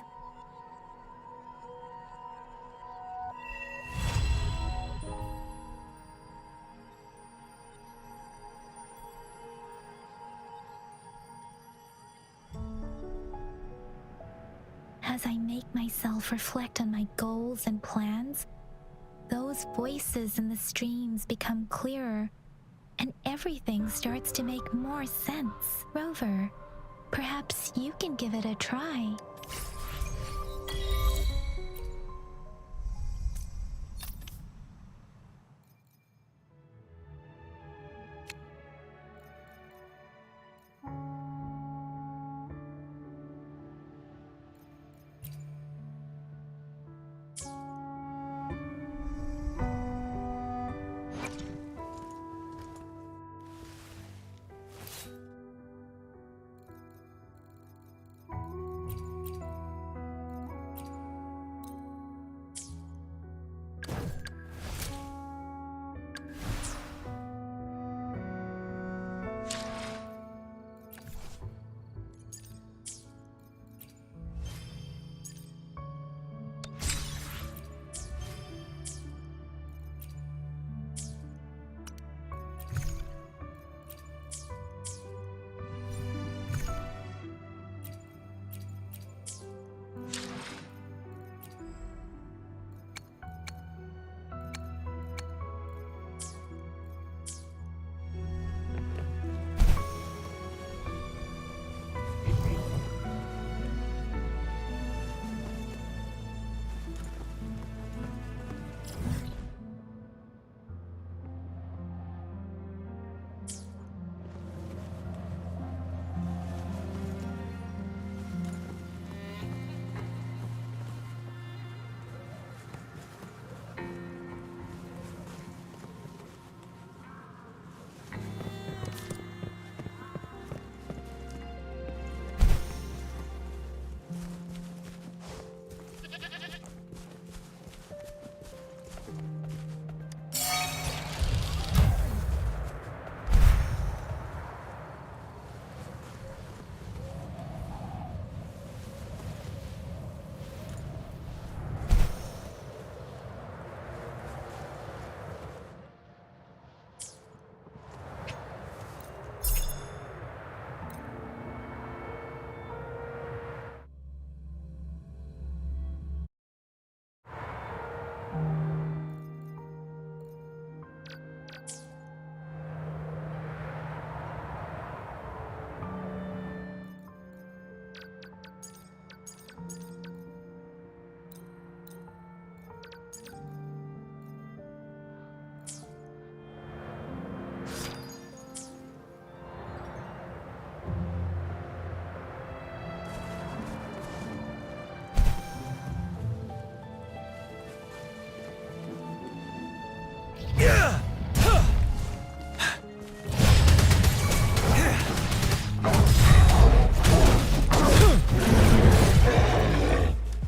As I make myself reflect on my goals and plans, those voices in the streams become clearer, and everything starts to make more sense. Rover, perhaps you can give it a try.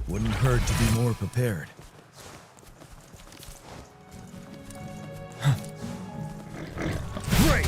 Wouldn't hurt to be more prepared. Break!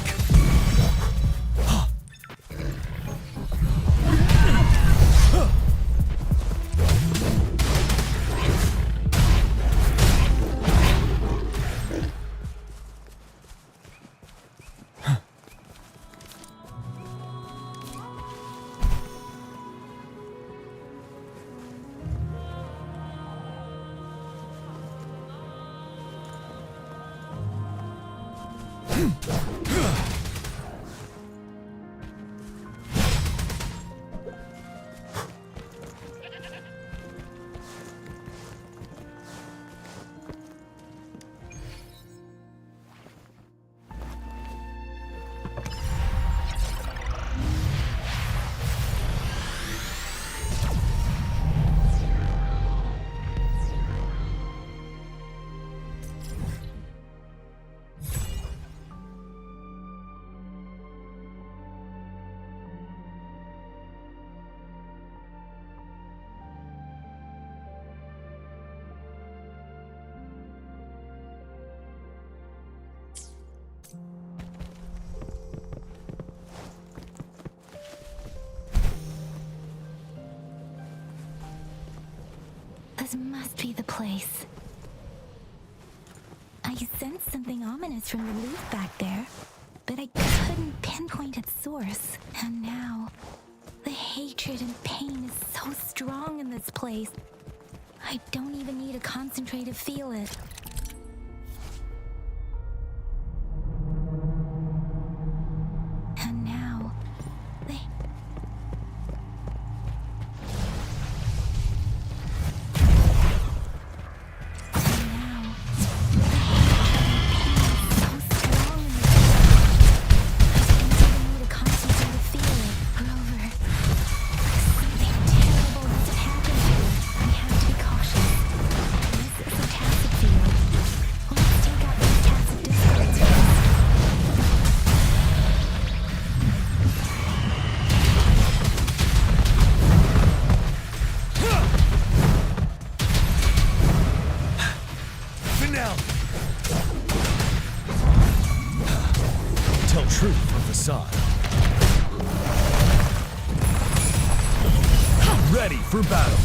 This must be the place. I sensed something ominous from the loop back there, but I couldn't pinpoint its source. And now, the hatred and pain is so strong in this place. I don't even need to concentrate to feel it. And now, Tell truth from facade. Ready for battle.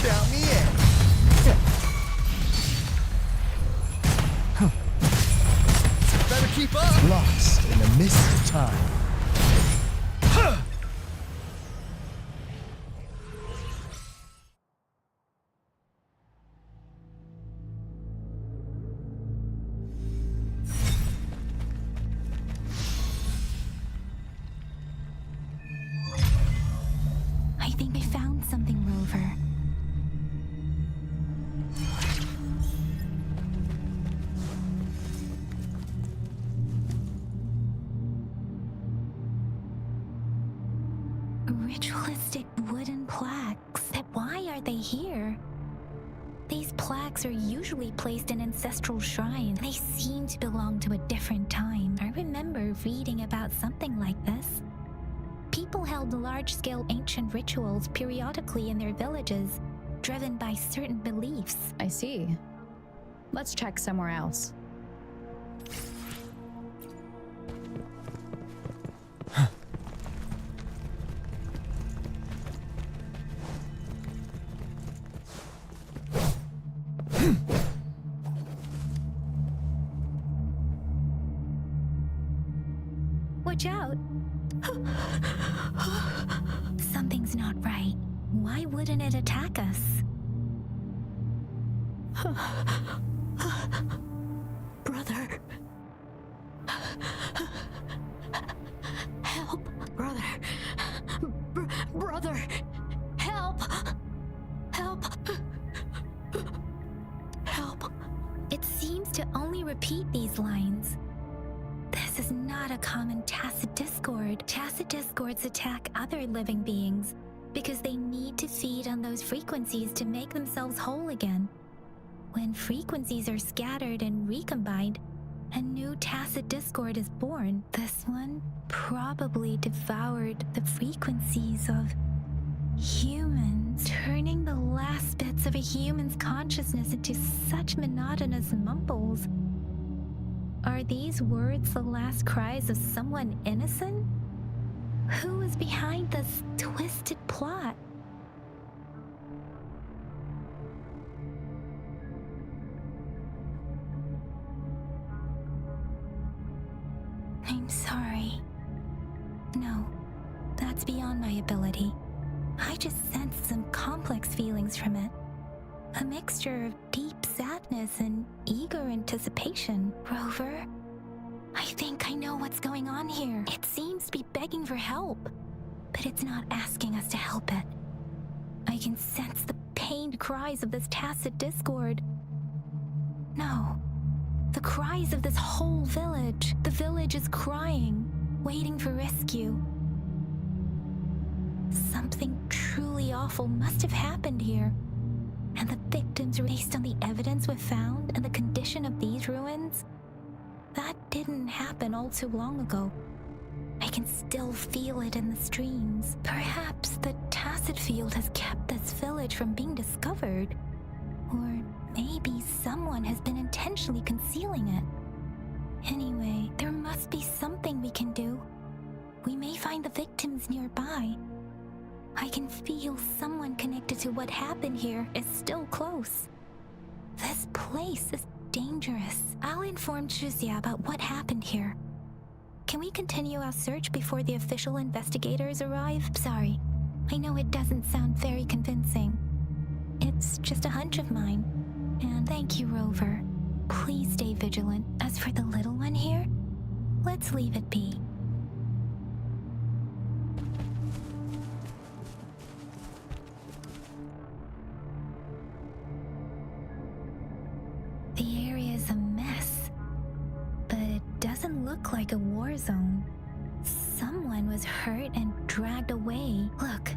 Count me in. Better keep up. Lost in the mist of time. I think I found something, Rover. Ritualistic wooden plaques. Why are they here? These plaques are usually placed in ancestral shrines. They seem to belong to a different time. I remember reading about something like this. People held large-scale ancient rituals periodically in their villages, driven by certain beliefs. I see. Let's check somewhere else. Watch out! Something's not right. Why wouldn't it attack us? Brother. Help. Brother. Brother. Help. Help. Help. It seems to only repeat these lines. This is not a common tacit discord. Tacit discords attack other living beings, because they need to feed on those frequencies to make themselves whole again. When frequencies are scattered and recombined, a new tacit discord is born. This one probably devoured the frequencies of humans, turning the last bits of a human's consciousness into such monotonous mumbles. Are these words the last cries of someone innocent? Who is behind this twisted plot? I'm sorry. No, that's beyond my ability. I just sensed some complex feelings from it. A mixture of deep sadness and eager anticipation. Rover, I think I know what's going on here. It seems to be begging for help, but it's not asking us to help it. I can sense the pained cries of this tacit discord. No, the cries of this whole village. The village is crying, waiting for rescue. Something truly awful must have happened here. And the victims, based on the evidence we've found and the condition of these ruins, that didn't happen all too long ago. I can still feel it in the streams. Perhaps the tacit field has kept this village from being discovered. Or maybe someone has been intentionally concealing it. Anyway, there must be something we can do. We may find the victims nearby. I can feel someone connected to what happened here is still close. This place is dangerous. I'll inform Chuzia about what happened here. Can we continue our search before the official investigators arrive? Sorry, I know it doesn't sound very convincing. It's just a hunch of mine. And thank you, Rover. Please stay vigilant. As for the little one here, let's leave it be. The area is a mess, but it doesn't look like a war zone. Someone was hurt and dragged away. Look,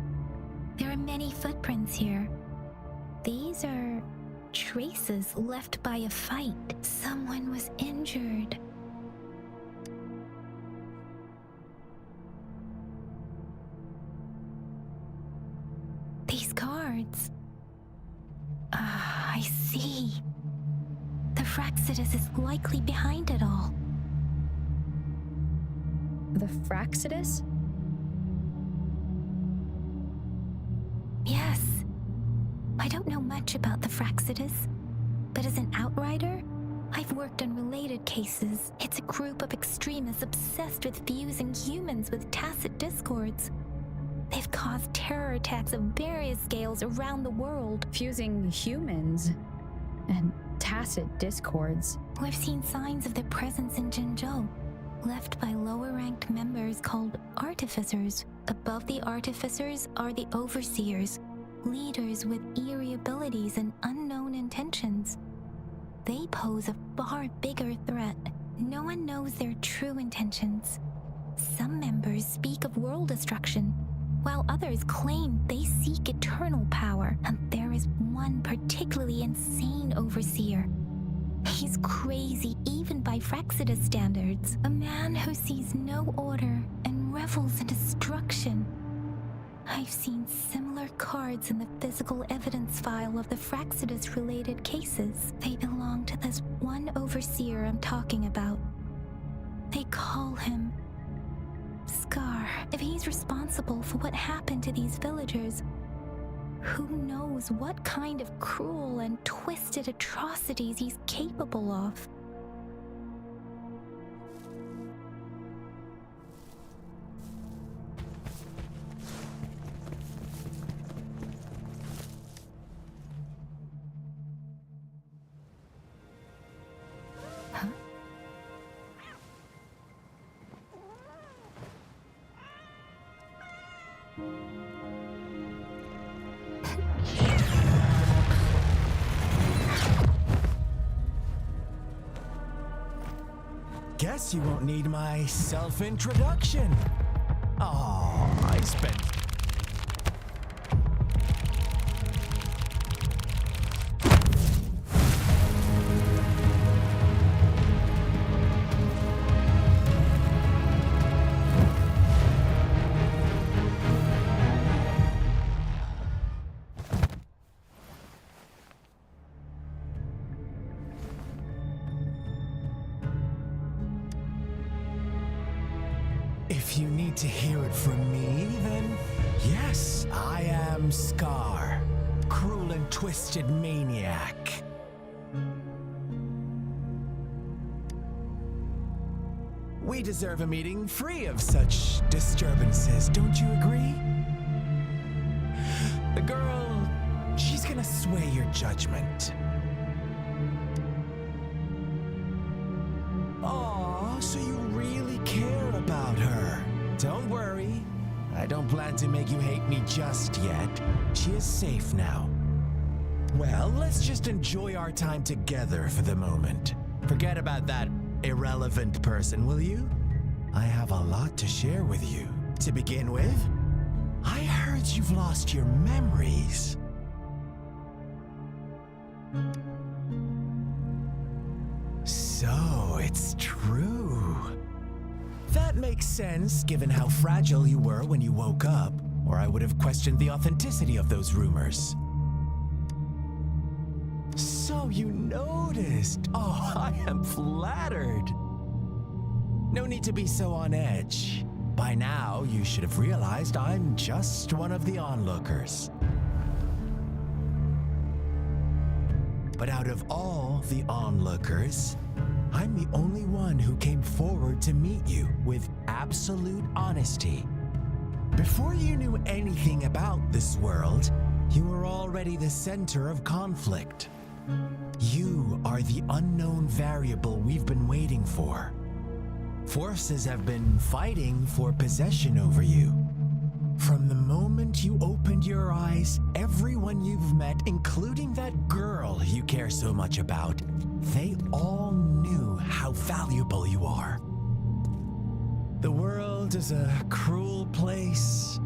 there are many footprints here. These are traces left by a fight. Someone was injured. These cards. I see. The Fraxidus is likely behind it all. The Fraxidus? Yes. I don't know much about the Fraxidus, but as an outrider, I've worked on related cases. It's a group of extremists obsessed with fusing humans with tacit discords. They've caused terror attacks of various scales around the world. Fusing humans and tacit discords. We've seen signs of their presence in Jinzhou, left by lower-ranked members called artificers. Above the artificers are the overseers, leaders with eerie abilities and unknown intentions. They pose a far bigger threat. No one knows their true intentions. Some members speak of world destruction, while others claim they seek eternal power. And there is one particularly insane overseer. He's crazy even by Fraxidus standards. A man who sees no order and revels in destruction. I've seen similar cards in the physical evidence file of the Fraxidus-related cases. They belong to this one overseer I'm talking about. They call him Scar. If he's responsible for what happened to these villagers, who knows what kind of cruel and twisted atrocities he's capable of. Guess you won't need my self-introduction. Oh, I spent If you need to hear it from me, then yes, I am Scar, cruel and twisted maniac. We deserve a meeting free of such disturbances, don't you agree? The girl, she's gonna sway your judgment. Aw, so you really care about her. Don't worry, I don't plan to make you hate me just yet. She is safe now. Well, let's just enjoy our time together for the moment. Forget about that irrelevant person, will you? I have a lot to share with you. To begin with, I heard you've lost your memories. So, it's true. That makes sense, given how fragile you were when you woke up, or I would have questioned the authenticity of those rumors. So you noticed. Oh, I am flattered. No need to be so on edge. By now, you should have realized I'm just one of the onlookers. But out of all the onlookers, I'm the only one who came forward to meet you with absolute honesty. Before you knew anything about this world, you were already the center of conflict. You are the unknown variable we've been waiting for. Forces have been fighting for possession over you. From the moment you opened your eyes, everyone you've met, including that girl you care so much about, they all knew how valuable you are. The world is a cruel place.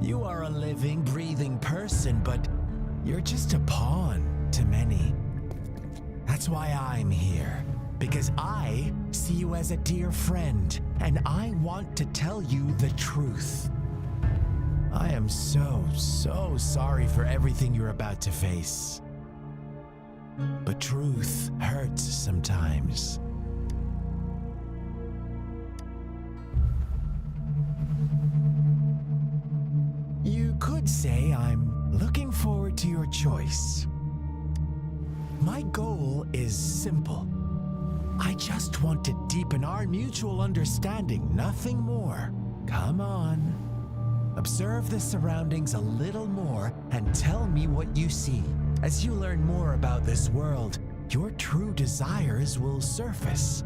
You are a living, breathing person, but you're just a pawn to many. That's why I'm here, because I see you as a dear friend, and I want to tell you the truth. I am so sorry for everything you're about to face. But truth hurts sometimes. You could say I'm looking forward to your choice. My goal is simple. I just want to deepen our mutual understanding, nothing more. Come on. Observe the surroundings a little more and tell me what you see. As you learn more about this world, your true desires will surface,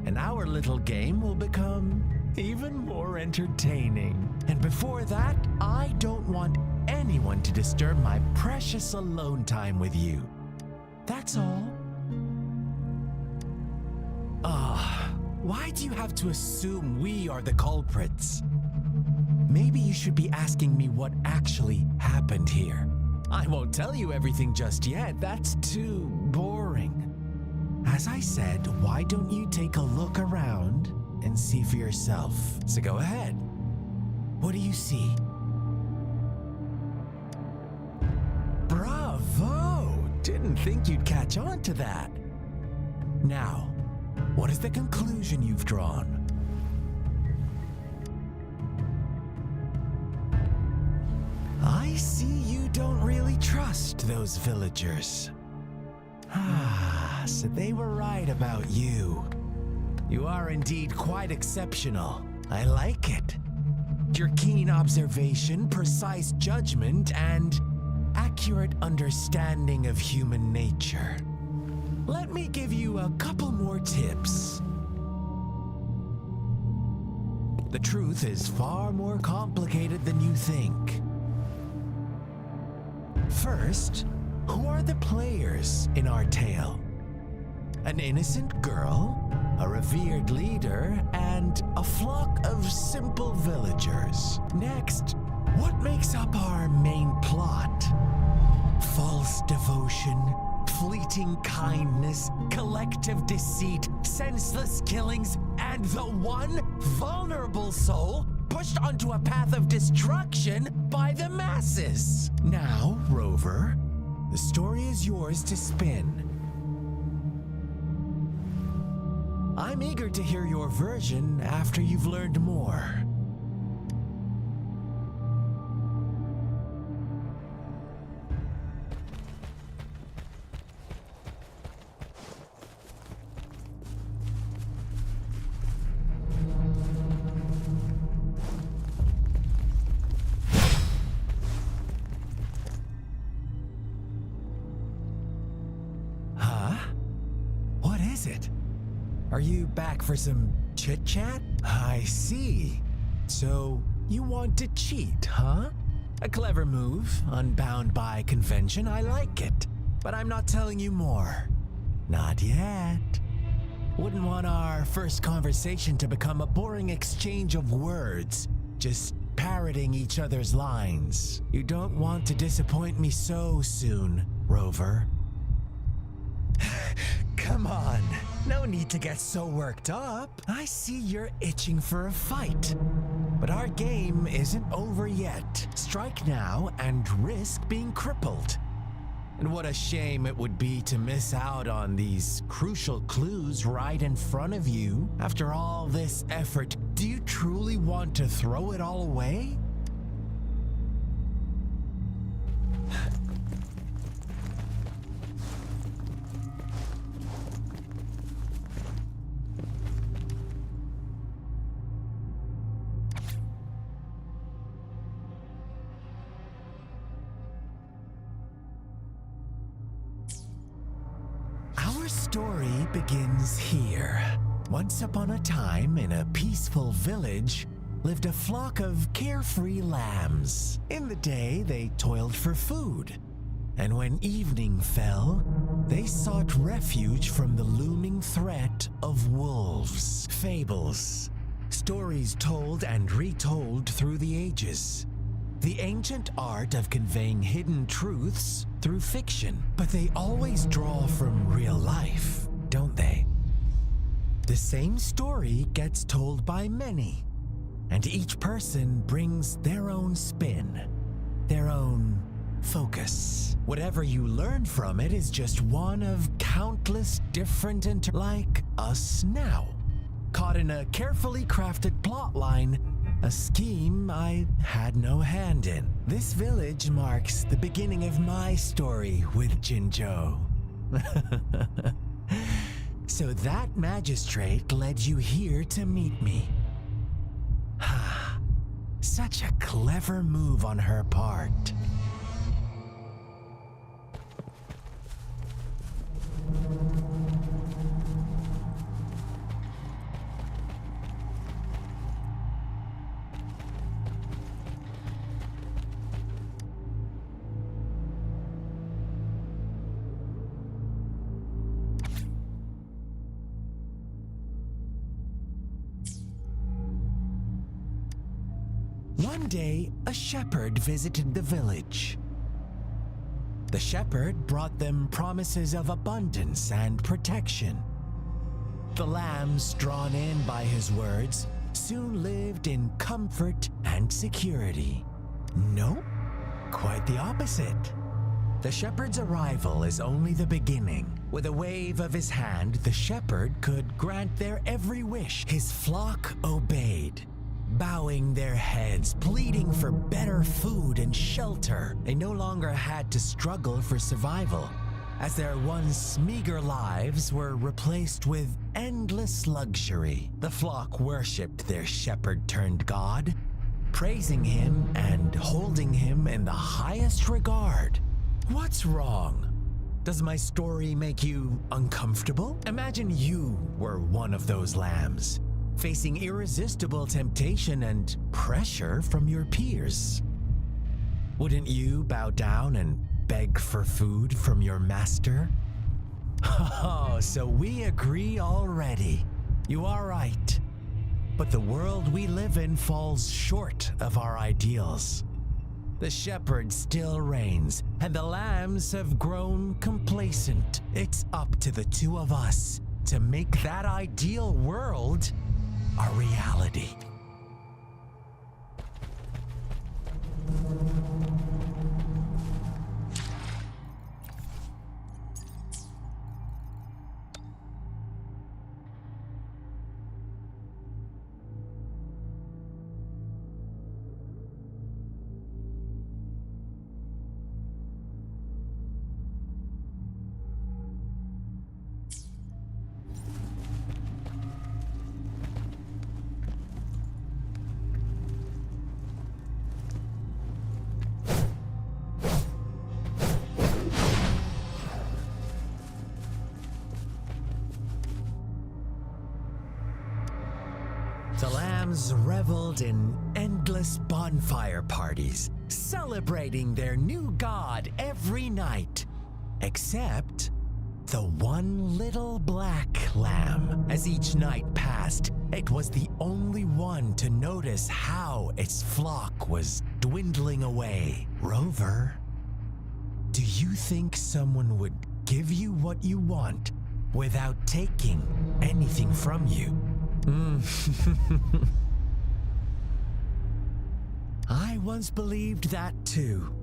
and our little game will become even more entertaining. And before that, I don't want anyone to disturb my precious alone time with you. That's all. Why do you have to assume we are the culprits? Maybe you should be asking me what actually happened here. I won't tell you everything just yet, that's too boring. As I said, why don't you take a look around and see for yourself? So go ahead. What do you see? Bravo! Didn't think you'd catch on to that. Now, what is the conclusion you've drawn? I see you don't really trust those villagers. So they were right about you. You are indeed quite exceptional. I like it. Your keen observation, precise judgment, and accurate understanding of human nature. Let me give you a couple more tips. The truth is far more complicated than you think. First, who are the players in our tale? An innocent girl, a revered leader, and a flock of simple villagers. Next, what makes up our main plot? False devotion, fleeting kindness, collective deceit, senseless killings, and the one vulnerable soul pushed onto a path of destruction by the masses. Now, Rover, the story is yours to spin. I'm eager to hear your version after you've learned more. What is it? Are you back for some chit-chat? I see. So, you want to cheat, huh? A clever move, unbound by convention, I like it. But I'm not telling you more. Not yet. Wouldn't want our first conversation to become a boring exchange of words, just parroting each other's lines. You don't want to disappoint me so soon, Rover. Come on, no need to get so worked up. I see you're itching for a fight. But our game isn't over yet. Strike now and risk being crippled. And what a shame it would be to miss out on these crucial clues right in front of you. After all this effort, do you truly want to throw it all away? Our story begins here. Once upon a time, in a peaceful village, lived a flock of carefree lambs. In the day, they toiled for food. And when evening fell, they sought refuge from the looming threat of wolves. Fables. Stories told and retold through the ages. The ancient art of conveying hidden truths through fiction, but they always draw from real life, don't they? The same story gets told by many, and each person brings their own spin, their own focus. Whatever you learn from it is just one of countless different like us now, caught in a carefully crafted plotline. A scheme I had no hand in. This village marks the beginning of my story with Jinzhou. So that magistrate led you here to meet me. Such a clever move on her part. One day, a shepherd visited the village. The shepherd brought them promises of abundance and protection. The lambs, drawn in by his words, soon lived in comfort and security. Nope, quite the opposite. The shepherd's arrival is only the beginning. With a wave of his hand, the shepherd could grant their every wish. His flock obeyed, bowing their heads, pleading for better food and shelter. They no longer had to struggle for survival, as their once meager lives were replaced with endless luxury. The flock worshipped their shepherd-turned-god, praising him and holding him in the highest regard. What's wrong? Does my story make you uncomfortable? Imagine you were one of those lambs, facing irresistible temptation and pressure from your peers. Wouldn't you bow down and beg for food from your master? Oh, so we agree already. You are right. But the world we live in falls short of our ideals. The shepherd still reigns, and the lambs have grown complacent. It's up to the two of us to make that ideal world a reality. lambs reveled in endless bonfire parties, celebrating their new god every night. Except the one little black lamb. As each night passed, it was the only one to notice how its flock was dwindling away. Rover, do you think someone would give you what you want without taking anything from you? I once believed that too.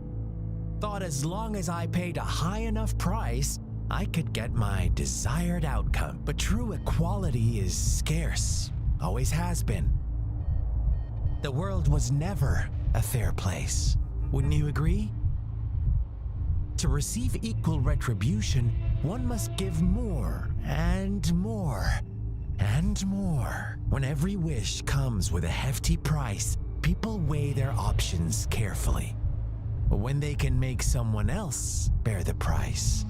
Thought as long as I paid a high enough price, I could get my desired outcome. But true equality is scarce, always has been. The world was never a fair place. Wouldn't you agree? To receive equal retribution, one must give more and more and more. When every wish comes with a hefty price, people weigh their options carefully. When they can make someone else bear the price,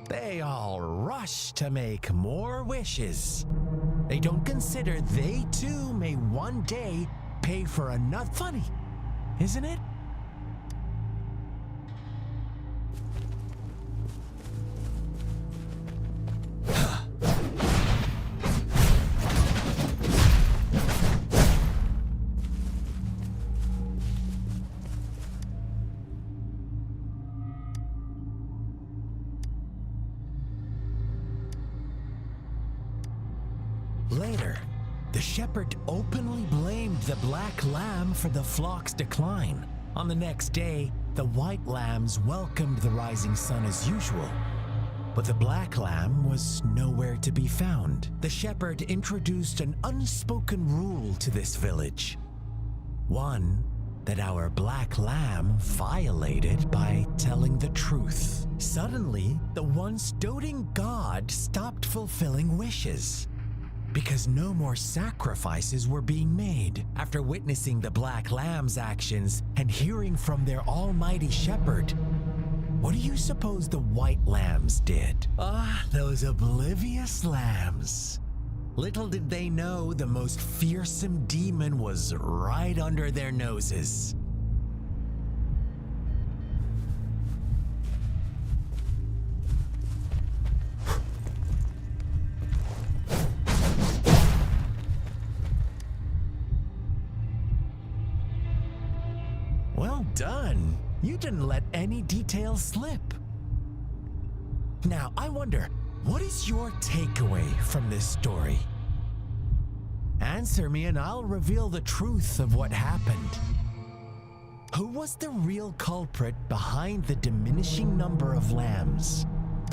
they all rush to make more wishes. They don't consider they too may one day pay for another. Funny, isn't it? Later, the shepherd openly blamed the black lamb for the flock's decline. On the next day, the white lambs welcomed the rising sun as usual, but the black lamb was nowhere to be found. The shepherd introduced an unspoken rule to this village, one that our black lamb violated by telling the truth. Suddenly, the once doting god stopped fulfilling wishes, because no more sacrifices were being made. After witnessing the black lamb's actions and hearing from their almighty shepherd, what do you suppose the white lambs did? Those oblivious lambs. Little did they know the most fearsome demon was right under their noses. Well done. You didn't let any details slip. Now, I wonder, what is your takeaway from this story? Answer me and I'll reveal the truth of what happened. Who was the real culprit behind the diminishing number of lambs?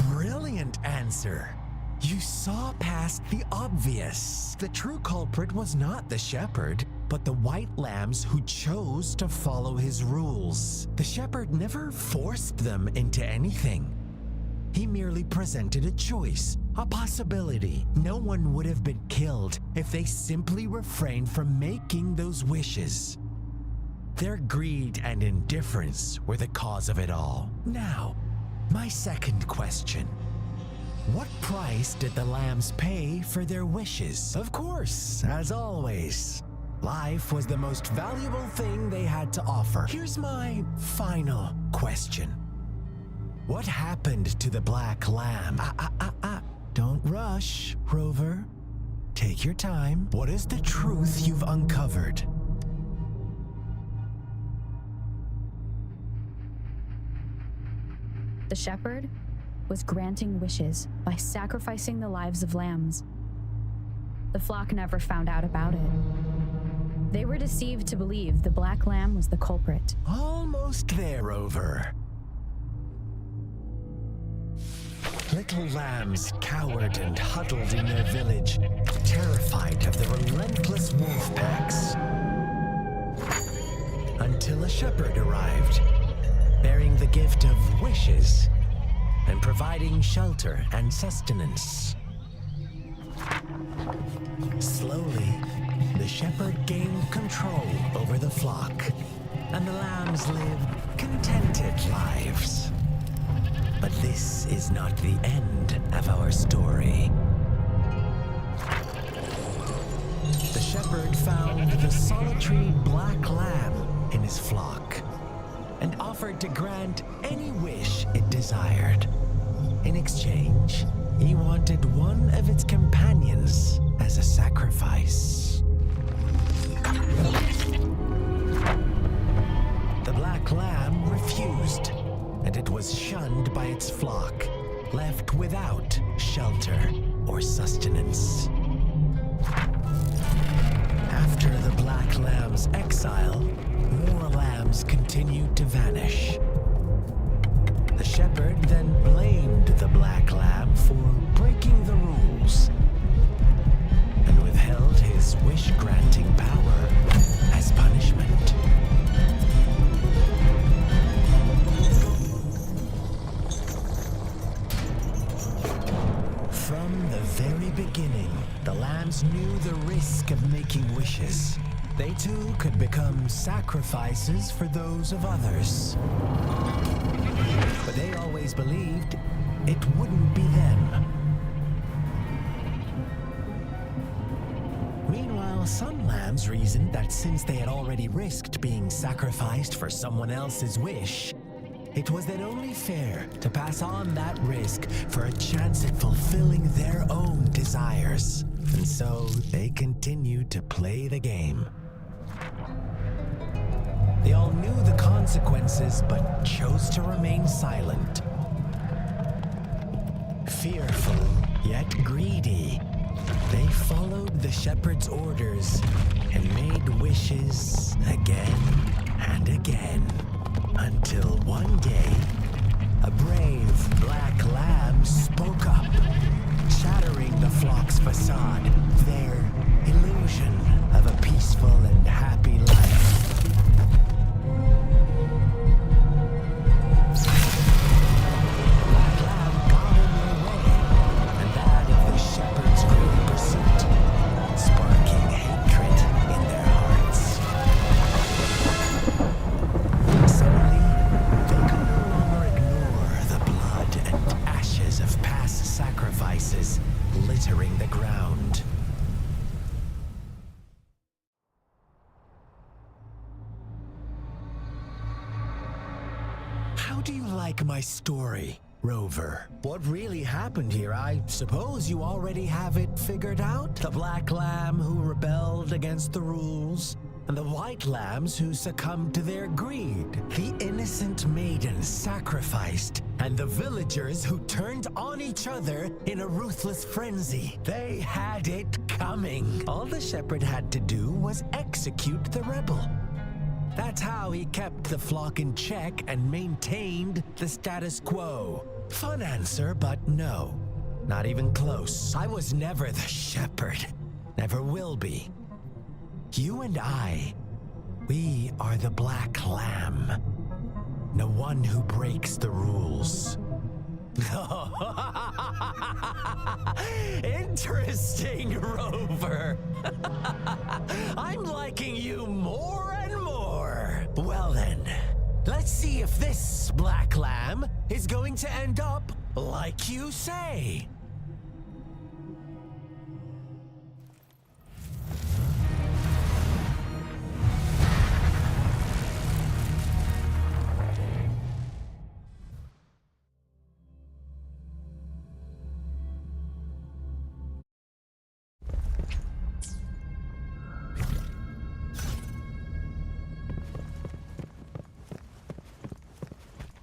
Brilliant answer. You saw past the obvious. The true culprit was not the shepherd, but the white lambs who chose to follow his rules. The shepherd never forced them into anything. He merely presented a choice, a possibility. No one would have been killed if they simply refrained from making those wishes. Their greed and indifference were the cause of it all. Now, my second question. What price did the lambs pay for their wishes? Of course, as always, life was the most valuable thing they had to offer. Here's my final question. What happened to the black lamb? Don't rush, Rover. Take your time. What is the truth you've uncovered? The shepherd was granting wishes by sacrificing the lives of lambs. The flock never found out about it. They were deceived to believe the black lamb was the culprit. Almost there, Rover. Little lambs cowered and huddled in their village, terrified of the relentless wolf packs. Until a shepherd arrived, bearing the gift of wishes and providing shelter and sustenance. Slowly, the shepherd gained control over the flock, and the lambs lived contented lives. But this is not the end of our story. the shepherd found the solitary black lamb in his flock and offered to grant any wish it desired. In exchange, he wanted one of its companions as a sacrifice. The black lamb refused, and it was shunned by its flock, left without shelter or sustenance. After the black lamb's exile, more lambs continued to vanish. The shepherd then blamed the black lamb for breaking the rules and withheld his wish-granting power as punishment. From the very beginning, the lambs knew the risk of making wishes. They too could become sacrifices for those of others. But they always believed it wouldn't be them. Meanwhile, some lambs reasoned that since they had already risked being sacrificed for someone else's wish, it was then only fair to pass on that risk for a chance at fulfilling their own desires. And so they continued to play the game. They all knew the consequences, but chose to remain silent. Fearful, yet greedy, they followed the shepherd's orders and made wishes again and again. Until one day, a brave black lamb spoke up, shattering the flock's facade, their illusion of a peaceful and happy life. Black lamb got in their way, and that of the shepherd's greedy pursuit, sparking hatred in their hearts. Suddenly, they could no longer ignore the blood and ashes of past sacrifices littering the ground. How do you like my story, Rover? What really happened here? I suppose you already have it figured out? The black lamb who rebelled against the rules, and the white lambs who succumbed to their greed. The innocent maidens sacrificed, and the villagers who turned on each other in a ruthless frenzy. They had it coming. All the shepherd had to do was execute the rebel. That's how he kept the flock in check and maintained the status quo. Fun answer, but no. Not even close. I was never the shepherd. Never will be. You and I, we are the black lamb. The one who breaks the rules. Interesting, Rover. I'm liking you more and more. Well then, let's see if this black lamb is going to end up like you say.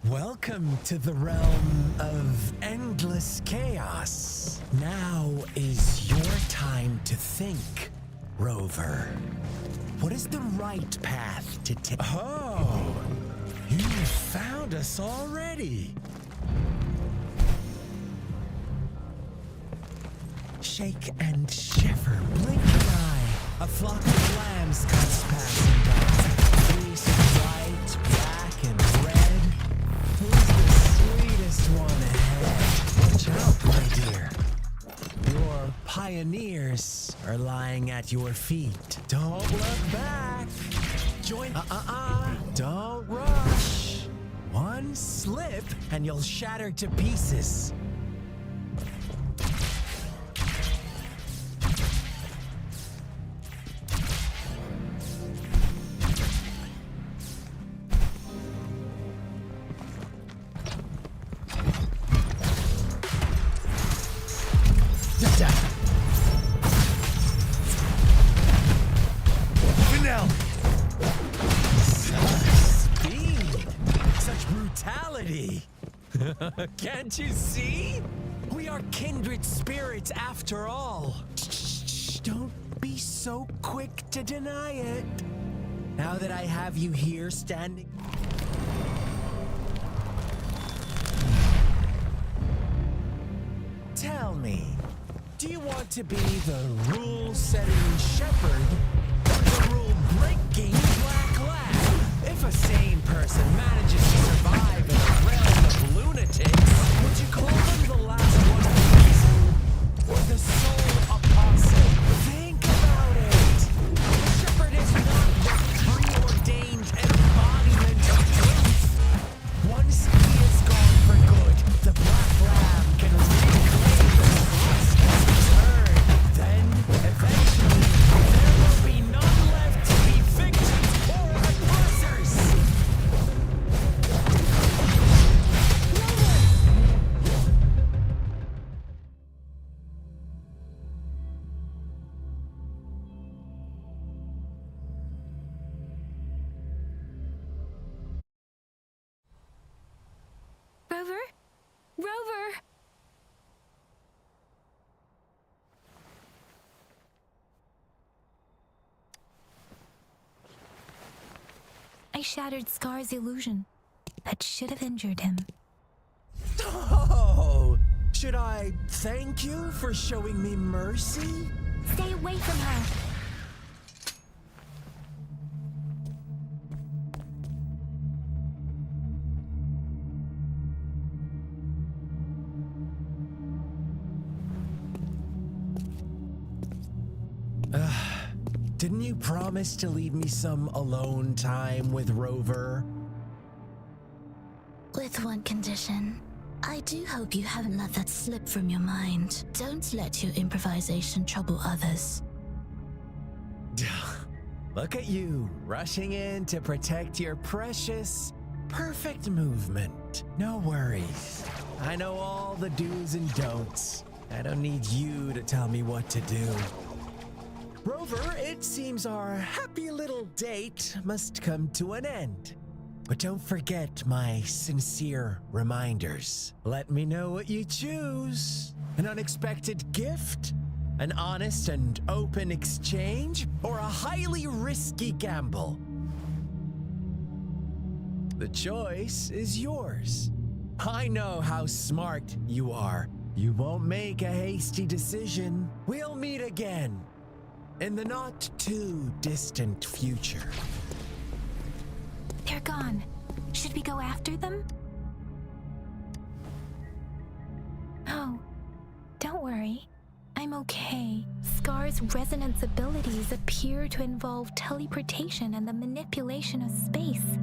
Welcome to the realm of endless chaos. Now is your time to think, Rover. What is the right path to take? Oh, you found us already. Shake and shiver, blink an eye. A flock of lambs comes passing by. Fleece white, black, and red. Who's the sweetest one ahead? Watch out, my dear. Your pioneers are lying at your feet. Don't look back. Join. Don't rush. One slip and you'll shatter to pieces. Can't you see? We are kindred spirits after all. Shh, don't be so quick to deny it. Now that I have you here standing... Tell me, do you want to be the rule-setting shepherd or the rule-breaking black lad? If a sane person manages to survive in a realm of lunatics, would you call them the last one of reason or the sole apostle? Think about it. The shepherd is not the preordained embodiment of truth. Once he is gone for good, the black lamb can reclaim the trust as his herd. Then, eventually, there will be none left to be victims or oppressors. Rover? Rover! I shattered Scar's illusion. That should have injured him. Oh, should I thank you for showing me mercy? Stay away from her! Didn't you promise to leave me some alone time with Rover? With one condition. I do hope you haven't let that slip from your mind. Don't let your improvisation trouble others. Look at you, rushing in to protect your precious, perfect movement. No worries. I know all the do's and don'ts. I don't need you to tell me what to do. Rover, it seems our happy little date must come to an end. But don't forget my sincere reminders. Let me know what you choose. An unexpected gift? An honest and open exchange? Or a highly risky gamble? The choice is yours. I know how smart you are. You won't make a hasty decision. We'll meet again. In the not too distant future. They're gone. Should we go after them? Oh, don't worry. I'm okay. Scar's resonance abilities appear to involve teleportation and the manipulation of space.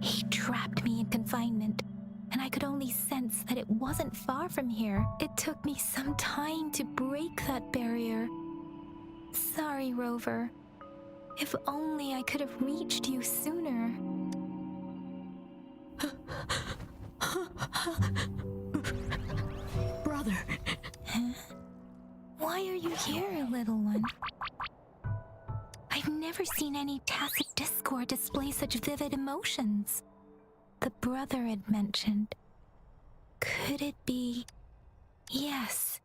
He trapped me in confinement, and I could only sense that it wasn't far from here. It took me some time to break that barrier. Sorry, Rover. If only I could have reached you sooner. Brother. Huh? Why are you here, little one? I've never seen any tacit discord display such vivid emotions. The brother had mentioned. Could it be... Yes,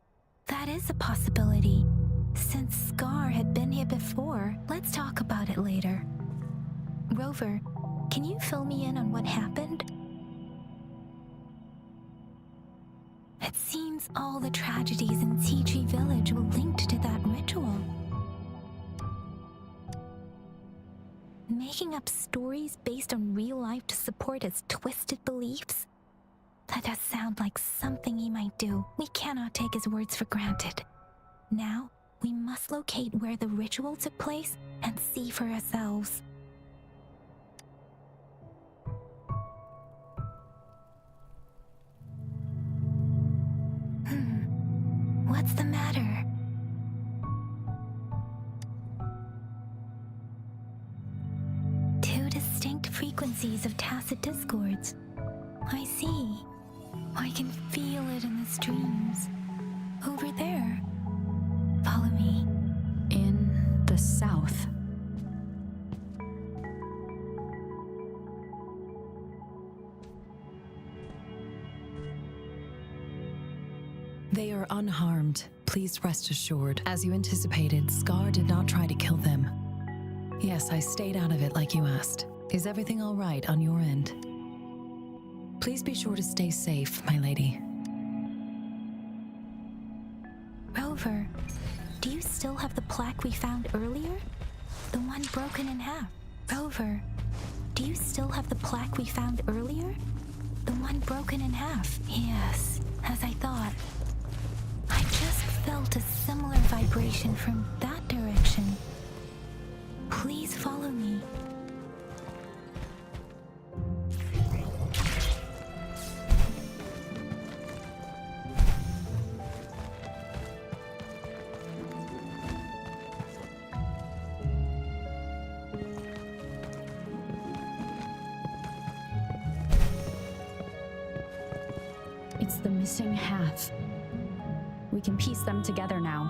that is a possibility. Since Scar had been here before, let's talk about it later. Rover, can you fill me in on what happened? It seems all the tragedies in Tea Tree Village were linked to that ritual. Making up stories based on real life to support his twisted beliefs? That does sound like something he might do. We cannot take his words for granted. Now, we must locate where the ritual took place and see for ourselves. What's the matter? Two distinct frequencies of tacit discords. I see. I can feel it in the streams. Over there. Follow me. In the south. They are unharmed. Please rest assured. As you anticipated, Scar did not try to kill them. Yes, I stayed out of it like you asked. Is everything all right on your end? Please be sure to stay safe, my lady. Rover, do you still have the plaque we found earlier? The one broken in half. Rover, do you still have the plaque we found earlier? The one broken in half. Yes, as I thought. I just felt a similar vibration from that direction. Please follow me. It's the missing half. We can piece them together now.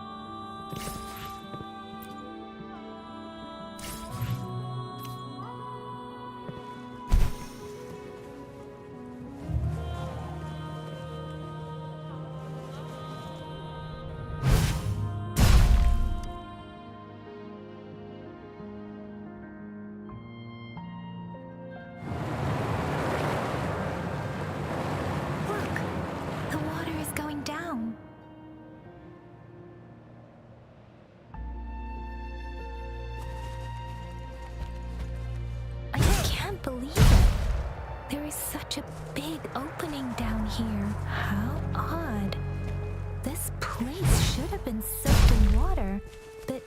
The water is going down. I can't believe it. There is such a big opening down here. How odd. This place should have been soaked in water, but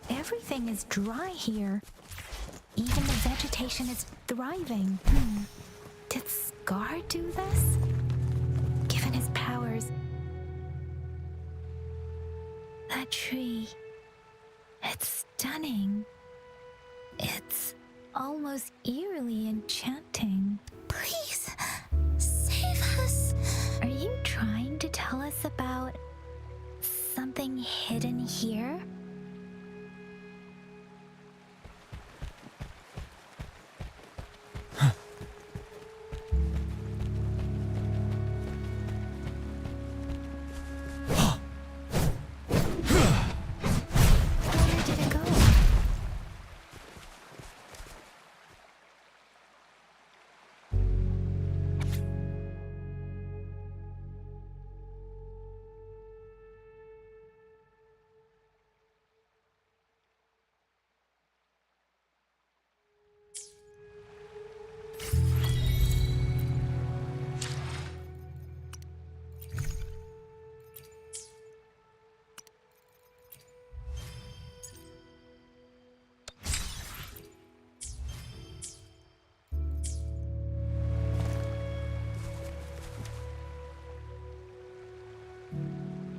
everything is dry here. Even the vegetation is thriving. Did Scar do this? Given his powers. That tree. It's stunning. It's almost eerily enchanting. Please, save us. Are you trying to tell us about something hidden here? Where did it go?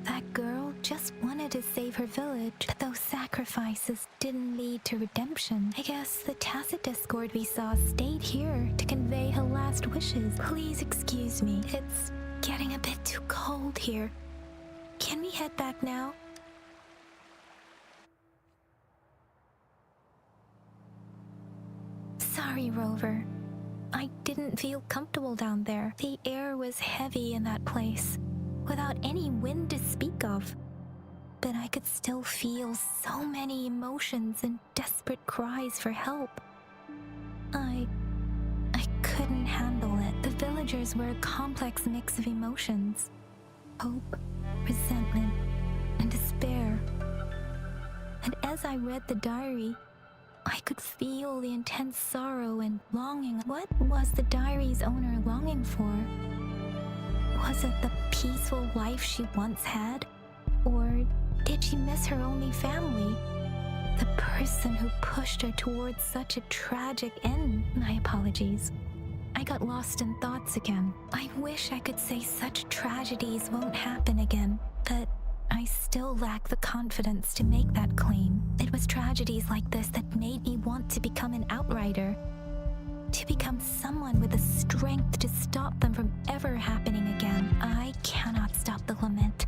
That girl just wanted to save her village, but those sacrifices didn't lead to redemption. I guess the tacit discord we saw stayed here to convey her last wishes. Please excuse me. It's getting a bit too cold here. Can we head back now? Sorry, Rover. I didn't feel comfortable down there. The air was heavy in that place, without any wind to speak of. But I could still feel so many emotions and desperate cries for help. I couldn't handle it. The villagers were a complex mix of emotions. Hope, resentment, and despair. And as I read the diary, I could feel the intense sorrow and longing. What was the diary's owner longing for? Was it the peaceful life she once had? Or did she miss her only family? The person who pushed her towards such a tragic end. My apologies. I got lost in thoughts again. I wish I could say such tragedies won't happen again, but I still lack the confidence to make that claim. It was tragedies like this that made me want to become an outrider. To become someone with the strength to stop them from ever happening again. I cannot stop the lament,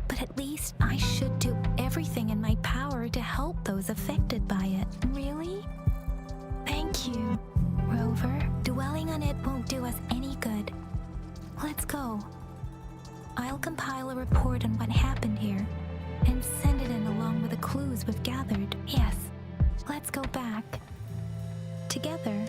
but at least I should do everything in my power to help those affected by it. Really? Thank you, Rover. Dwelling on it won't do us any good. Let's go. I'll compile a report on what happened here and send it in along with the clues we've gathered. Yes, let's go back. Together.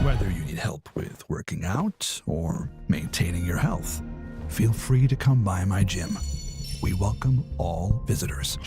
Whether you need help with working out or maintaining your health, feel free to come by my gym. We welcome all visitors.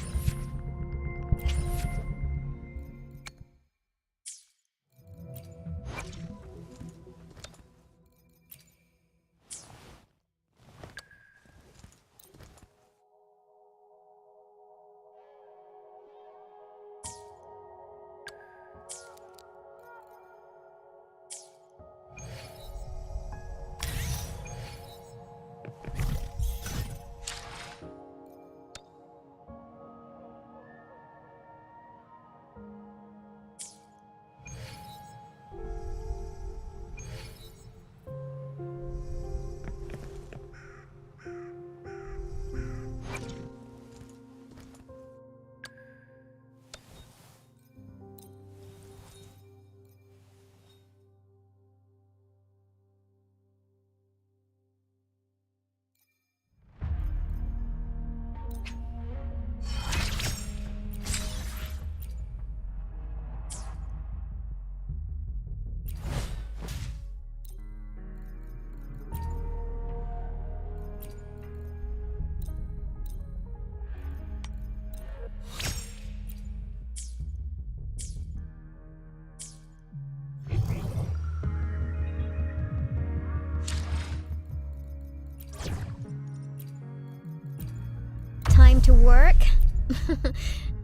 Time to work?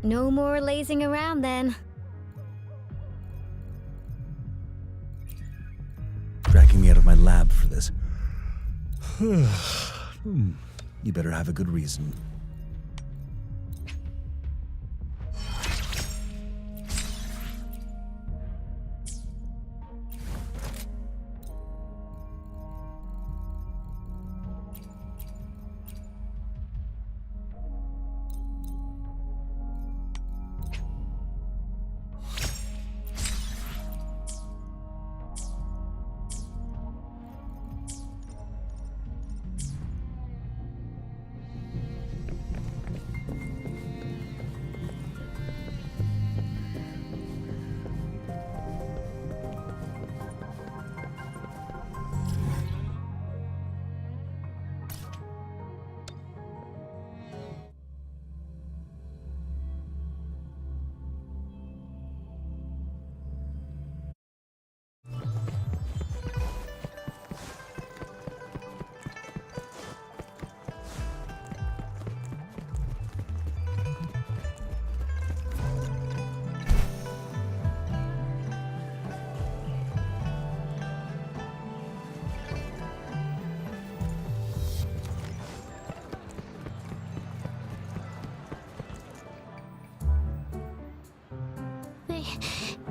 No more lazing around then. lab for this. You better have a good reason.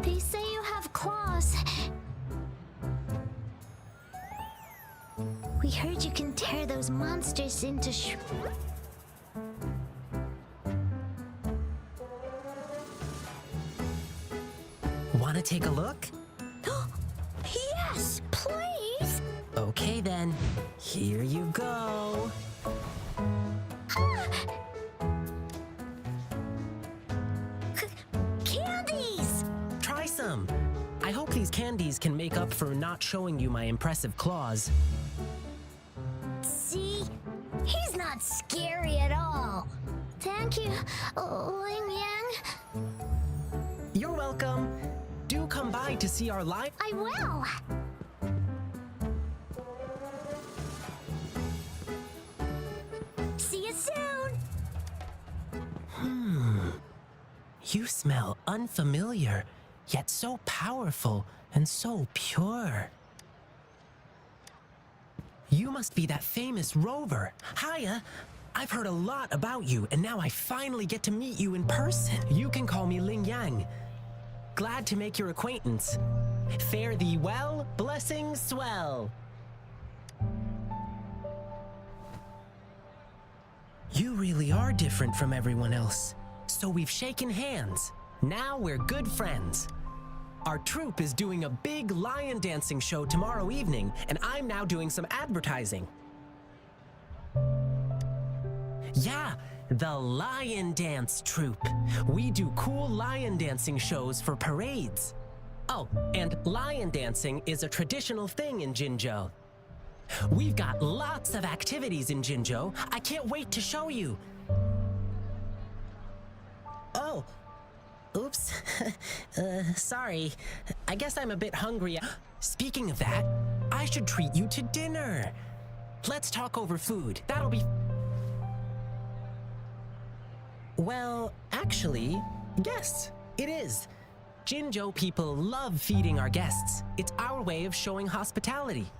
They say you have claws. We heard you can tear those monsters into Want to take a look? Yes, please. Okay then, here you go. Candies! Try some. I hope these candies can make up for not showing you my impressive claws. See? He's not scary at all. Thank you, Ling Yang. You're welcome. Do come by to see our live. I will. See you soon. You smell unfamiliar, yet so powerful and so pure. You must be that famous rover. Hiya! I've heard a lot about you, and now I finally get to meet you in person. You can call me Ling Yang. Glad to make your acquaintance. Fare thee well, blessings swell. You really are different from everyone else. So we've shaken hands. Now we're good friends. Our troupe is doing a big lion dancing show tomorrow evening, and I'm now doing some advertising. Yeah, the Lion Dance Troupe. We do cool lion dancing shows for parades. Oh, and lion dancing is a traditional thing in Jinzhou. We've got lots of activities in Jinzhou. I can't wait to show you. Oh, oops. Sorry. I guess I'm a bit hungry. Speaking of that, I should treat you to dinner. Let's talk over food. That'll be... Well, actually, yes, it is. Jinzhou people love feeding our guests. It's our way of showing hospitality.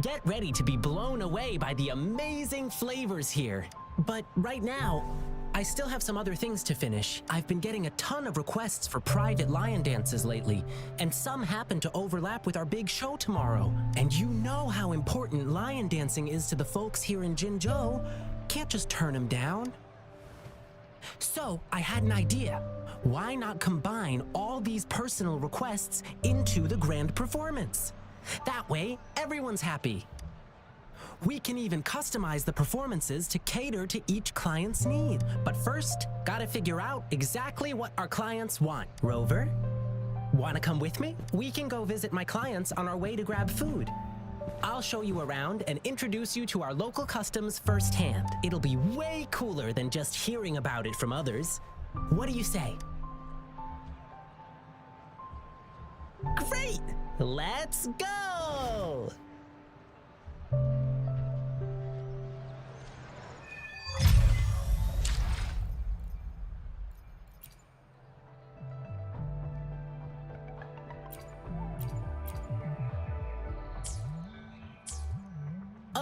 Get ready to be blown away by the amazing flavors here. But right now, I still have some other things to finish. I've been getting a ton of requests for private lion dances lately, and some happen to overlap with our big show tomorrow. And you know how important lion dancing is to the folks here in Jinzhou. Can't just turn them down. So I had an idea. Why not combine all these personal requests into the grand performance? That way, everyone's happy. We can even customize the performances to cater to each client's need. But first, gotta figure out exactly what our clients want. Rover, wanna come with me? We can go visit my clients on our way to grab food. I'll show you around and introduce you to our local customs firsthand. It'll be way cooler than just hearing about it from others. What do you say? Great! Let's go!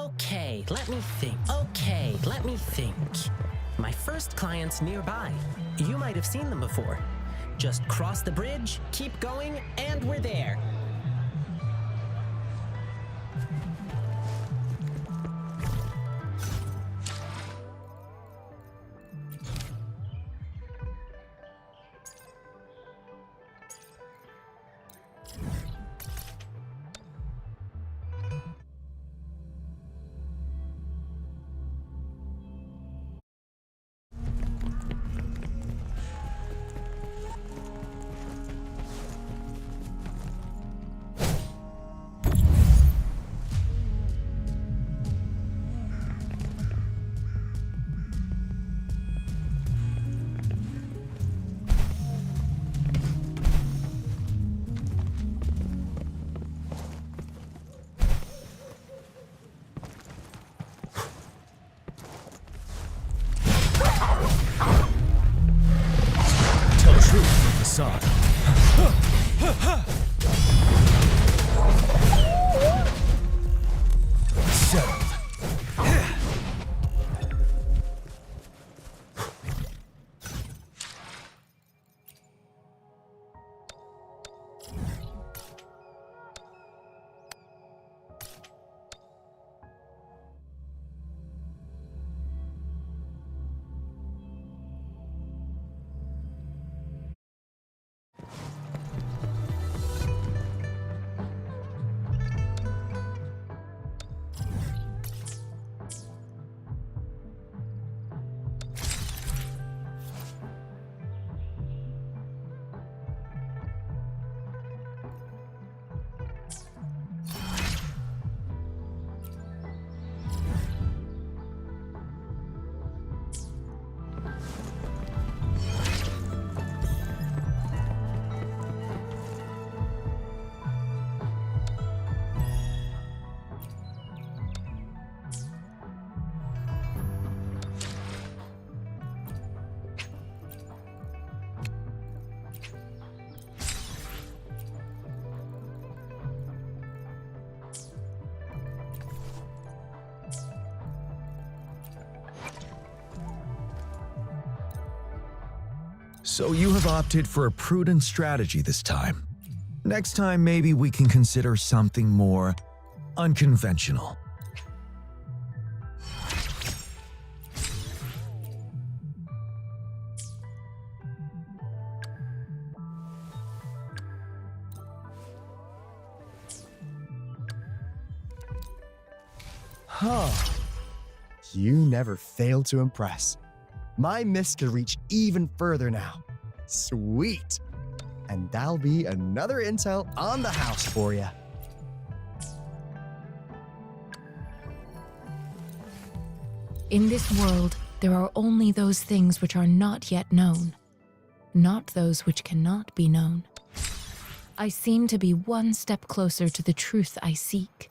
Okay, let me think. My first client's nearby. You might have seen them before. Just cross the bridge, keep going, and we're there. Facade. Settled. So you have opted for a prudent strategy this time. Next time, maybe we can consider something more unconventional. Huh. You never fail to impress. My mist could reach even further now. Sweet. And that'll be another intel on the house for you. In this world, there are only those things which are not yet known, not those which cannot be known. I seem to be one step closer to the truth I seek.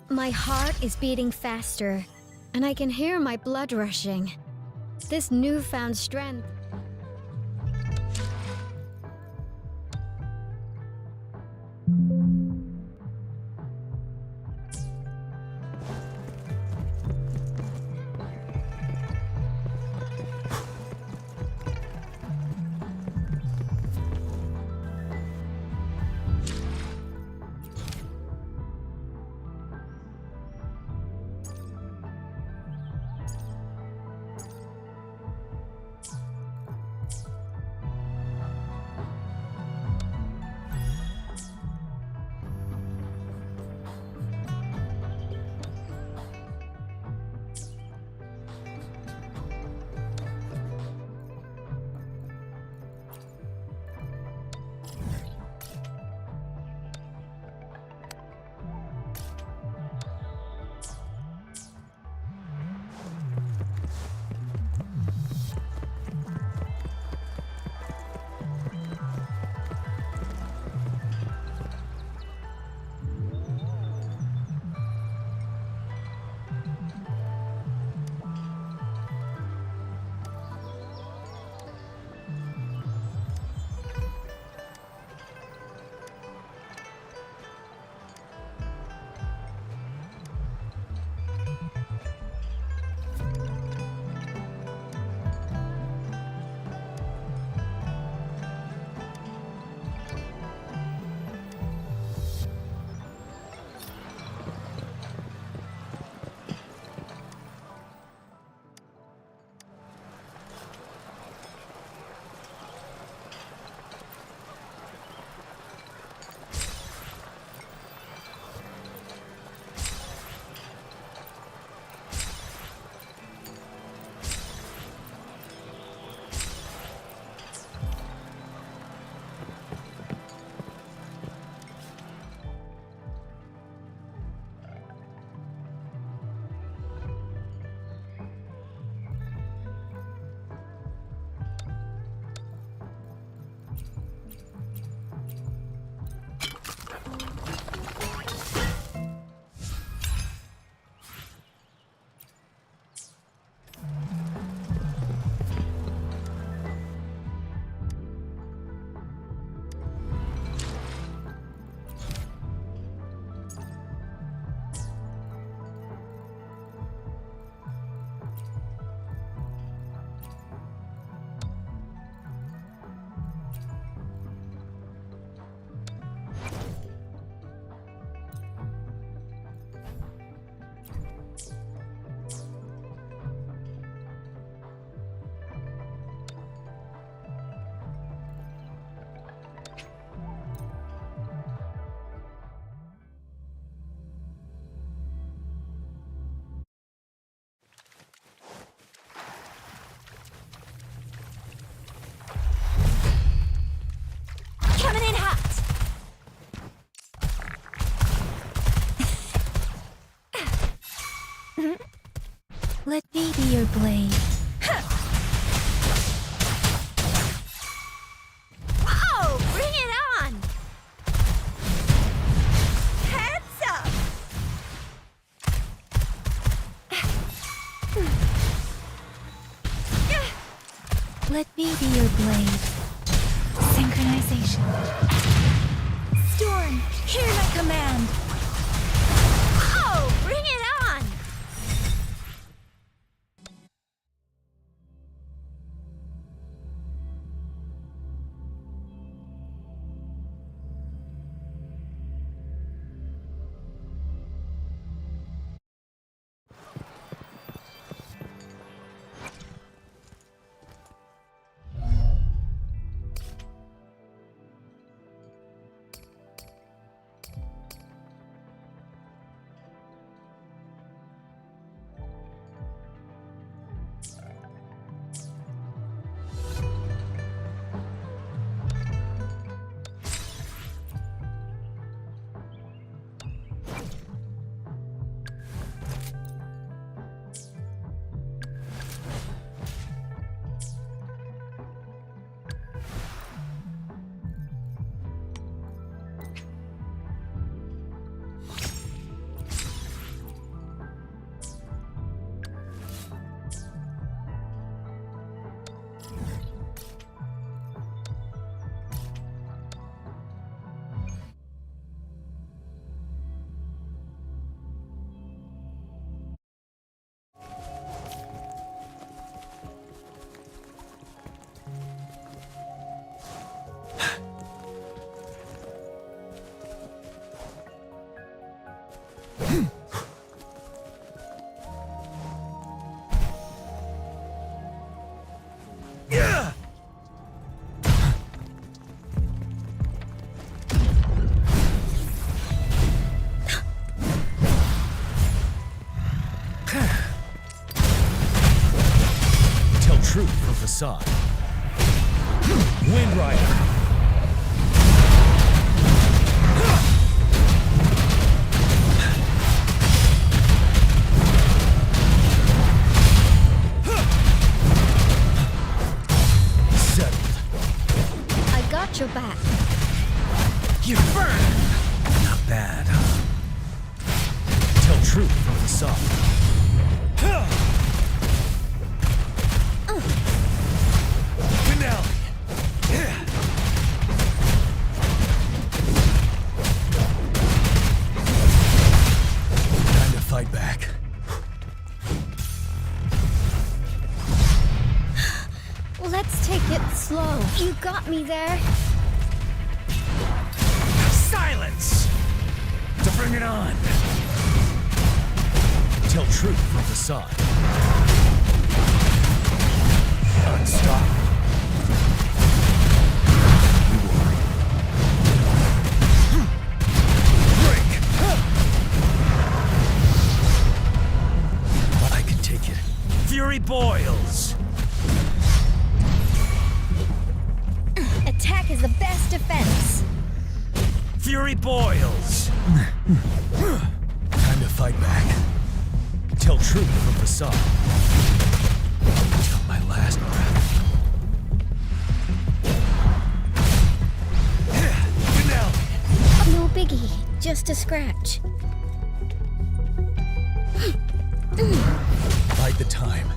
My heart is beating faster, and I can hear my blood rushing. This newfound strength. your blade. Whoa! Bring it on! Heads up! Let me be your blade. Synchronization. Storm, hear my command. Whoa! Bring it on! Truth from facade. Wind Rider. Settled. I got your back. You burn. Not bad, huh? Tell truth from facade. Finale! Time to fight back. Let's take it slow. You got me there. Silence! To bring it on! Tell truth from facade. Unstoppable. Break! I can take it. Fury boils! Attack is the best defense. Fury boils! Time to fight back. Tell truth from facade. Till my last breath. Finale! No biggie, just a scratch. Bide the time.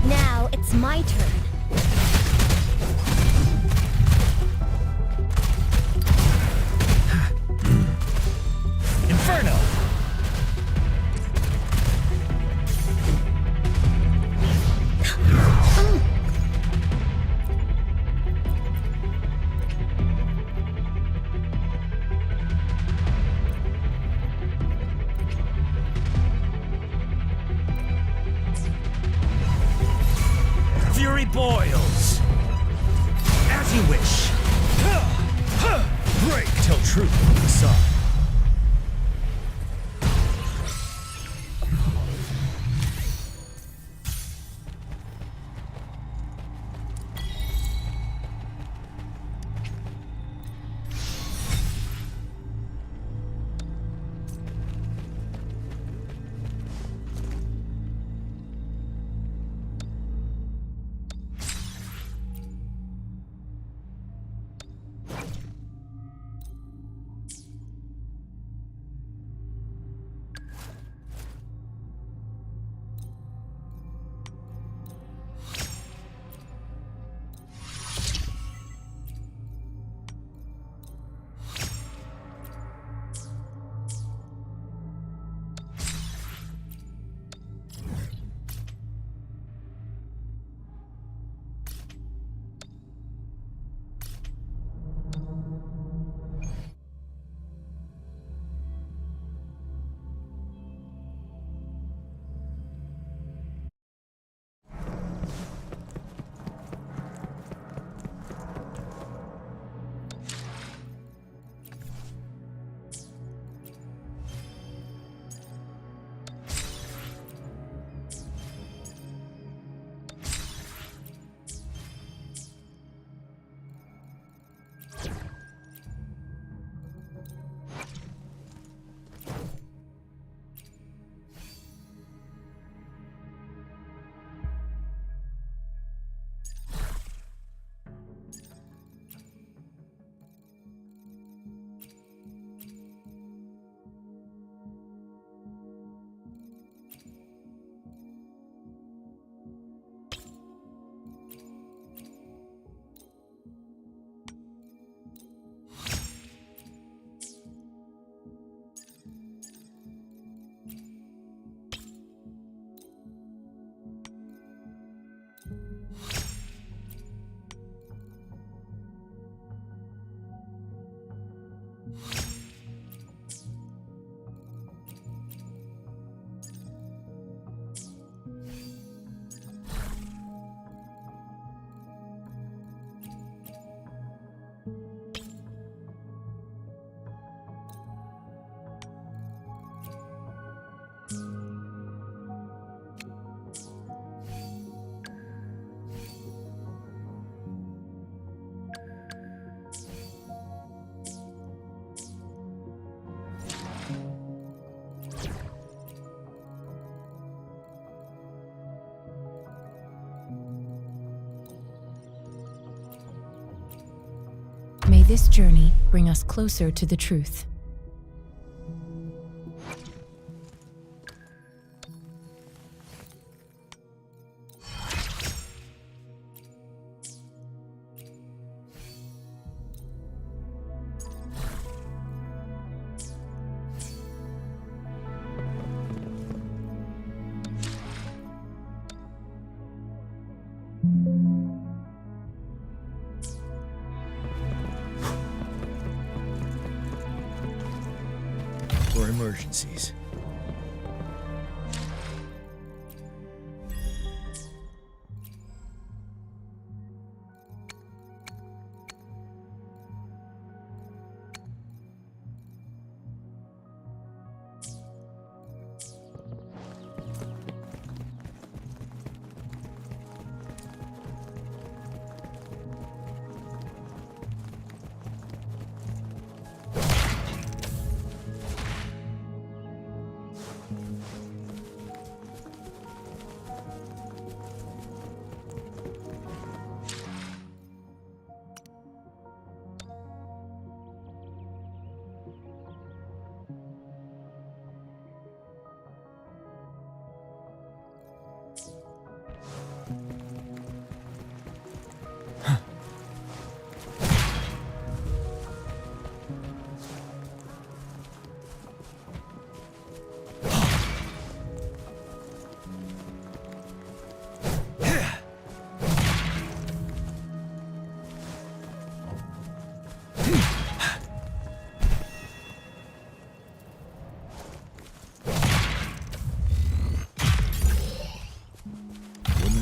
Now it's my turn. Inferno! Fury boils! As you wish! Break! Tell truth from the side. this journey bring us closer to the truth. For emergencies.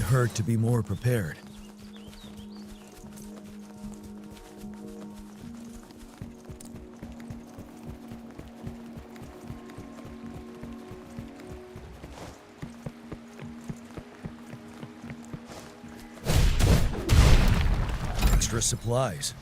Hurt to be more prepared. Extra supplies.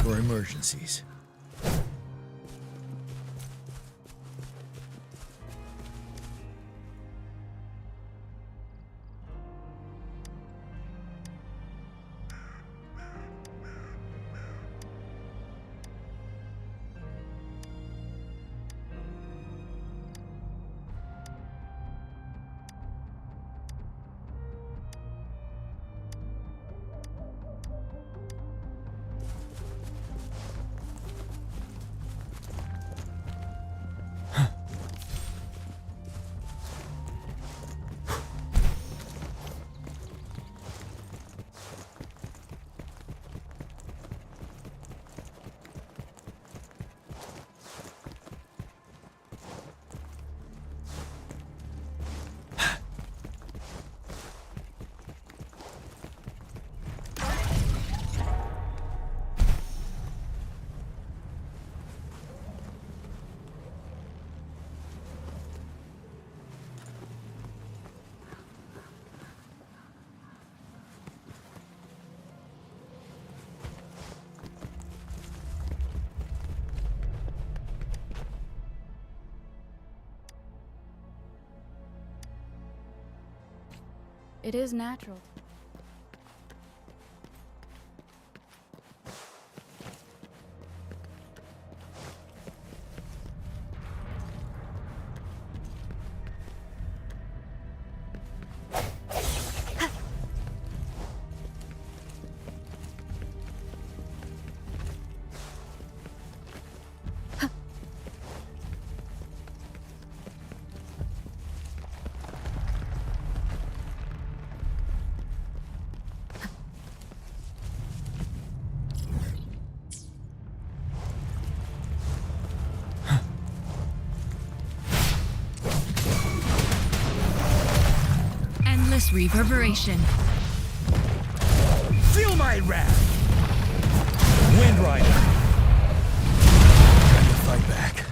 for emergencies. It is natural. Endless reverberation. Feel my wrath! Wind Rider! Time to fight back.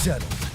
settled.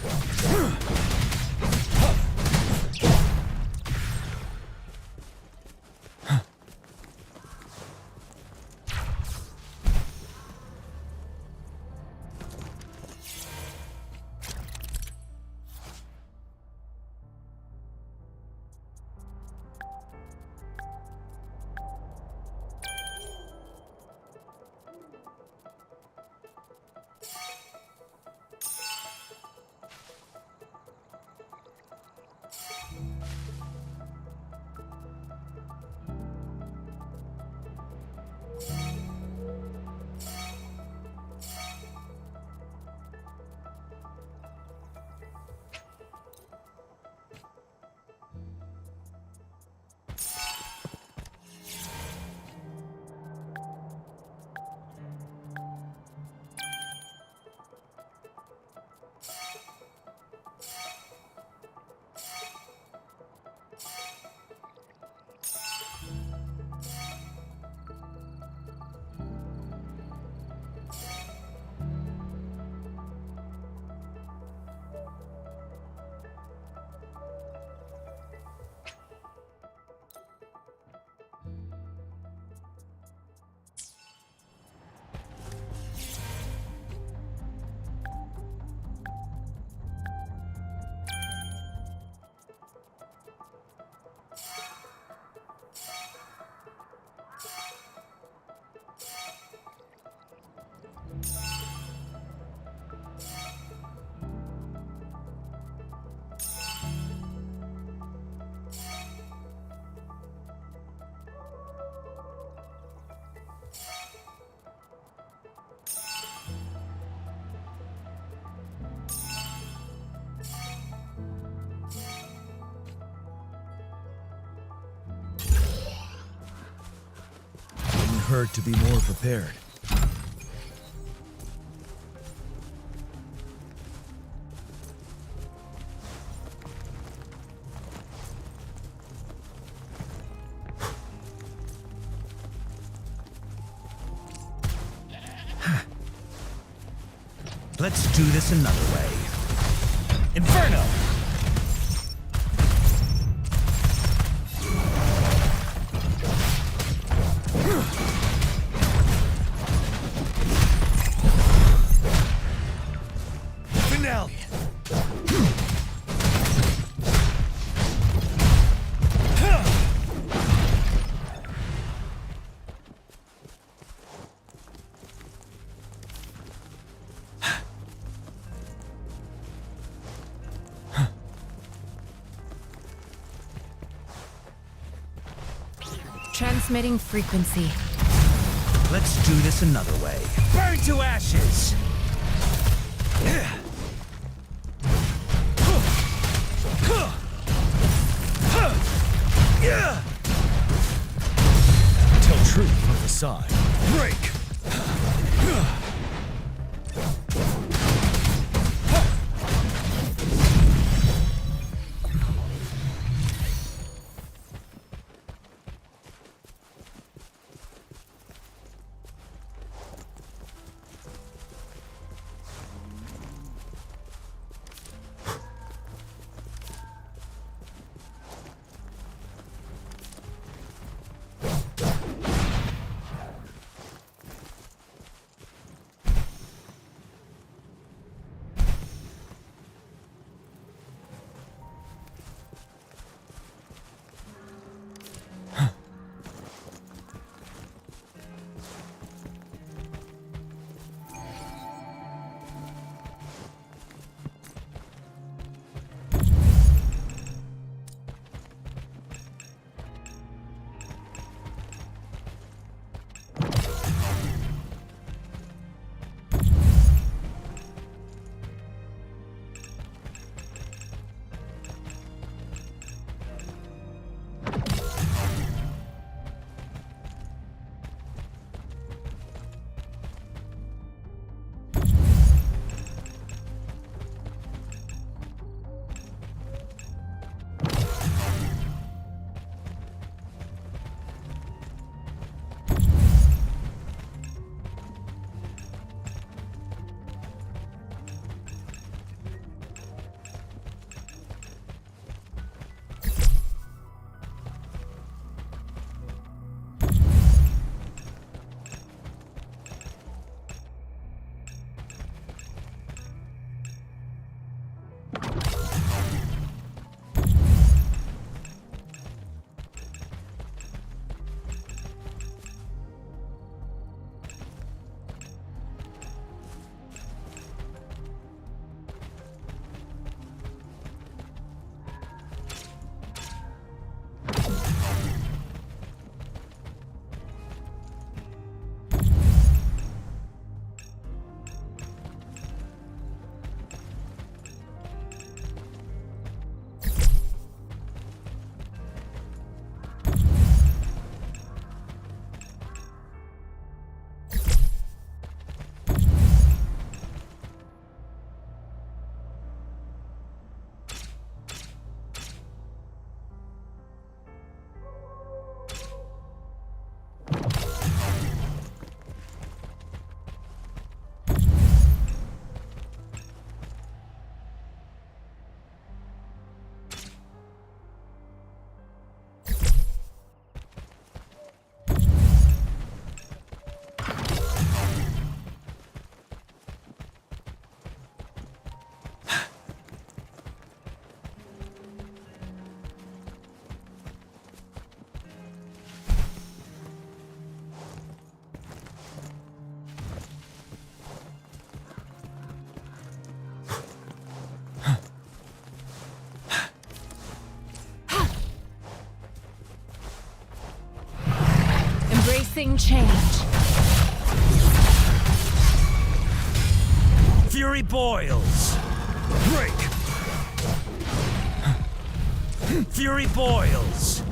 Hurt to be more prepared. Let's do this another way. Inferno! Finale! Transmitting frequency. Let's do this another way. Burn to ashes! Tell truth from the side. Break! Sensing change. Fury boils. Break. Fury boils.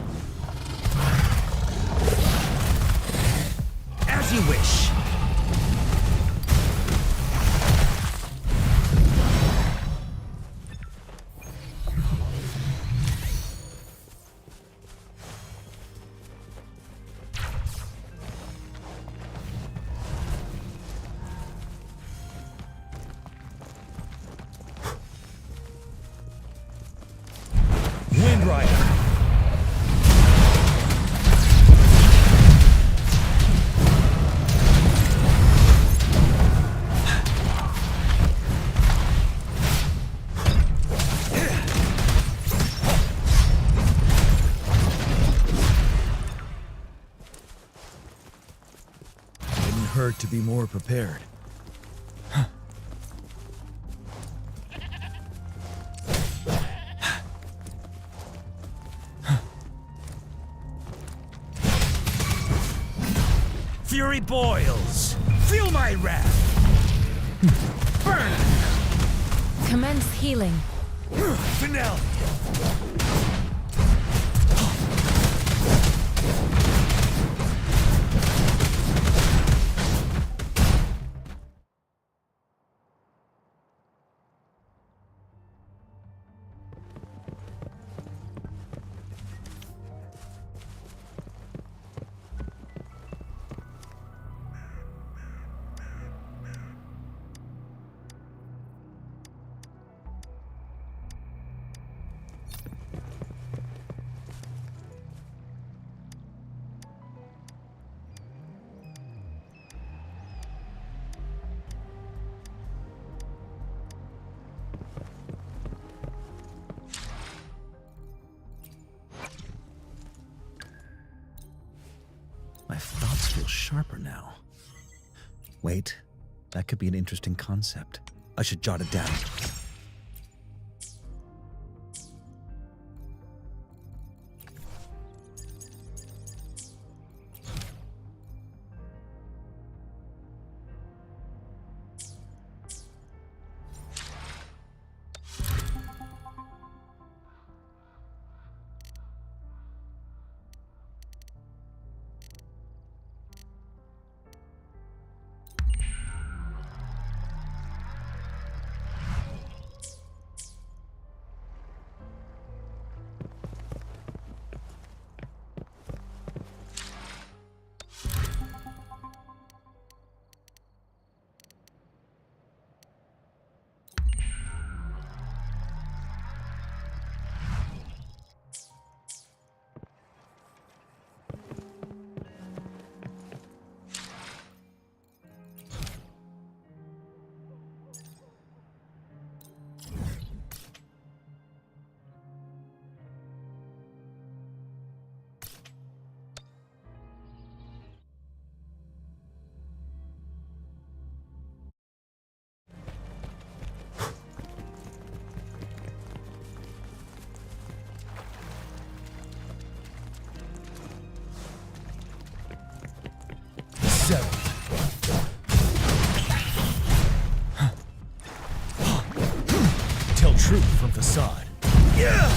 As you wish. Wind Rider. Wouldn't hurt to be more prepared. Fury boils. Feel my wrath. Burn. Commence healing. Finale. My thoughts feel sharper now. Wait, that could be an interesting concept. I should jot it down. Tell truth from facade. Yeah!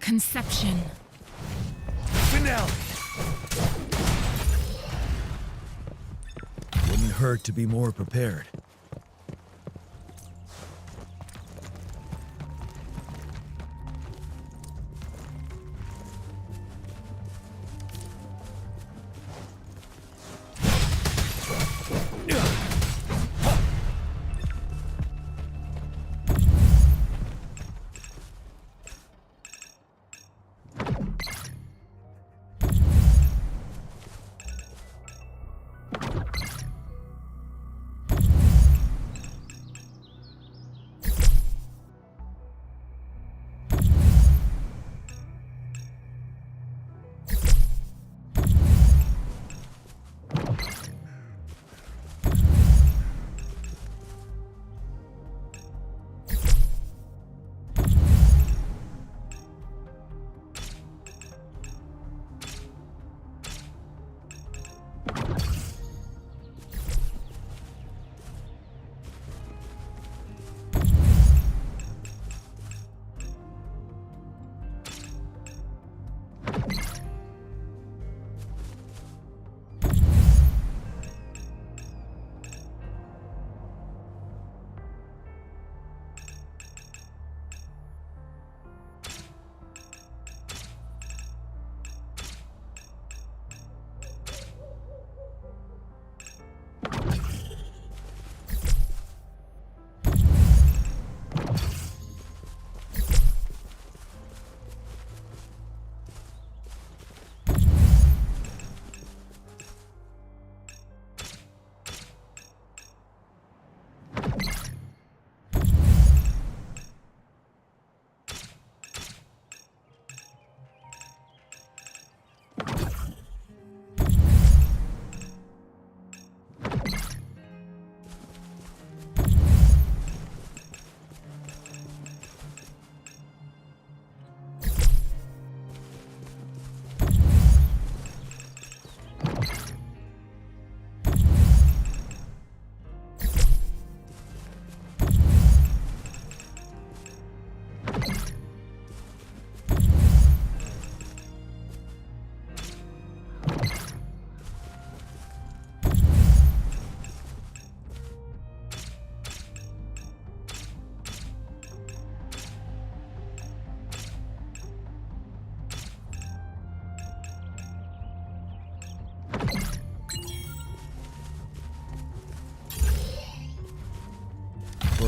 Conception. Finale. Wouldn't hurt to be more prepared.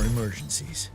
For emergencies.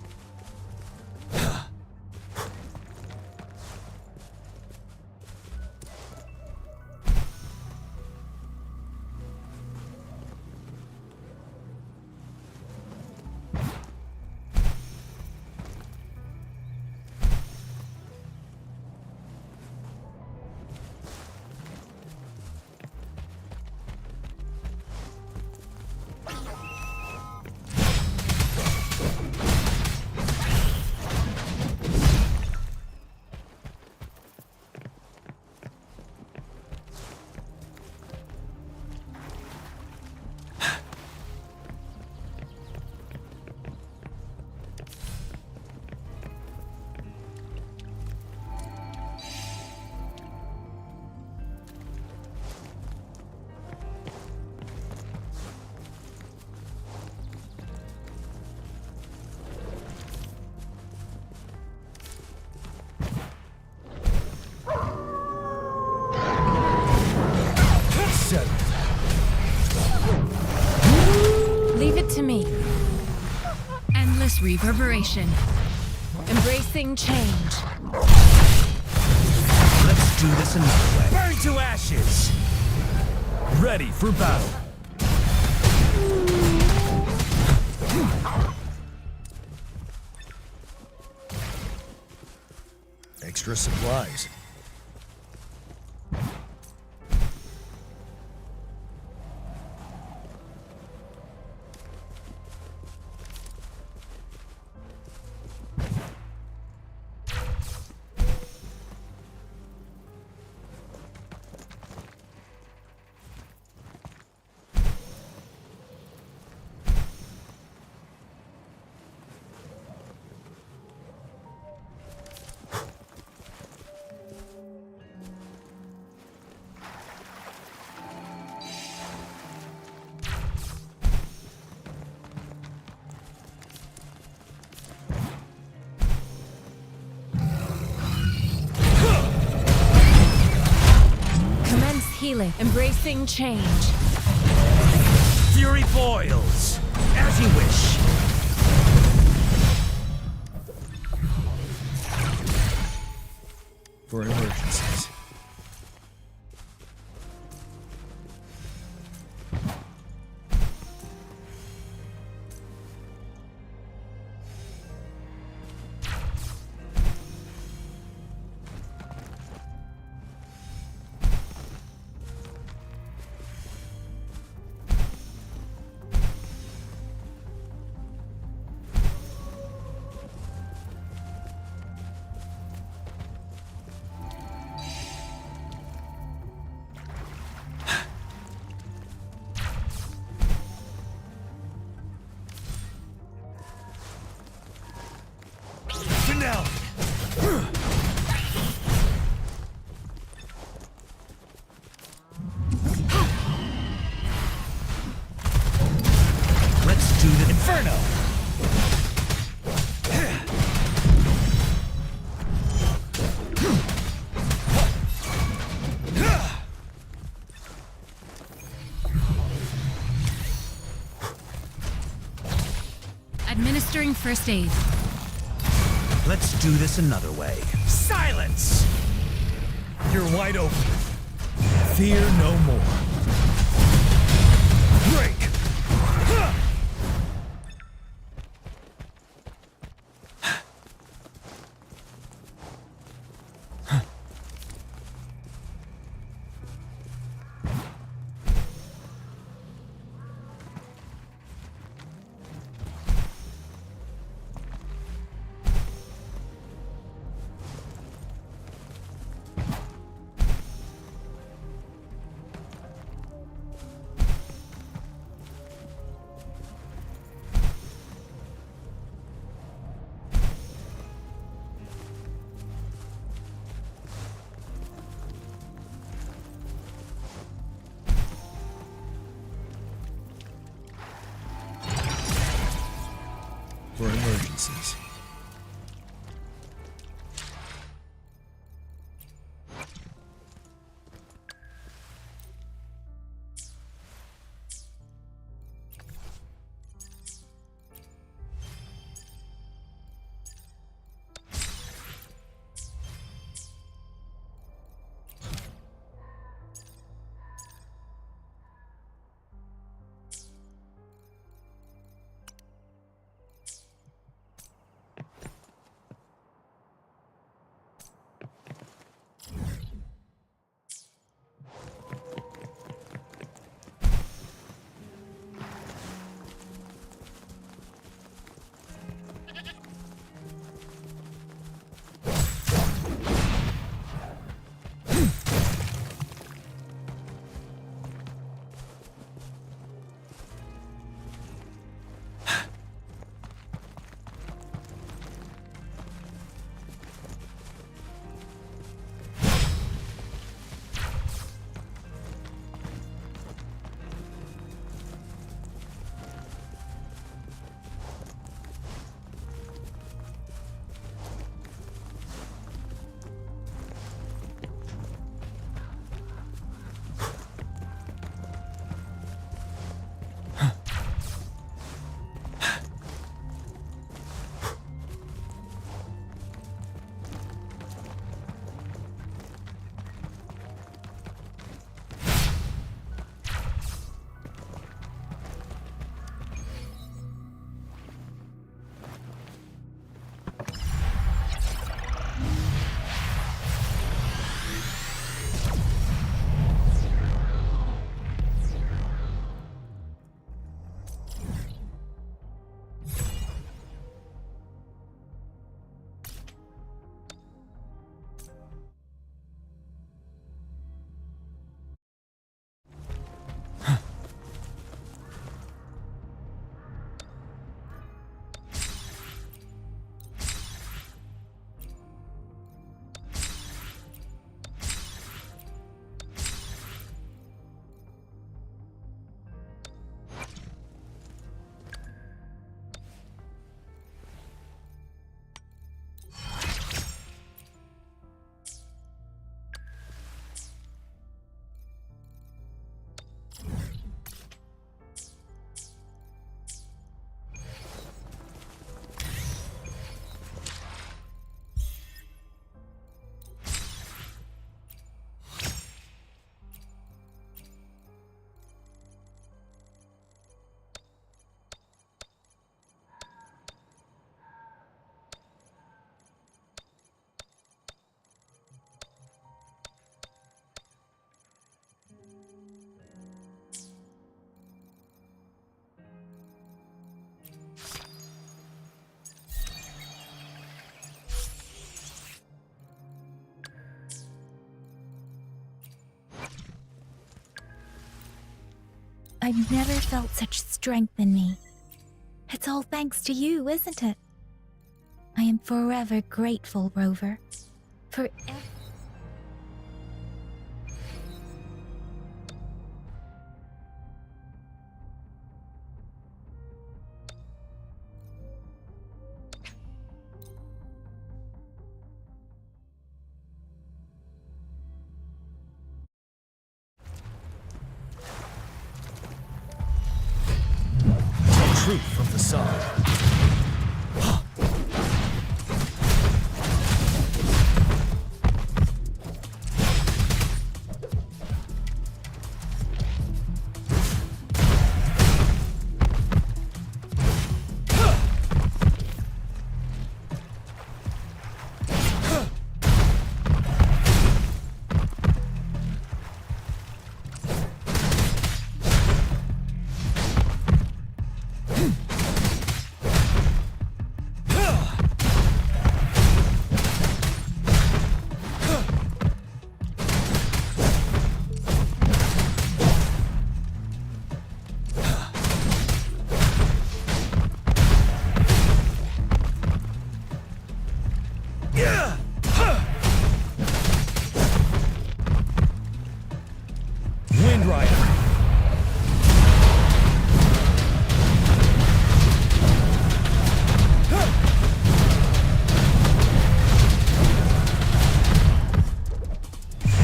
Leave it to me. Endless reverberation. Embracing change. Let's do this another way. Burn to ashes! Ready for battle. Extra supplies. Healing. Embracing change. Fury boils. As you wish. For emergencies. Now. Let's do the Inferno. Administering first aid. Let's do this another way. Silence! You're wide open. Fear no more. Break! For emergencies. I've never felt such strength in me. It's all thanks to you, isn't it? I am forever grateful, Rover. For Truth from the sun. Wind Rider.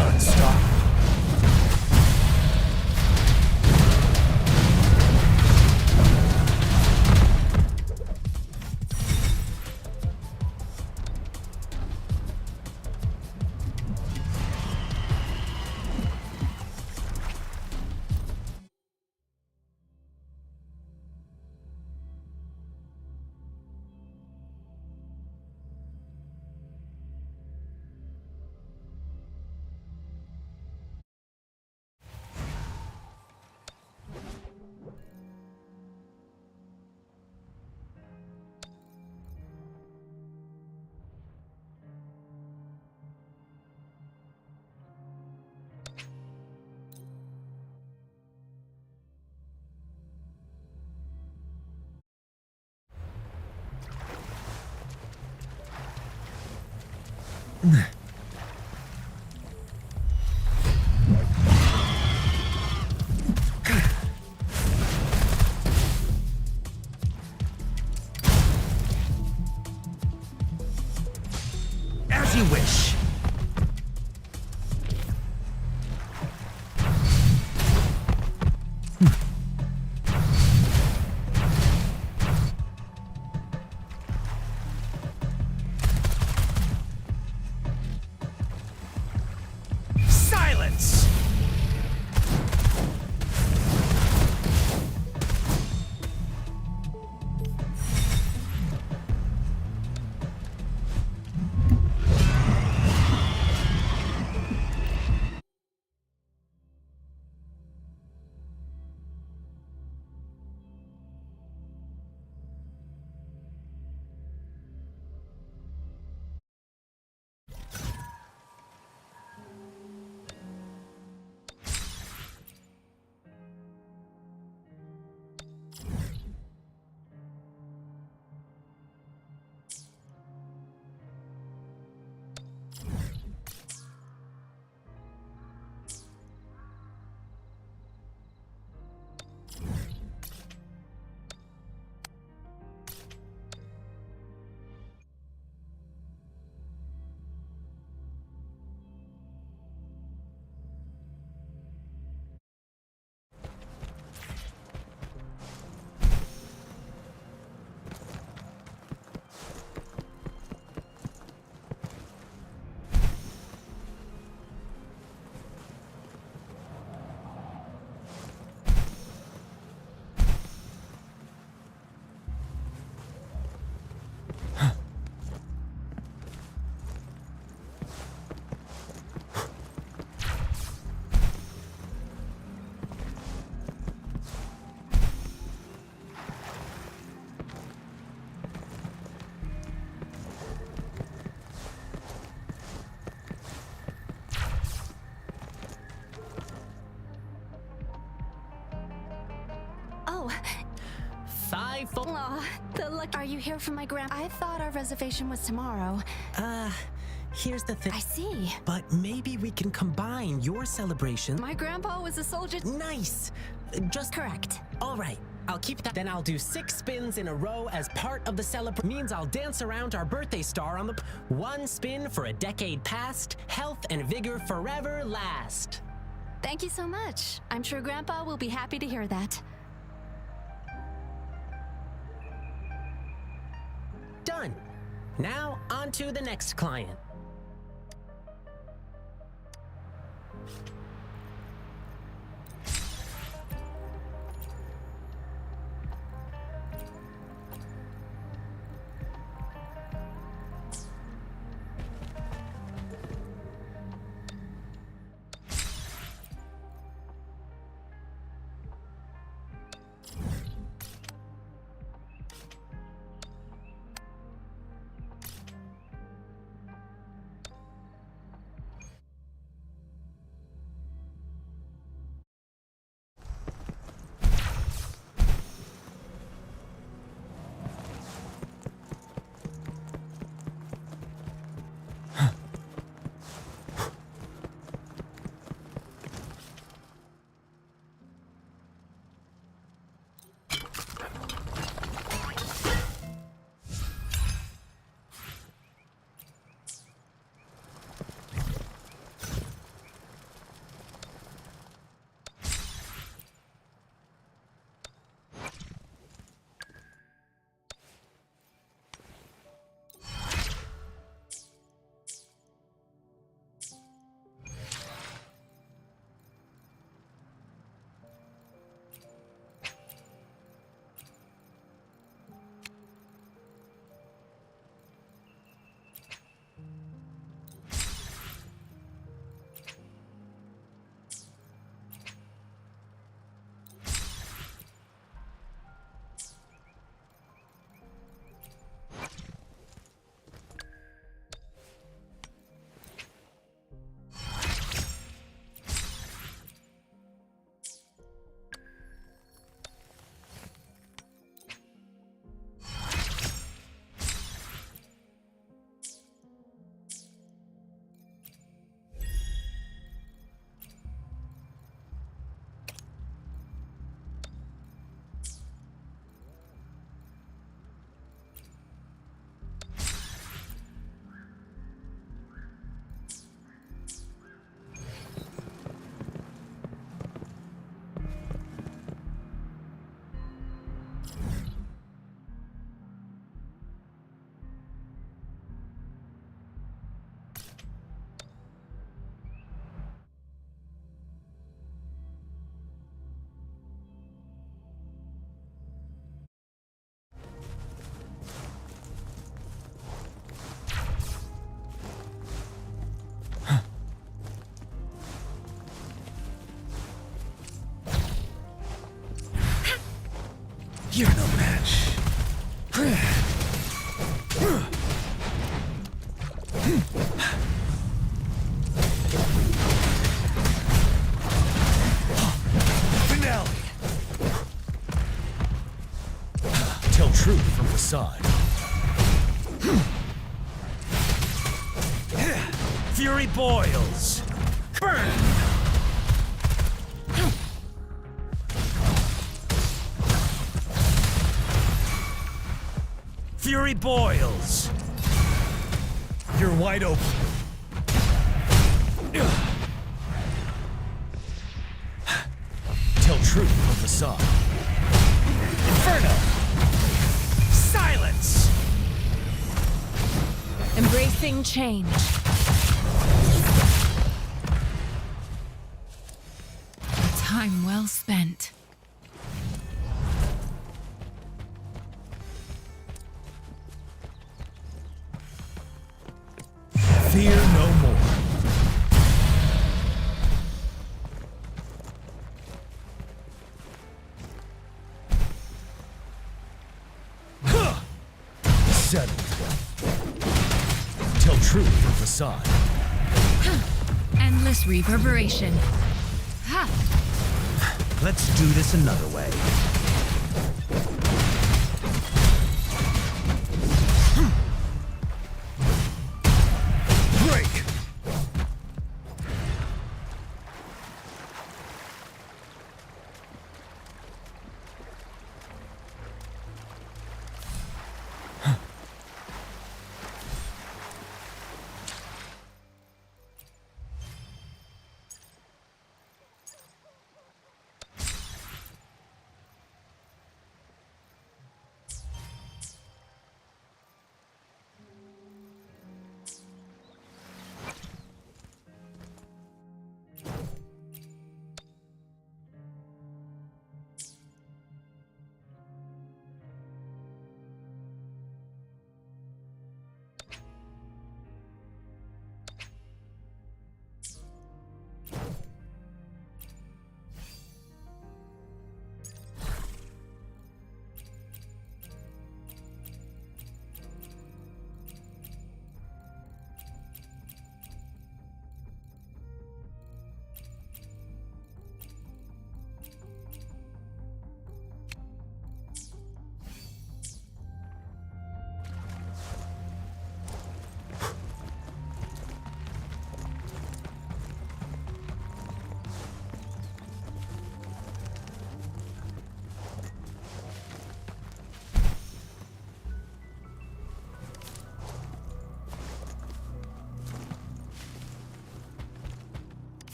Unstoppable. As you wish. Silence! playful. Aw, are you here for my grandpa? I thought our reservation was tomorrow. Here's the thing. I see. But maybe we can combine your celebration. My grandpa was a soldier. Nice. Just correct. All right. I'll keep that. Then I'll do 6 spins in a row as part of the celebration. Means I'll dance around our birthday star on the 1 spin for a decade past. Health and vigor forever last. Thank you so much. I'm sure Grandpa will be happy to hear that. Done. Now on to the next client. You're no match. Finale. Tell truth from facade. Fury boils. Burn. Fury boils. You're wide open. Tell truth from facade. Inferno. Silence. Embracing change. Time well spent. Fear no more. Settled. Tell truth from facade. Endless reverberation. Ha! Let's do this another way.